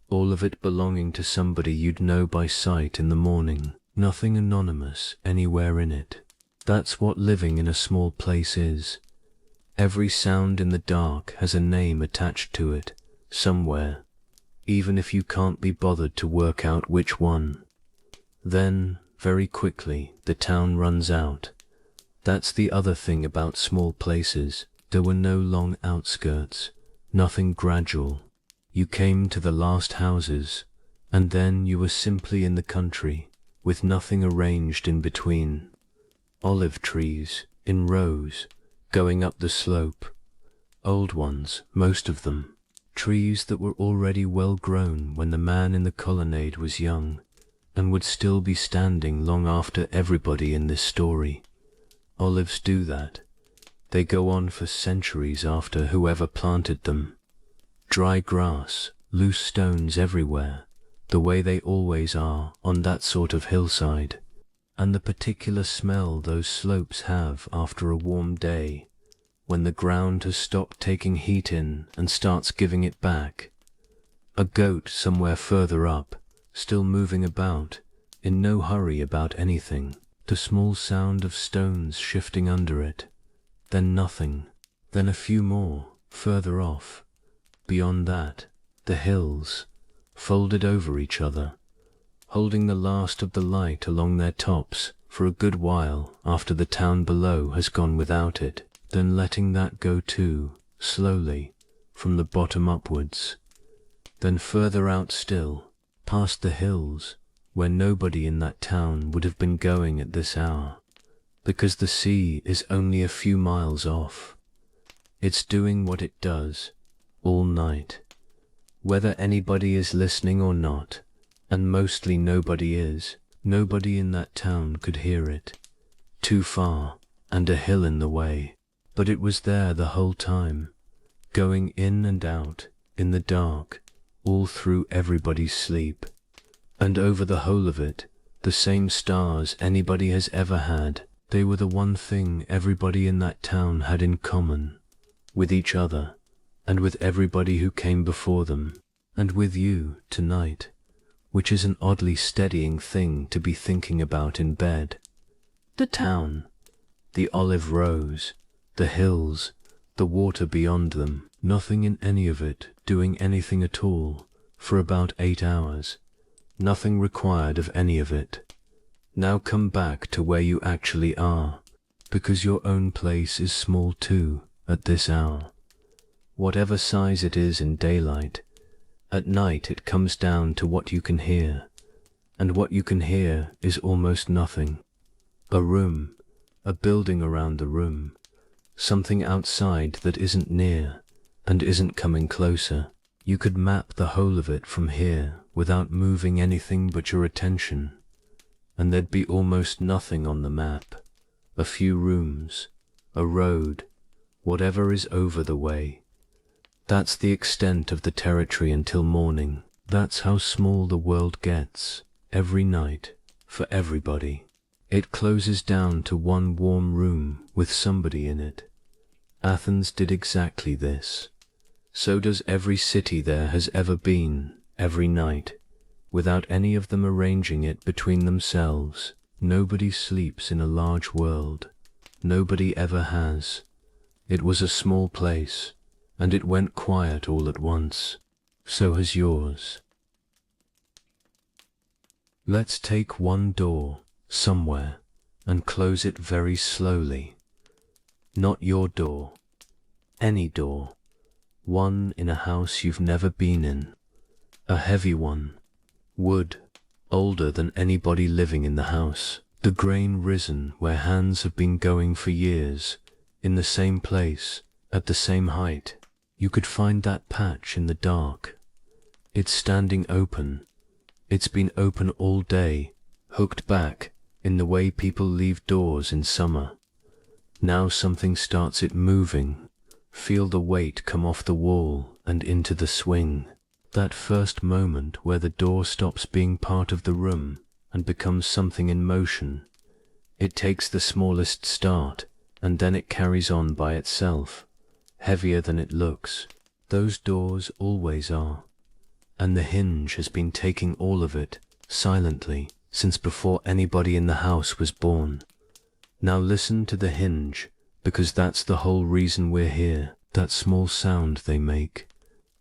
All of it belonging to somebody you'd know by sight in the morning. Nothing anonymous anywhere in it. That's what living in a small place is. Every sound in the dark has a name attached to it, somewhere, even if you can't be bothered to work out which one. Then, very quickly, the town runs out. That's the other thing about small places. There were no long outskirts, nothing gradual. You came to the last houses, and then you were simply in the country, with nothing arranged in between. Olive trees, in rows, going up the slope. Old ones, most of them. Trees that were already well grown when the man in the colonnade was young, and would still be standing long after everybody in this story. Olives do that. They go on for centuries after whoever planted them. Dry grass, loose stones everywhere, the way they always are on that sort of hillside, and the particular smell those slopes have after a warm day, when the ground has stopped taking heat in and starts giving it back. A goat somewhere further up, still moving about, in no hurry about anything, the small sound of stones shifting under it, then nothing, then a few more, further off. Beyond that, the hills, folded over each other, holding the last of the light along their tops for a good while after the town below has gone without it, then letting that go too, slowly, from the bottom upwards. Then further out still, past the hills, where nobody in that town would have been going at this hour, because the sea is only a few miles off. It's doing what it does, all night, whether anybody is listening or not, and mostly nobody is. Nobody in that town could hear it. Too far, and a hill in the way. But it was there the whole time, going in and out, in the dark, all through everybody's sleep. And over the whole of it, the same stars anybody has ever had. They were the one thing everybody in that town had in common, with each other, and with everybody who came before them, and with you tonight, which is an oddly steadying thing to be thinking about in bed. The town, the olive rows, the hills, the water beyond them, nothing in any of it doing anything at all for about 8 hours, nothing required of any of it. Now come back to where you actually are, because your own place is small too at this hour. Whatever size it is in daylight, at night it comes down to what you can hear, and what you can hear is almost nothing. A room, a building around the room, something outside that isn't near and isn't coming closer. You could map the whole of it from here without moving anything but your attention, and there'd be almost nothing on the map. A few rooms, a road, whatever is over the way. That's the extent of the territory until morning. That's how small the world gets, every night, for everybody. It closes down to one warm room with somebody in it. Athens did exactly this. So does every city there has ever been, every night, without any of them arranging it between themselves. Nobody sleeps in a large world. Nobody ever has. It was a small place, and it went quiet all at once. So has yours. Let's take one door, somewhere, and close it very slowly. Not your door. Any door. One in a house you've never been in. A heavy one. Wood, older than anybody living in the house. The grain risen where hands have been going for years, in the same place, at the same height. You could find that patch in the dark. It's standing open. It's been open all day, hooked back, in the way people leave doors in summer. Now something starts it moving. Feel the weight come off the wall and into the swing. That first moment where the door stops being part of the room and becomes something in motion. It takes the smallest start, and then it carries on by itself, heavier than it looks. Those doors always are. And the hinge has been taking all of it, silently, since before anybody in the house was born. Now listen to the hinge, because that's the whole reason we're here. That small sound they make.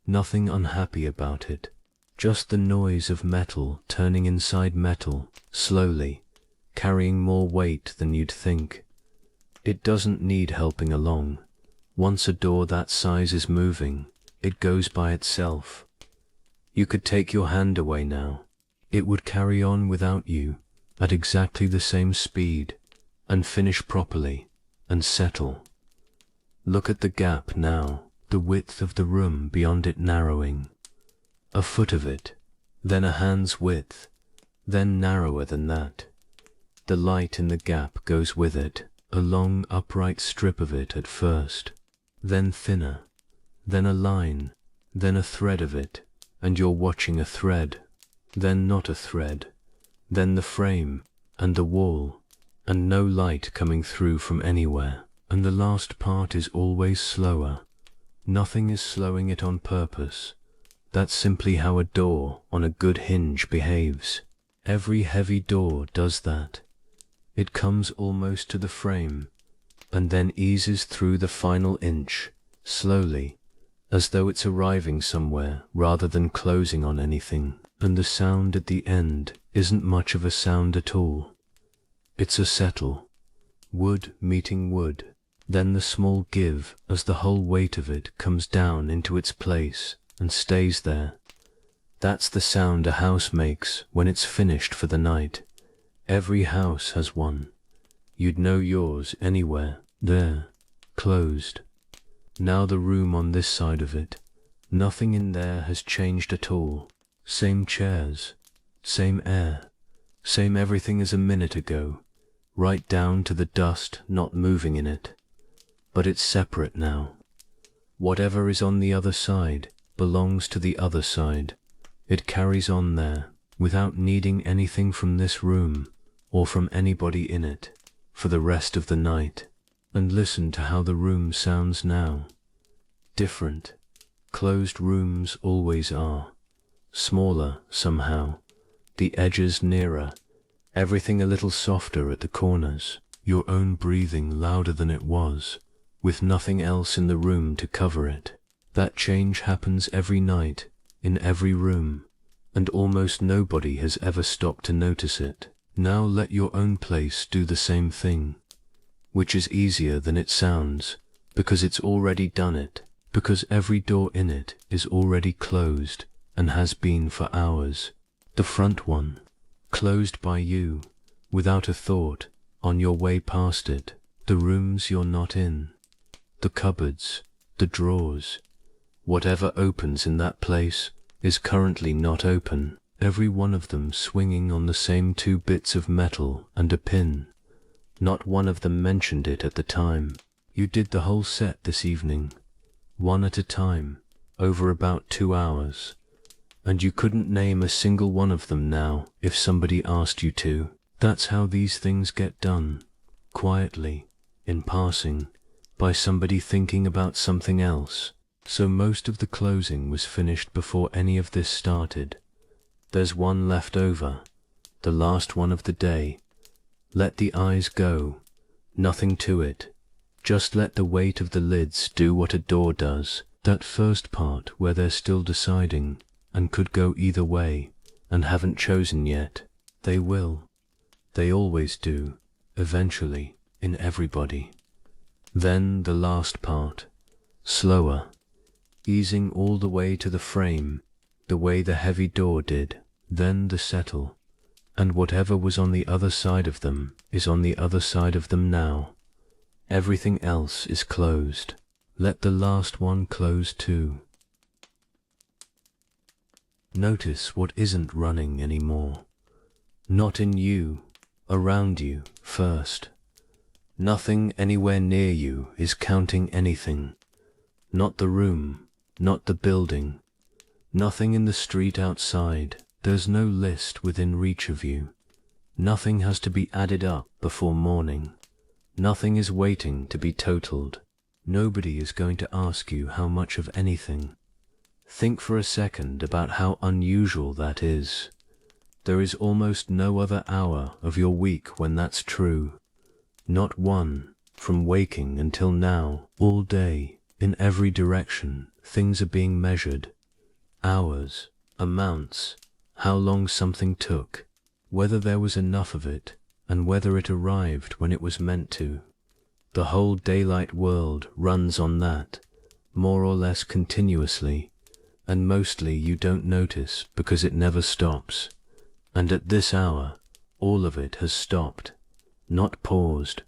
Nothing unhappy about it. Just the noise of metal turning inside metal, slowly, carrying more weight than you'd think. It doesn't need helping along. Once a door that size is moving, it goes by itself. You could take your hand away now. It would carry on without you at exactly the same speed and finish properly and settle. Look at the gap now, the width of the room beyond it narrowing. A foot of it, then a hand's width, then narrower than that. The light in the gap goes with it, a long upright strip of it at first, then thinner, then a line, then a thread of it, and you're watching a thread, then not a thread, then the frame and the wall, and no light coming through from anywhere, and the last part is always slower. Nothing is slowing it on purpose. That's simply how a door on a good hinge behaves. Every heavy door does that. It comes almost to the frame, and then eases through the final inch, slowly, as though it's arriving somewhere rather than closing on anything. And the sound at the end isn't much of a sound at all. It's a settle, wood meeting wood, then the small give as the whole weight of it comes down into its place and stays there. That's the sound a house makes when it's finished for the night. Every house has one. You'd know yours anywhere, there, closed. Now the room on this side of it, nothing in there has changed at all. Same chairs, same air, same everything as a minute ago, right down to the dust not moving in it. But it's separate now. Whatever is on the other side belongs to the other side. It carries on there, without needing anything from this room, or from anybody in it, for the rest of the night. And listen to how the room sounds now. Different. Closed rooms always are. Smaller, somehow. The edges nearer. Everything a little softer at the corners. Your own breathing louder than it was, with nothing else in the room to cover it. That change happens every night, in every room, and almost nobody has ever stopped to notice it. Now let your own place do the same thing, which is easier than it sounds, because it's already done it, because every door in it is already closed and has been for hours. The front one, closed by you, without a thought, on your way past it. The rooms you're not in, the cupboards, the drawers, whatever opens in that place is currently not open, every one of them swinging on the same 2 bits of metal and a pin. Not one of them mentioned it at the time. You did the whole set this evening, one at a time, over about 2 hours, and you couldn't name a single one of them now if somebody asked you to. That's how these things get done, quietly, in passing, by somebody thinking about something else. So most of the closing was finished before any of this started. There's one left over, the last one of the day. Let the eyes go, nothing to it. Just let the weight of the lids do what a door does. That first part where they're still deciding, and could go either way, and haven't chosen yet. They will. They always do, eventually, in everybody. Then the last part, slower, easing all the way to the frame, the way the heavy door did, then the settle, and whatever was on the other side of them is on the other side of them now. Everything else is closed. Let the last one close too. Notice what isn't running anymore. Not in you, around you first. Nothing anywhere near you is counting anything. Not the room, not the building, nothing in the street outside. There's no list within reach of you. Nothing has to be added up before morning. Nothing is waiting to be totaled. Nobody is going to ask you how much of anything. Think for a second about how unusual that is. There is almost no other hour of your week when that's true. Not one, from waking until now, all day, in every direction, things are being measured. Hours, amounts, how long something took, whether there was enough of it, and whether it arrived when it was meant to. The whole daylight world runs on that, more or less continuously, and mostly you don't notice because it never stops. And at this hour, all of it has stopped, not paused,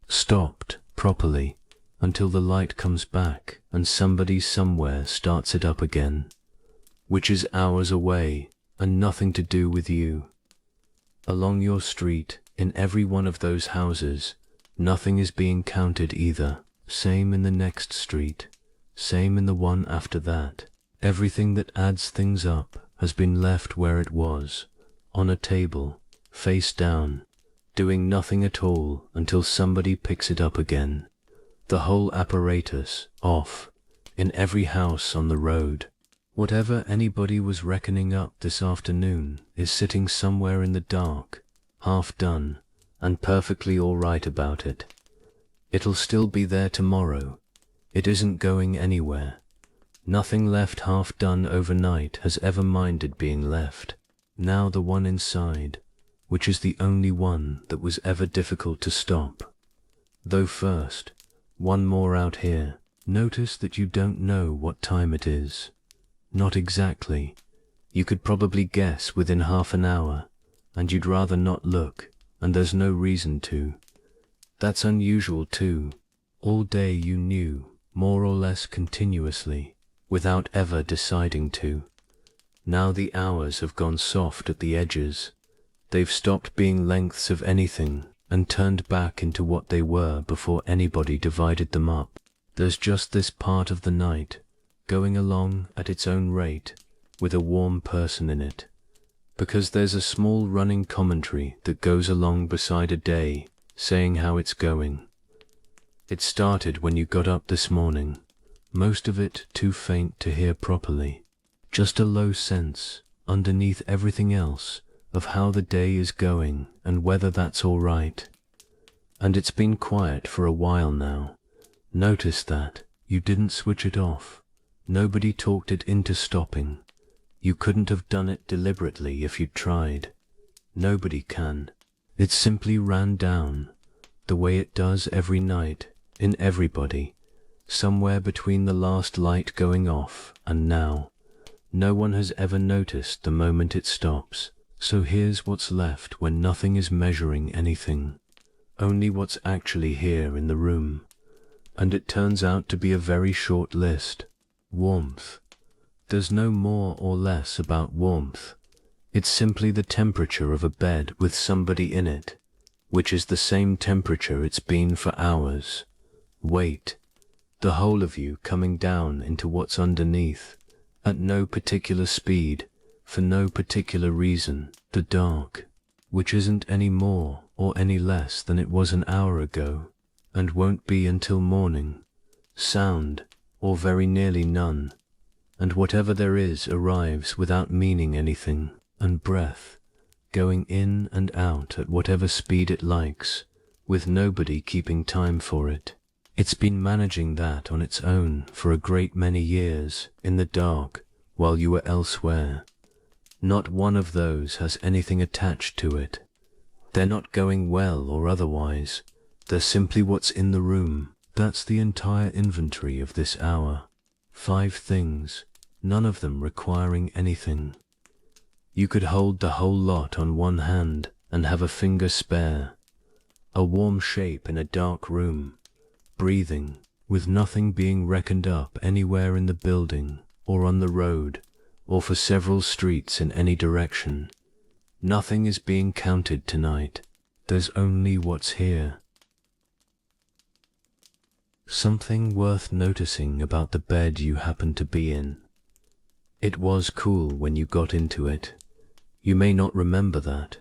stopped properly, until the light comes back and somebody somewhere starts it up again, which is hours away and nothing to do with you. Along your street, in every one of those houses, nothing is being counted either. Same in the next street, same in the one after that. Everything that adds things up has been left where it was, on a table, face down, doing nothing at all until somebody picks it up again. The whole apparatus off, in every house on the road. Whatever anybody was reckoning up this afternoon is sitting somewhere in the dark, half done, and perfectly all right about it. It'll still be there tomorrow. It isn't going anywhere. Nothing left half done overnight has ever minded being left. Now the one inside, which is the only one that was ever difficult to stop. Though first, one more out here. Notice that you don't know what time it is. Not exactly. You could probably guess within half an hour, and you'd rather not look, and there's no reason to. That's unusual too. All day you knew, more or less continuously, without ever deciding to. Now the hours have gone soft at the edges. They've stopped being lengths of anything and turned back into what they were before anybody divided them up. There's just this part of the night, going along at its own rate, with a warm person in it. Because there's a small running commentary that goes along beside a day, saying how it's going. It started when you got up this morning, most of it too faint to hear properly. Just a low sense, underneath everything else, of how the day is going and whether that's all right. And it's been quiet for a while now. Notice that. You didn't switch it off. Nobody talked it into stopping. You couldn't have done it deliberately if you'd tried. Nobody can. It simply ran down, the way it does every night, in everybody, somewhere between the last light going off and now. No one has ever noticed the moment it stops. So here's what's left when nothing is measuring anything. Only what's actually here in the room. And it turns out to be a very short list. Warmth. There's no more or less about warmth. It's simply the temperature of a bed with somebody in it, which is the same temperature it's been for hours. Weight. The whole of you coming down into what's underneath, at no particular speed, for no particular reason. The dark, which isn't any more or any less than it was an hour ago, and won't be until morning. Sound, or very nearly none, and whatever there is arrives without meaning anything. And breath, going in and out at whatever speed it likes, with nobody keeping time for it. It's been managing that on its own for a great many years, in the dark, while you were elsewhere. Not one of those has anything attached to it. They're not going well or otherwise. They're simply what's in the room. That's the entire inventory of this hour. 5 things, none of them requiring anything. You could hold the whole lot on one hand and have a finger spare. A warm shape in a dark room, breathing, with nothing being reckoned up anywhere in the building, or on the road, or for several streets in any direction. Nothing is being counted tonight. There's only what's here. Something worth noticing about the bed you happen to be in. It was cool when you got into it. You may not remember that.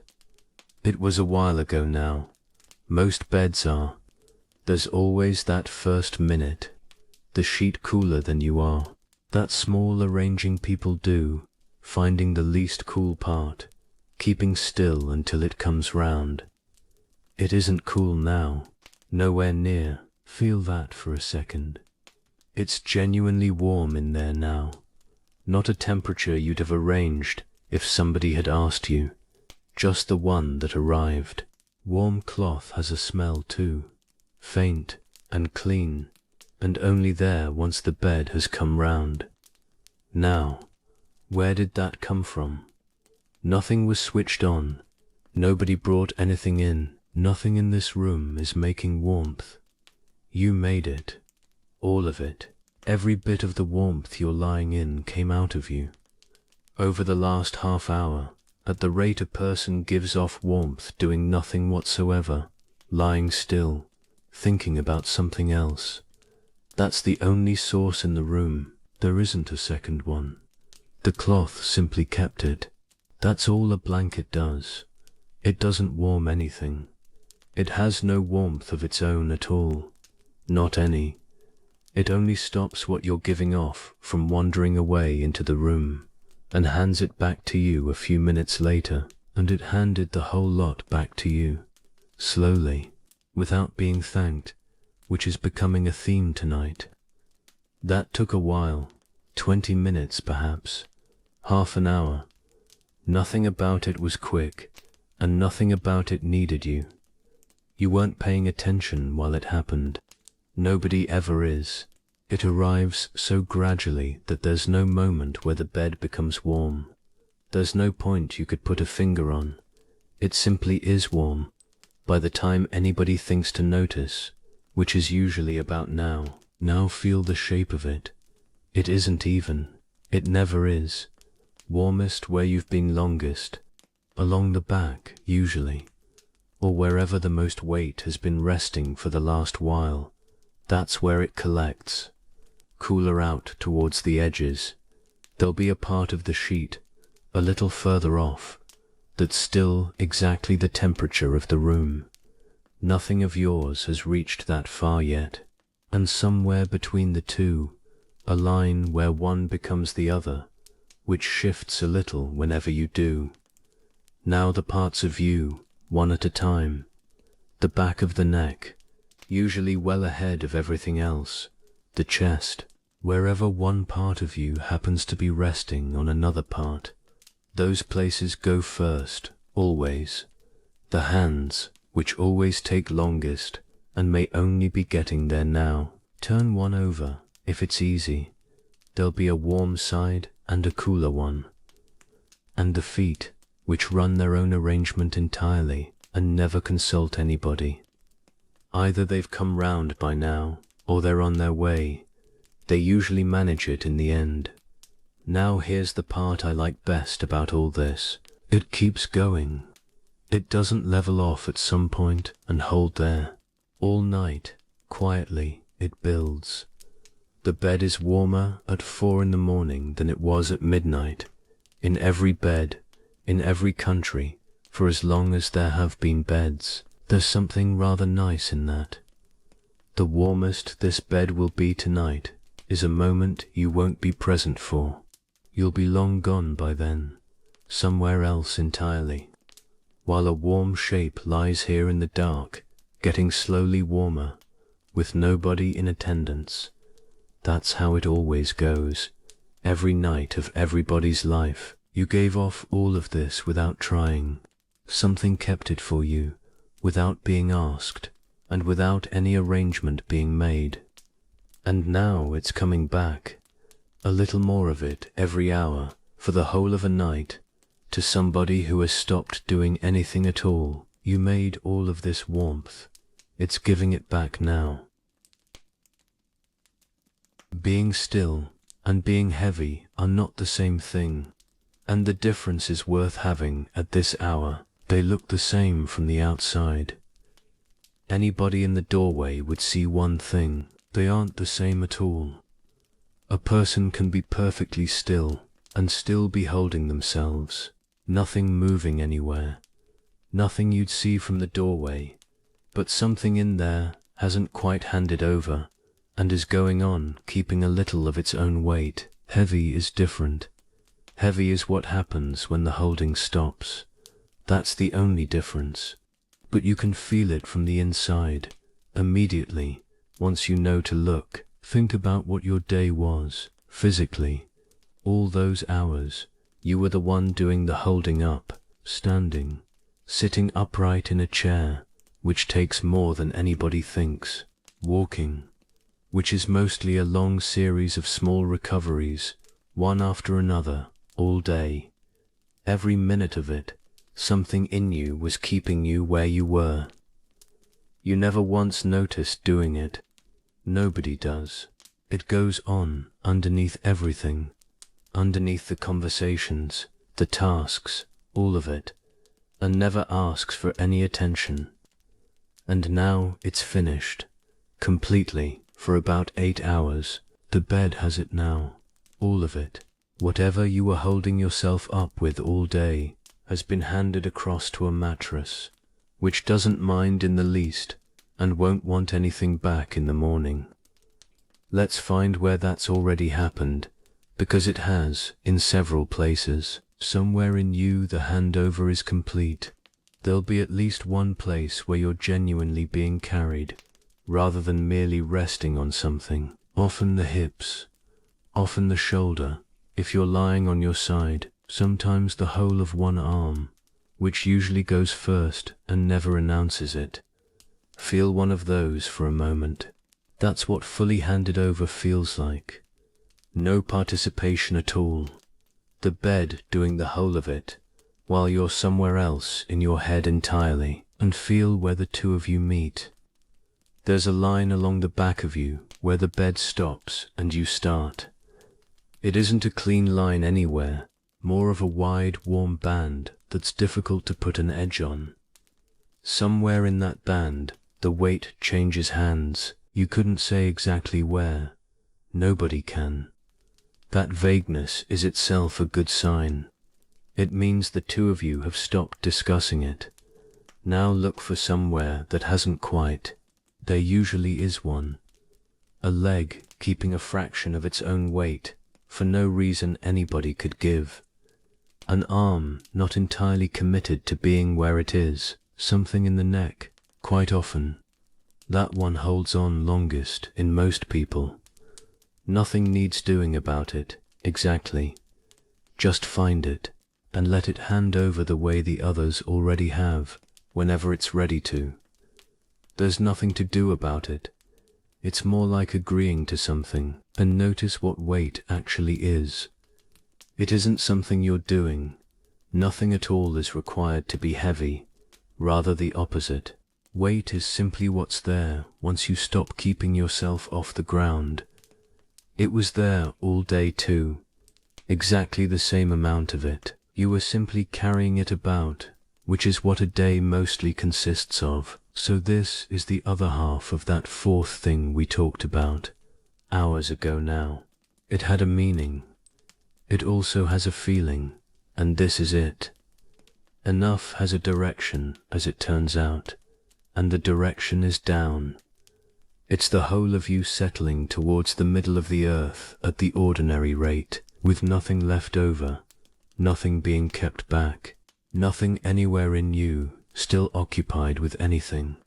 It was a while ago now. Most beds are. There's always that first minute, the sheet cooler than you are. That small arranging people do, finding the least cool part, keeping still until it comes round. It isn't cool now, nowhere near. Feel that for a second. It's genuinely warm in there now. Not a temperature you'd have arranged if somebody had asked you, just the one that arrived. Warm cloth has a smell too, faint, and clean, and only there once the bed has come round. Now, where did that come from? Nothing was switched on. Nobody brought anything in. Nothing in this room is making warmth. You made it. All of it. Every bit of the warmth you're lying in came out of you. Over the last half hour, at the rate a person gives off warmth doing nothing whatsoever, lying still, thinking about something else. That's the only source in the room. There isn't a second one. The cloth simply kept it. That's all a blanket does. It doesn't warm anything. It has no warmth of its own at all. Not any. It only stops what you're giving off from wandering away into the room, and hands it back to you a few minutes later, and it handed the whole lot back to you, slowly, without being thanked, which is becoming a theme tonight. That took a while, 20 minutes perhaps, half an hour. Nothing about it was quick, and nothing about it needed you. You weren't paying attention while it happened. Nobody ever is. It arrives so gradually that there's no moment where the bed becomes warm. There's no point you could put a finger on. It simply is warm, by the time anybody thinks to notice, which is usually about now. Now feel the shape of it. It isn't even. It never is. Warmest where you've been longest. Along the back, usually. Or wherever the most weight has been resting for the last while. That's where it collects. Cooler out towards the edges. There'll be a part of the sheet, a little further off, that's still exactly the temperature of the room. Nothing of yours has reached that far yet. And somewhere between the two, a line where one becomes the other, which shifts a little whenever you do. Now the parts of you, one at a time. The back of the neck, usually well ahead of everything else. The chest, wherever one part of you happens to be resting on another part. Those places go first, always. The hands, which always take longest, and may only be getting there now. Turn one over, if it's easy. There'll be a warm side and a cooler one. And the feet, which run their own arrangement entirely and never consult anybody. Either they've come round by now, or they're on their way. They usually manage it in the end. Now here's the part I like best about all this. It keeps going. It doesn't level off at some point and hold there. All night, quietly, it builds. The bed is warmer at 4 in the morning than it was at midnight. In every bed, in every country, for as long as there have been beds. There's something rather nice in that. The warmest this bed will be tonight is a moment you won't be present for. You'll be long gone by then, somewhere else entirely, while a warm shape lies here in the dark, getting slowly warmer, with nobody in attendance. That's how it always goes, every night of everybody's life. You gave off all of this without trying. Something kept it for you, without being asked, and without any arrangement being made. And now it's coming back, a little more of it every hour, for the whole of a night, to somebody who has stopped doing anything at all. You made all of this warmth. It's giving it back now. Being still and being heavy are not the same thing, and the difference is worth having at this hour. They look the same from the outside. Anybody in the doorway would see one thing. They aren't the same at all. A person can be perfectly still and still be holding themselves, nothing moving anywhere, nothing you'd see from the doorway, but something in there hasn't quite handed over and is going on, keeping a little of its own weight. Heavy is different. Heavy is what happens when the holding stops. That's the only difference. But you can feel it from the inside, immediately, once you know to look. Think about what your day was, physically. All those hours, you were the one doing the holding up, standing, sitting upright in a chair, which takes more than anybody thinks. walking, which is mostly a long series of small recoveries, one after another, all day. Every minute of it, something in you was keeping you where you were. You never once noticed doing it. Nobody does. It goes on underneath everything, underneath the conversations, the tasks, all of it, and never asks for any attention. And now it's finished, completely, for about 8 hours. The bed has it now, all of it. Whatever you were holding yourself up with all day has been handed across to a mattress, which doesn't mind in the least and won't want anything back in the morning. Let's find where that's already happened, because it has, in several places. Somewhere in you the handover is complete. There'll be at least one place where you're genuinely being carried, rather than merely resting on something. Often the hips, often the shoulder, if you're lying on your side, sometimes the whole of one arm, which usually goes first and never announces it. Feel one of those for a moment. That's what fully handed over feels like. No participation at all. The bed doing the whole of it, while you're somewhere else in your head entirely. And feel where the two of you meet. There's a line along the back of you where the bed stops and you start. It isn't a clean line anywhere, more of a wide, warm band that's difficult to put an edge on. Somewhere in that band, the weight changes hands. You couldn't say exactly where. Nobody can. That vagueness is itself a good sign. It means the two of you have stopped discussing it. Now look for somewhere that hasn't quite. There usually is one. A leg keeping a fraction of its own weight, for no reason anybody could give. An arm not entirely committed to being where it is. Something in the neck, quite often. That one holds on longest in most people. Nothing needs doing about it, exactly. Just find it, and let it hand over the way the others already have, whenever it's ready to. There's nothing to do about it. It's more like agreeing to something, and notice what weight actually is. It isn't something you're doing. Nothing at all is required to be heavy, rather the opposite. Weight is simply what's there once you stop keeping yourself off the ground. It was there all day too, exactly the same amount of it. You were simply carrying it about, which is what a day mostly consists of. So this is the other half of that fourth thing we talked about, hours ago now. It had a meaning. It also has a feeling, and this is it. Enough has a direction, as it turns out, and the direction is down. It's the whole of you settling towards the middle of the earth at the ordinary rate, with nothing left over, nothing being kept back, nothing anywhere in you still occupied with anything.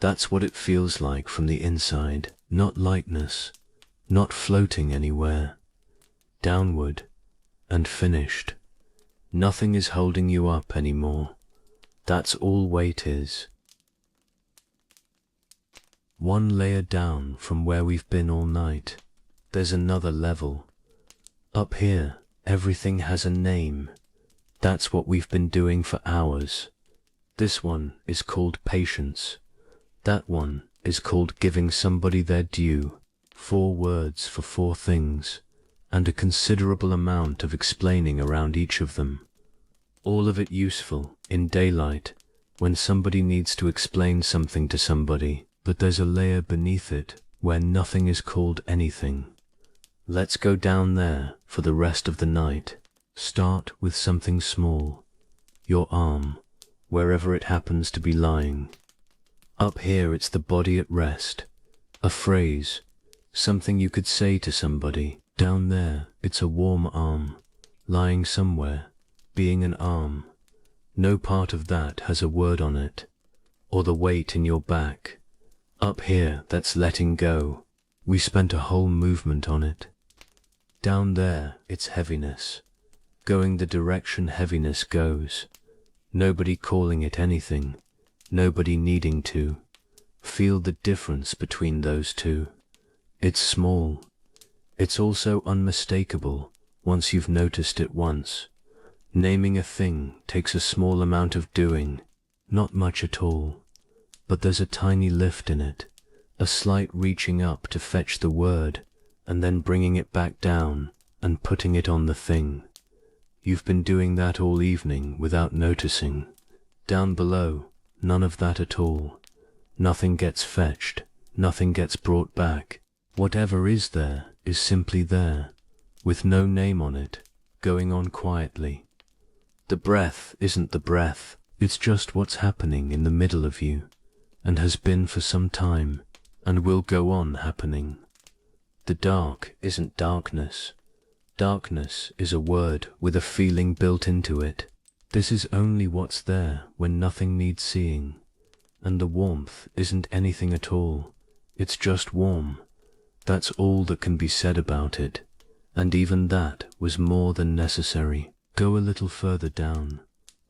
That's what it feels like from the inside. Not lightness, not floating anywhere. Downward and finished. Nothing is holding you up anymore. That's all weight is. One layer down from where we've been all night, there's another level. Up here, everything has a name. That's what we've been doing for hours. This one is called patience. That one is called giving somebody their due. 4 words for 4 things, and a considerable amount of explaining around each of them. All of it useful in daylight, when somebody needs to explain something to somebody. But there's a layer beneath it where nothing is called anything. Let's go down there for the rest of the night. Start with something small. Your arm, wherever it happens to be lying. Up here it's the body at rest. A phrase, something you could say to somebody. Down there it's a warm arm, lying somewhere, being an arm. No part of that has a word on it, or the weight in your back. Up here, that's letting go. We spent a whole movement on it. Down there, it's heaviness. Going the direction heaviness goes. Nobody calling it anything. Nobody needing to. Feel the difference between those two. It's small. It's also unmistakable once you've noticed it once. Naming a thing takes a small amount of doing, not much at all, but there's a tiny lift in it, a slight reaching up to fetch the word, and then bringing it back down and putting it on the thing. You've been doing that all evening without noticing. Down below, none of that at all. Nothing gets fetched, nothing gets brought back. Whatever is there is simply there, with no name on it, going on quietly. The breath isn't the breath, it's just what's happening in the middle of you, and has been for some time, and will go on happening. The dark isn't darkness. Darkness is a word with a feeling built into it. This is only what's there when nothing needs seeing. And the warmth isn't anything at all. It's just warm. That's all that can be said about it. And even that was more than necessary. Go a little further down,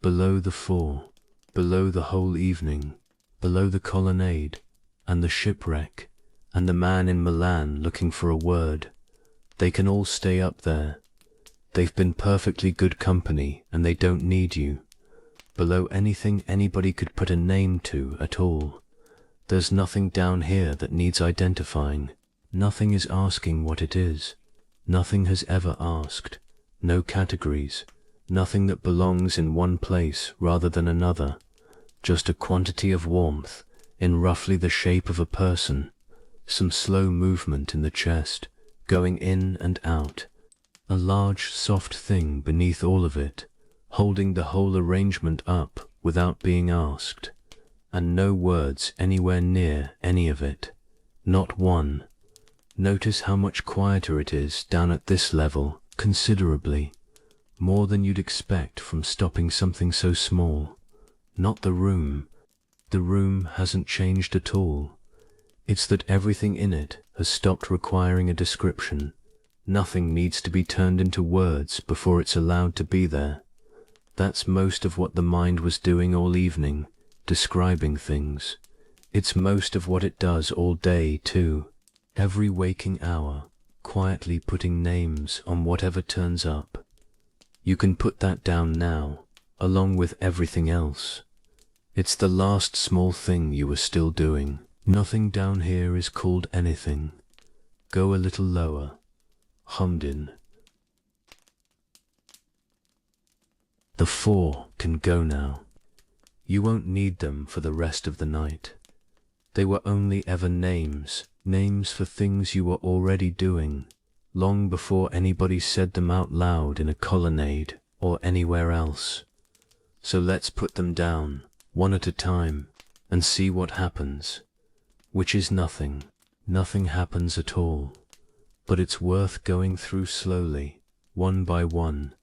below the four, below the whole evening, below the colonnade, and the shipwreck, and the man in Milan looking for a word. They can all stay up there. They've been perfectly good company, and they don't need you. Below anything anybody could put a name to at all. There's nothing down here that needs identifying. Nothing is asking what it is. Nothing has ever asked. No categories. Nothing that belongs in one place rather than another. Just a quantity of warmth, in roughly the shape of a person. Some slow movement in the chest, going in and out. A large, soft thing beneath all of it, holding the whole arrangement up without being asked. And no words anywhere near any of it. Not one. Notice how much quieter it is down at this level, considerably. More than you'd expect from stopping something so small. Not the room. The room hasn't changed at all. It's that everything in it has stopped requiring a description. Nothing needs to be turned into words before it's allowed to be there. That's most of what the mind was doing all evening, describing things. It's most of what it does all day, too. Every waking hour, quietly putting names on whatever turns up. You can put that down now, along with everything else. It's the last small thing you were still doing. Nothing down here is called anything. Go a little lower. Hummed in. The four can go now. You won't need them for the rest of the night. They were only ever names, names for things you were already doing, long before anybody said them out loud in a colonnade or anywhere else. So let's put them down, one at a time, and see what happens. Which is nothing. Nothing happens at all. But it's worth going through slowly, one by one,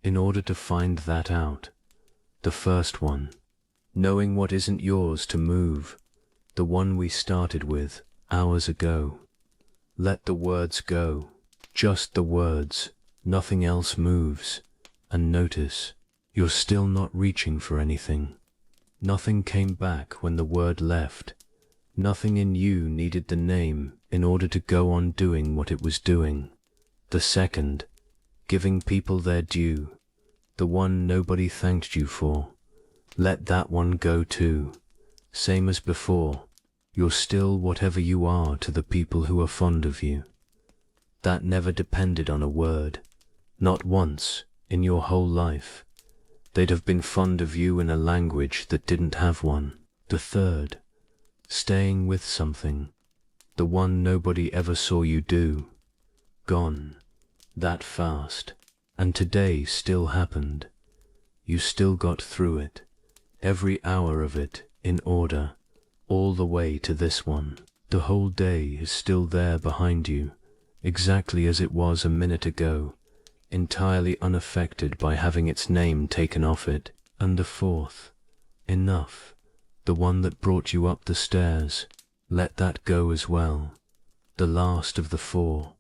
in order to find that out. The first one, knowing what isn't yours to move, the one we started with hours ago. Let the words go, just the words, nothing else moves, and notice, you're still not reaching for anything. Nothing came back when the word left. Nothing in you needed the name in order to go on doing what it was doing. The second, giving people their due, the one nobody thanked you for. Let that one go too. Same as before, you're still whatever you are to the people who are fond of you. That never depended on a word, not once in your whole life. They'd have been fond of you in a language that didn't have one. The third, staying with something, the one nobody ever saw you do, gone, that fast, and today still happened. You still got through it, every hour of it in order, all the way to this one. The whole day is still there behind you, exactly as it was a minute ago, entirely unaffected by having its name taken off it. And the fourth, enough, the one that brought you up the stairs, let that go as well. The last of the four.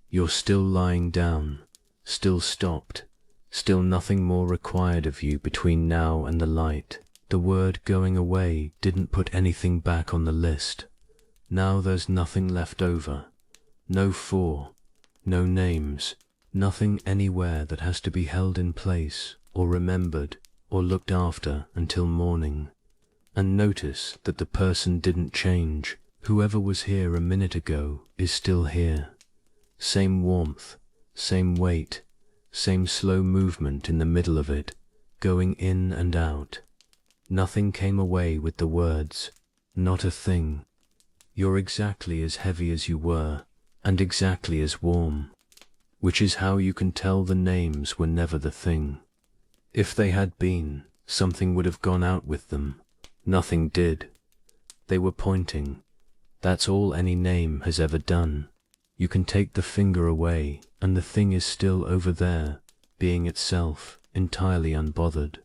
You're still lying down, still stopped, still nothing more required of you between now and the light. The word going away didn't put anything back on the list. Now there's nothing left over. No for, no names, nothing anywhere that has to be held in place or remembered or looked after until morning. And notice that the person didn't change. Whoever was here a minute ago is still here. Same warmth, same weight, same slow movement in the middle of it, going in and out. Nothing came away with the words, not a thing. You're exactly as heavy as you were, and exactly as warm, which is how you can tell the names were never the thing. If they had been, something would have gone out with them. Nothing did. They were pointing. That's all any name has ever done. You can take the finger away, and the thing is still over there, being itself, entirely unbothered.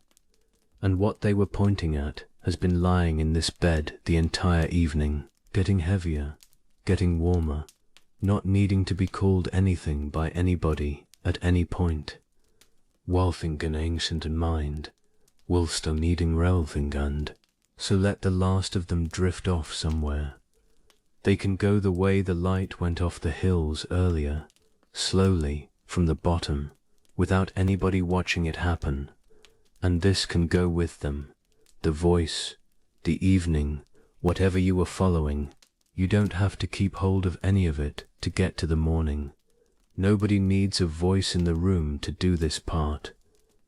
And what they were pointing at has been lying in this bed the entire evening, getting heavier, getting warmer, not needing to be called anything by anybody at any point. Walfingen ancient in mind, whilst needing relfingand, so let the last of them drift off somewhere. They can go the way the light went off the hills earlier, slowly, from the bottom, without anybody watching it happen. And this can go with them. The voice, the evening, whatever you were following, you don't have to keep hold of any of it to get to the morning. Nobody needs a voice in the room to do this part.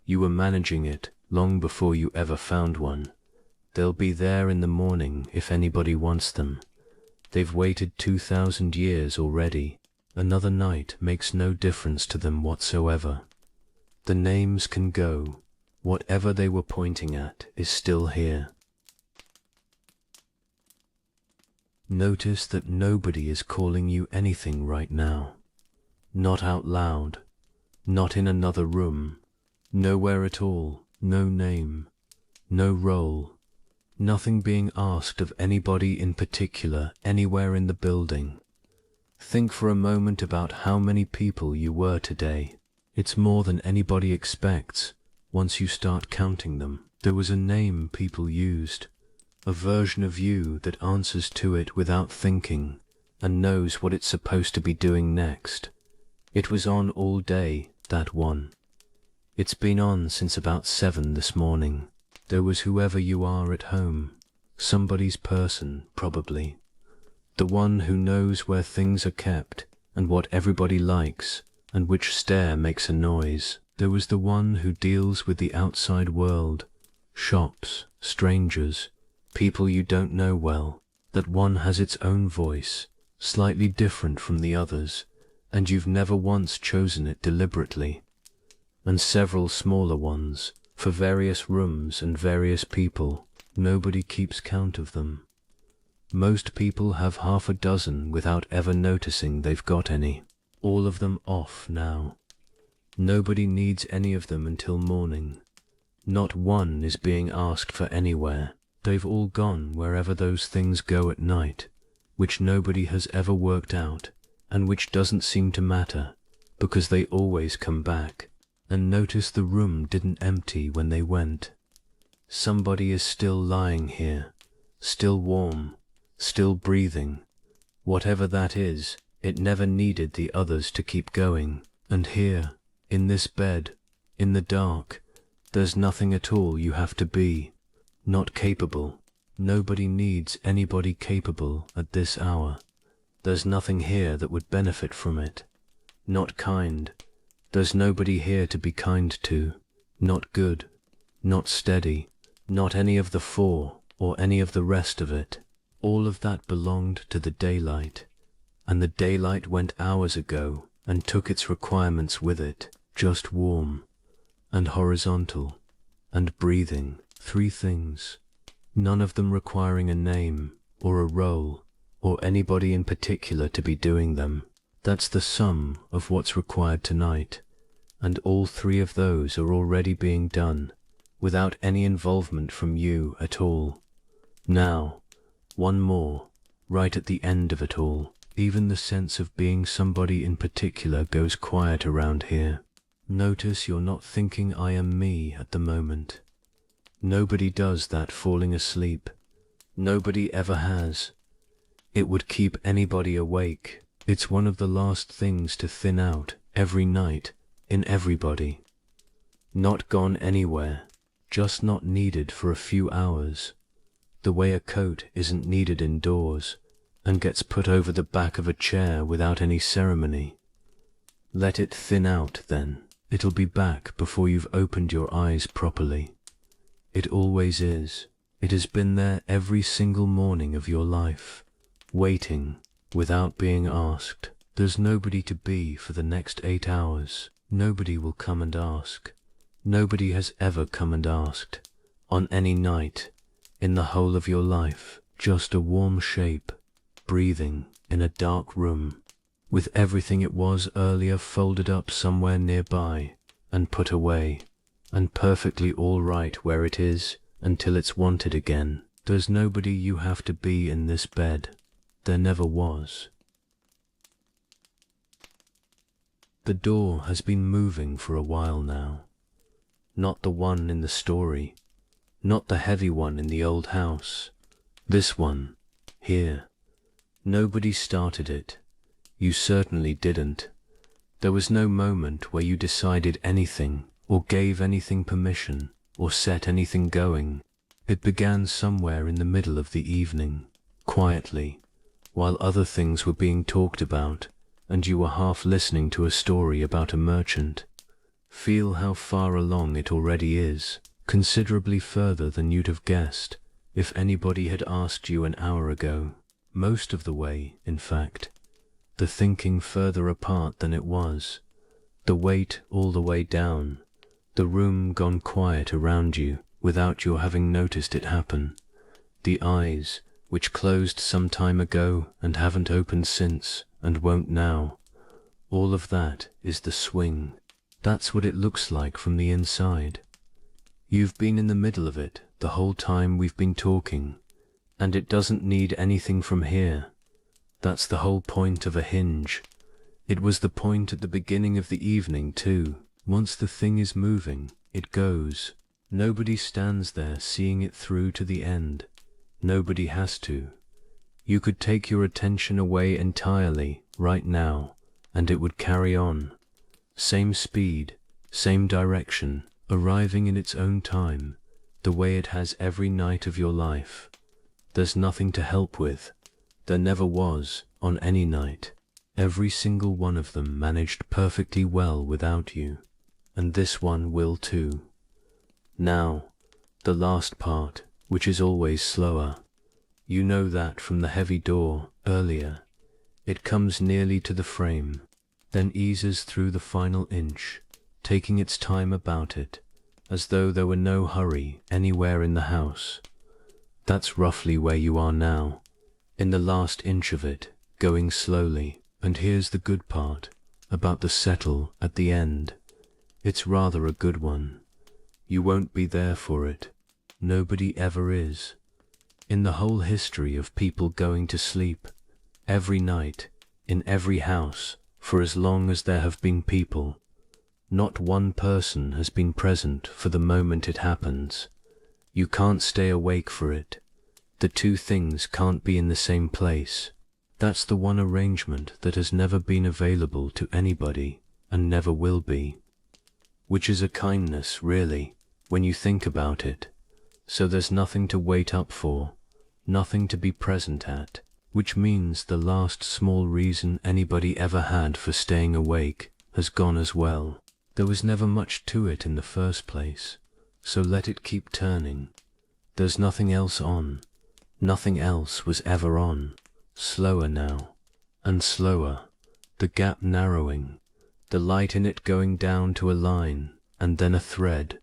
You were managing it long before you ever found one. They'll be there in the morning if anybody wants them. They've waited 2,000 years already. Another night makes no difference to them whatsoever. The names can go. Whatever they were pointing at is still here. Notice that nobody is calling you anything right now. Not out loud. Not in another room. Nowhere at all. No name. No role. Nothing being asked of anybody in particular anywhere in the building. Think for a moment about how many people you were today. It's more than anybody expects once you start counting them. There was a name people used, a version of you that answers to it without thinking and knows what it's supposed to be doing next. It was on all day, that one. It's been on since about 7 this morning. There was whoever you are at home, somebody's person, probably. The one who knows where things are kept and what everybody likes and which stair makes a noise. There was the one who deals with the outside world, shops, strangers, people you don't know well. That one has its own voice, slightly different from the others, and you've never once chosen it deliberately. And several smaller ones, for various rooms and various people. Nobody keeps count of them. Most people have half a dozen without ever noticing they've got any. All of them off now. Nobody needs any of them until morning. Not one is being asked for anywhere. They've all gone wherever those things go at night, which nobody has ever worked out, and which doesn't seem to matter, because they always come back. And notice the room didn't empty when they went. Somebody is still lying here, still warm, still breathing. Whatever that is, it never needed the others to keep going. And here, in this bed, in the dark, there's nothing at all you have to be. Not capable. Nobody needs anybody capable at this hour. There's nothing here that would benefit from it. Not kind. There's nobody here to be kind to. Not good. Not steady. Not any of the four or any of the rest of it. All of that belonged to the daylight. And the daylight went hours ago and took its requirements with it. Just warm and horizontal and breathing. 3 things. None of them requiring a name or a role or anybody in particular to be doing them. That's the sum of what's required tonight, and all 3 of those are already being done, without any involvement from you at all. Now, one more, right at the end of it all. Even the sense of being somebody in particular goes quiet around here. Notice you're not thinking I am me at the moment. Nobody does that falling asleep. Nobody ever has. It would keep anybody awake. It's one of the last things to thin out every night in everybody. Not gone anywhere, just not needed for a few hours. The way a coat isn't needed indoors and gets put over the back of a chair without any ceremony. Let it thin out then. It'll be back before you've opened your eyes properly. It always is. It has been there every single morning of your life, waiting without being asked. There's nobody to be for the next 8 hours. Nobody will come and ask. Nobody has ever come and asked, on any night, in the whole of your life. Just a warm shape, breathing in a dark room, with everything it was earlier folded up somewhere nearby and put away, and perfectly all right where it is until it's wanted again. There's nobody you have to be in this bed. There never was. The door has been moving for a while now. Not the one in the story, not the heavy one in the old house. This one, here. Nobody started it. You certainly didn't. There was no moment where you decided anything, or gave anything permission, or set anything going. It began somewhere in the middle of the evening, quietly, while other things were being talked about, and you were half listening to a story about a merchant. Feel how far along it already is, considerably further than you'd have guessed if anybody had asked you an hour ago. Most of the way, in fact. The thinking further apart than it was. The weight all the way down. The room gone quiet around you without your having noticed it happen. The eyes, which closed some time ago and haven't opened since and won't now. All of that is the swing. That's what it looks like from the inside. You've been in the middle of it the whole time we've been talking, and it doesn't need anything from here. That's the whole point of a hinge. It was the point at the beginning of the evening too. Once the thing is moving, it goes. Nobody stands there seeing it through to the end. Nobody has to. You could take your attention away entirely right now, and it would carry on. Same speed, same direction, arriving in its own time, the way it has every night of your life. There's nothing to help with. There never was, on any night. Every single one of them managed perfectly well without you, and this one will too. Now, the last part, which is always slower. You know that from the heavy door earlier. It comes nearly to the frame, then eases through the final inch, taking its time about it, as though there were no hurry anywhere in the house. That's roughly where you are now, in the last inch of it, going slowly. And here's the good part, about the settle at the end. It's rather a good one. You won't be there for it. Nobody ever is. In the whole history of people going to sleep, every night, in every house, for as long as there have been people, not one person has been present for the moment it happens. You can't stay awake for it. The two things can't be in the same place. That's the one arrangement that has never been available to anybody, and never will be. Which is a kindness, really, when you think about it. So there's nothing to wait up for, nothing to be present at, which means the last small reason anybody ever had for staying awake has gone as well. There was never much to it in the first place, so let it keep turning. There's nothing else on. Nothing else was ever on. Slower now, and slower, the gap narrowing, the light in it going down to a line, and then a thread,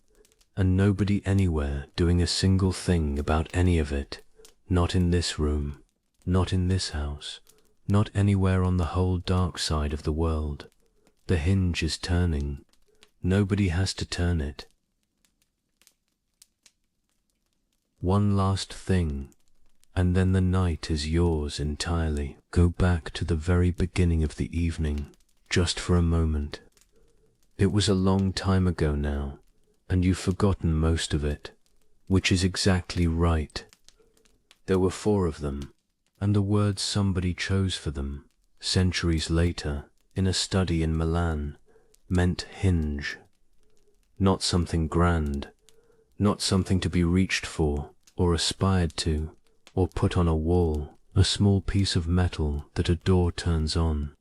and nobody anywhere doing a single thing about any of it. Not in this room, not in this house, not anywhere on the whole dark side of the world. The hinge is turning. Nobody has to turn it. One last thing, and then the night is yours entirely. Go back to the very beginning of the evening, just for a moment. It was a long time ago now, and you've forgotten most of it. which is exactly right. There were 4 of them, and the words somebody chose for them, centuries later, in a study in Milan, meant hinge. Not something grand, not something to be reached for, or aspired to, or put on a wall, a small piece of metal that a door turns on,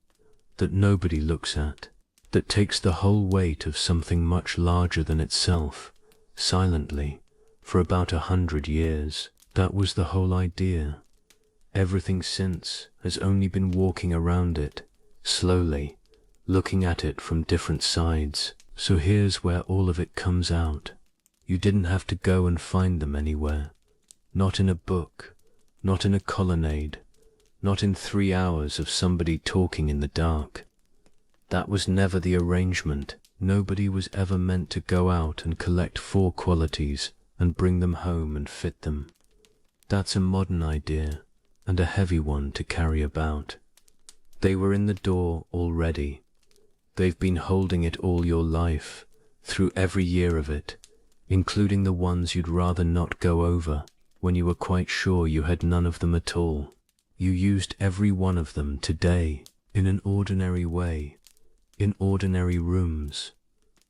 that nobody looks at, that takes the whole weight of something much larger than itself, silently, for about 100 years. That was the whole idea. Everything since has only been walking around it, slowly, looking at it from different sides. So here's where all of it comes out. You didn't have to go and find them anywhere. Not in a book, not in a colonnade, not in 3 hours of somebody talking in the dark. That was never the arrangement. Nobody was ever meant to go out and collect 4 qualities and bring them home and fit them. That's a modern idea, and a heavy one to carry about. They were in the door already. They've been holding it all your life, through every year of it, including the ones you'd rather not go over, when you were quite sure you had none of them at all. You used every one of them today, in an ordinary way, in ordinary rooms,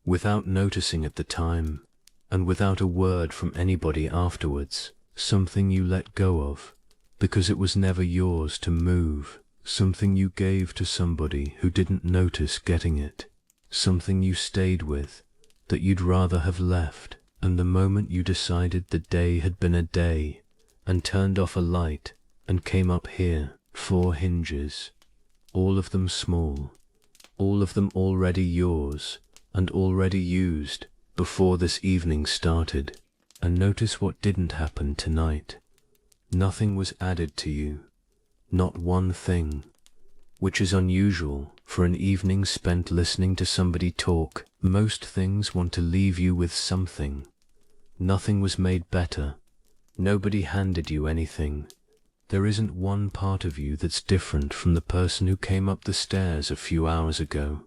without noticing at the time, and without a word from anybody afterwards. Something you let go of, because it was never yours to move. Something you gave to somebody who didn't notice getting it. Something you stayed with, that you'd rather have left. And the moment you decided the day had been a day, and turned off a light, and came up here, 4 hinges, all of them small, all of them already yours, and already used, before this evening started. And notice what didn't happen tonight. Nothing was added to you. Not one thing, which is unusual for an evening spent listening to somebody talk. Most things want to leave you with something. Nothing was made better. Nobody handed you anything. There isn't one part of you that's different from the person who came up the stairs a few hours ago.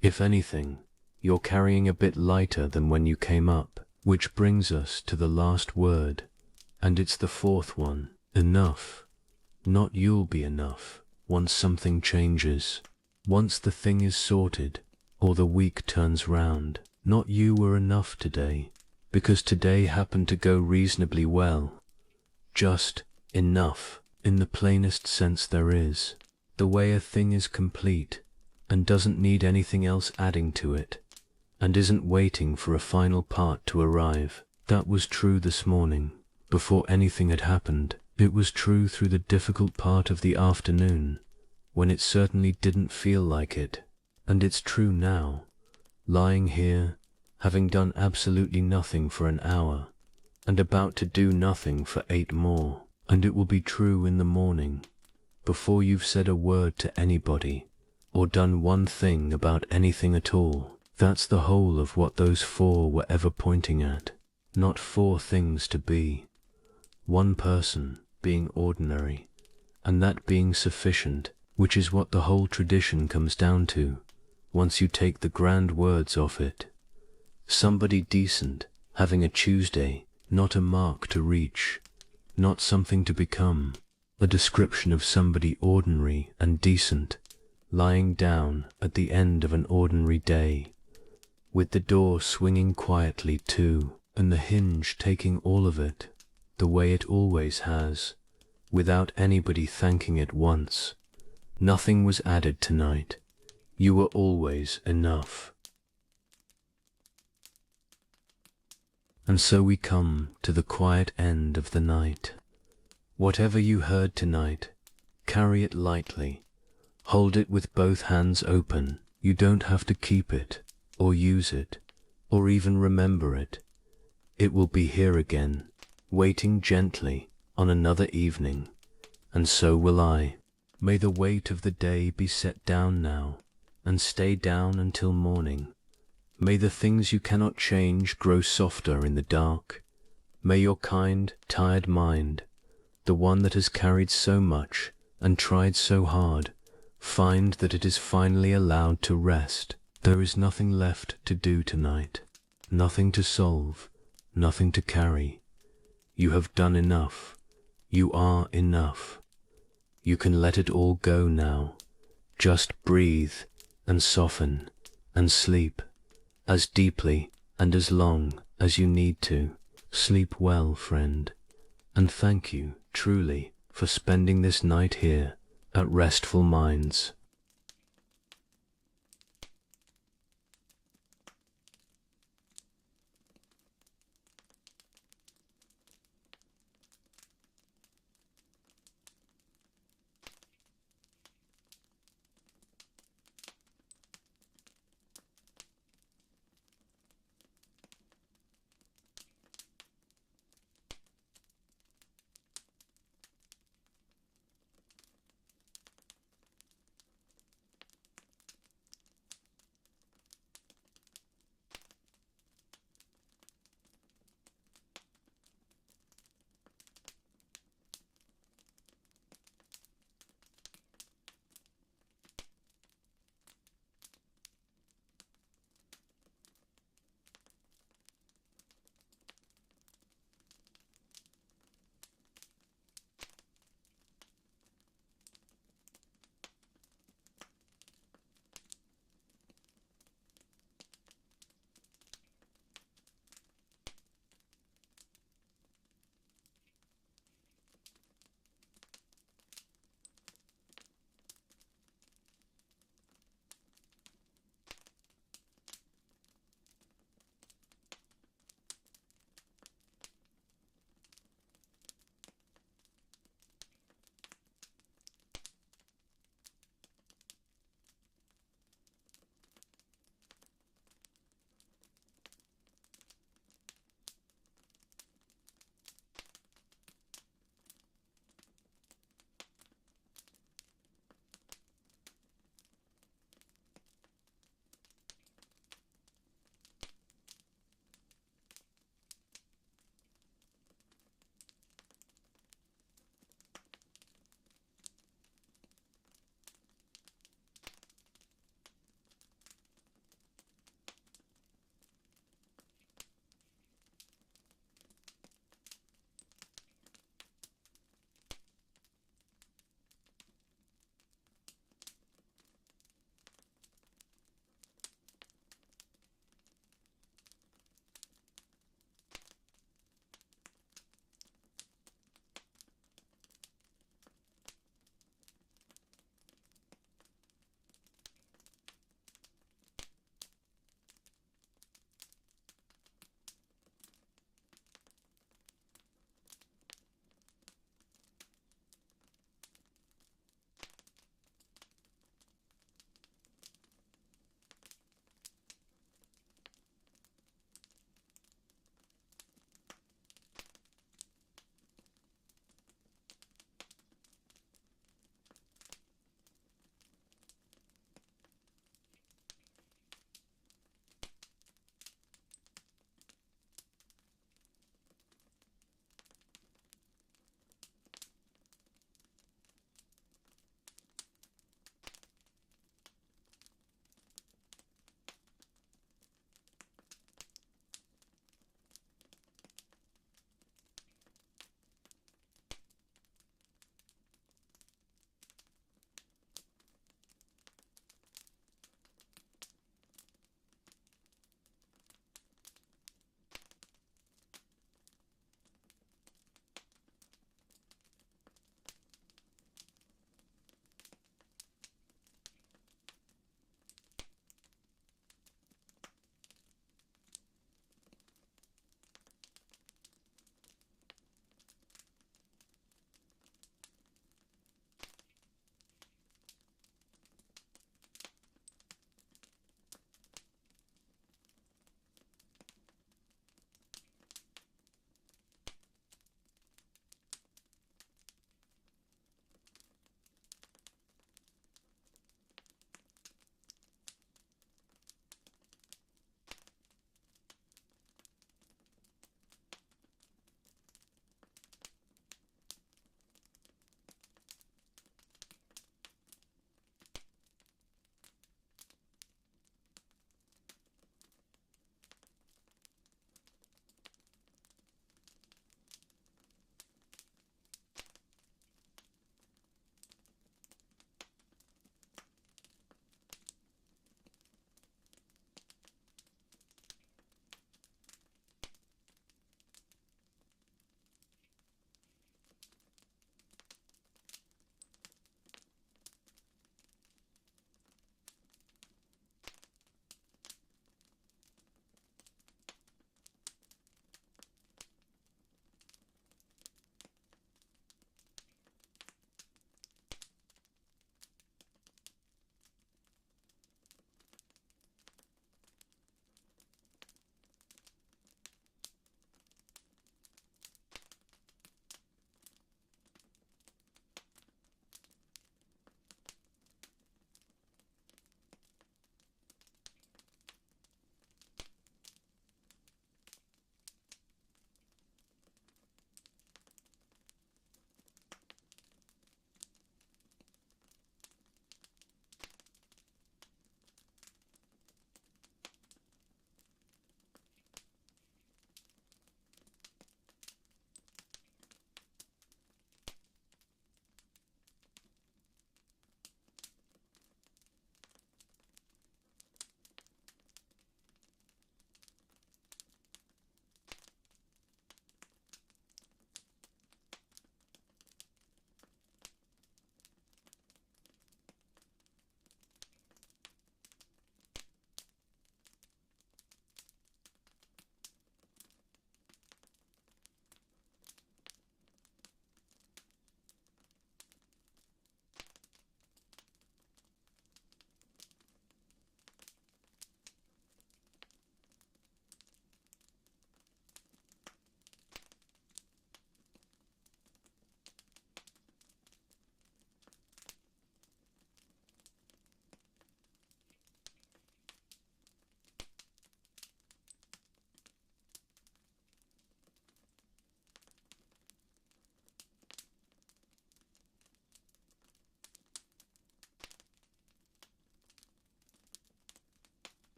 If anything, you're carrying a bit lighter than when you came up, which brings us to the last word, and it's the 4th one, enough. Not you'll be enough, once something changes, once the thing is sorted, or the week turns round. Not you were enough today, because today happened to go reasonably well. Just enough, in the plainest sense there is. The way a thing is complete, and doesn't need anything else adding to it, and isn't waiting for a final part to arrive. That was true this morning, before anything had happened. It was true through the difficult part of the afternoon, when it certainly didn't feel like it. And it's true now, lying here, having done absolutely nothing for an hour, and about to do nothing for 8 more. And it will be true in the morning, before you've said a word to anybody, or done one thing about anything at all. That's the whole of what those 4 were ever pointing at. Not 4 things to be. One person being ordinary, and that being sufficient, which is what the whole tradition comes down to, once you take the grand words off it. Somebody decent, having a Tuesday, not a mark to reach, not something to become, a description of somebody ordinary and decent, lying down at the end of an ordinary day, with the door swinging quietly too, and the hinge taking all of it, the way it always has, without anybody thanking it once. Nothing was added tonight. You were always enough. And so we come to the quiet end of the night. Whatever you heard tonight, carry it lightly. Hold it with both hands open. You don't have to keep it, or use it, or even remember it. It will be here again, waiting gently on another evening, and so will I. May the weight of the day be set down now, and stay down until morning. May the things you cannot change grow softer in the dark. May your kind, tired mind, the one that has carried so much and tried so hard, find that it is finally allowed to rest. There is nothing left to do tonight, nothing to solve, nothing to carry. You have done enough. You are enough. You can let it all go now. Just breathe and soften and sleep as deeply and as long as you need to. Sleep well, friend, and thank you truly for spending this night here at Restful Minds.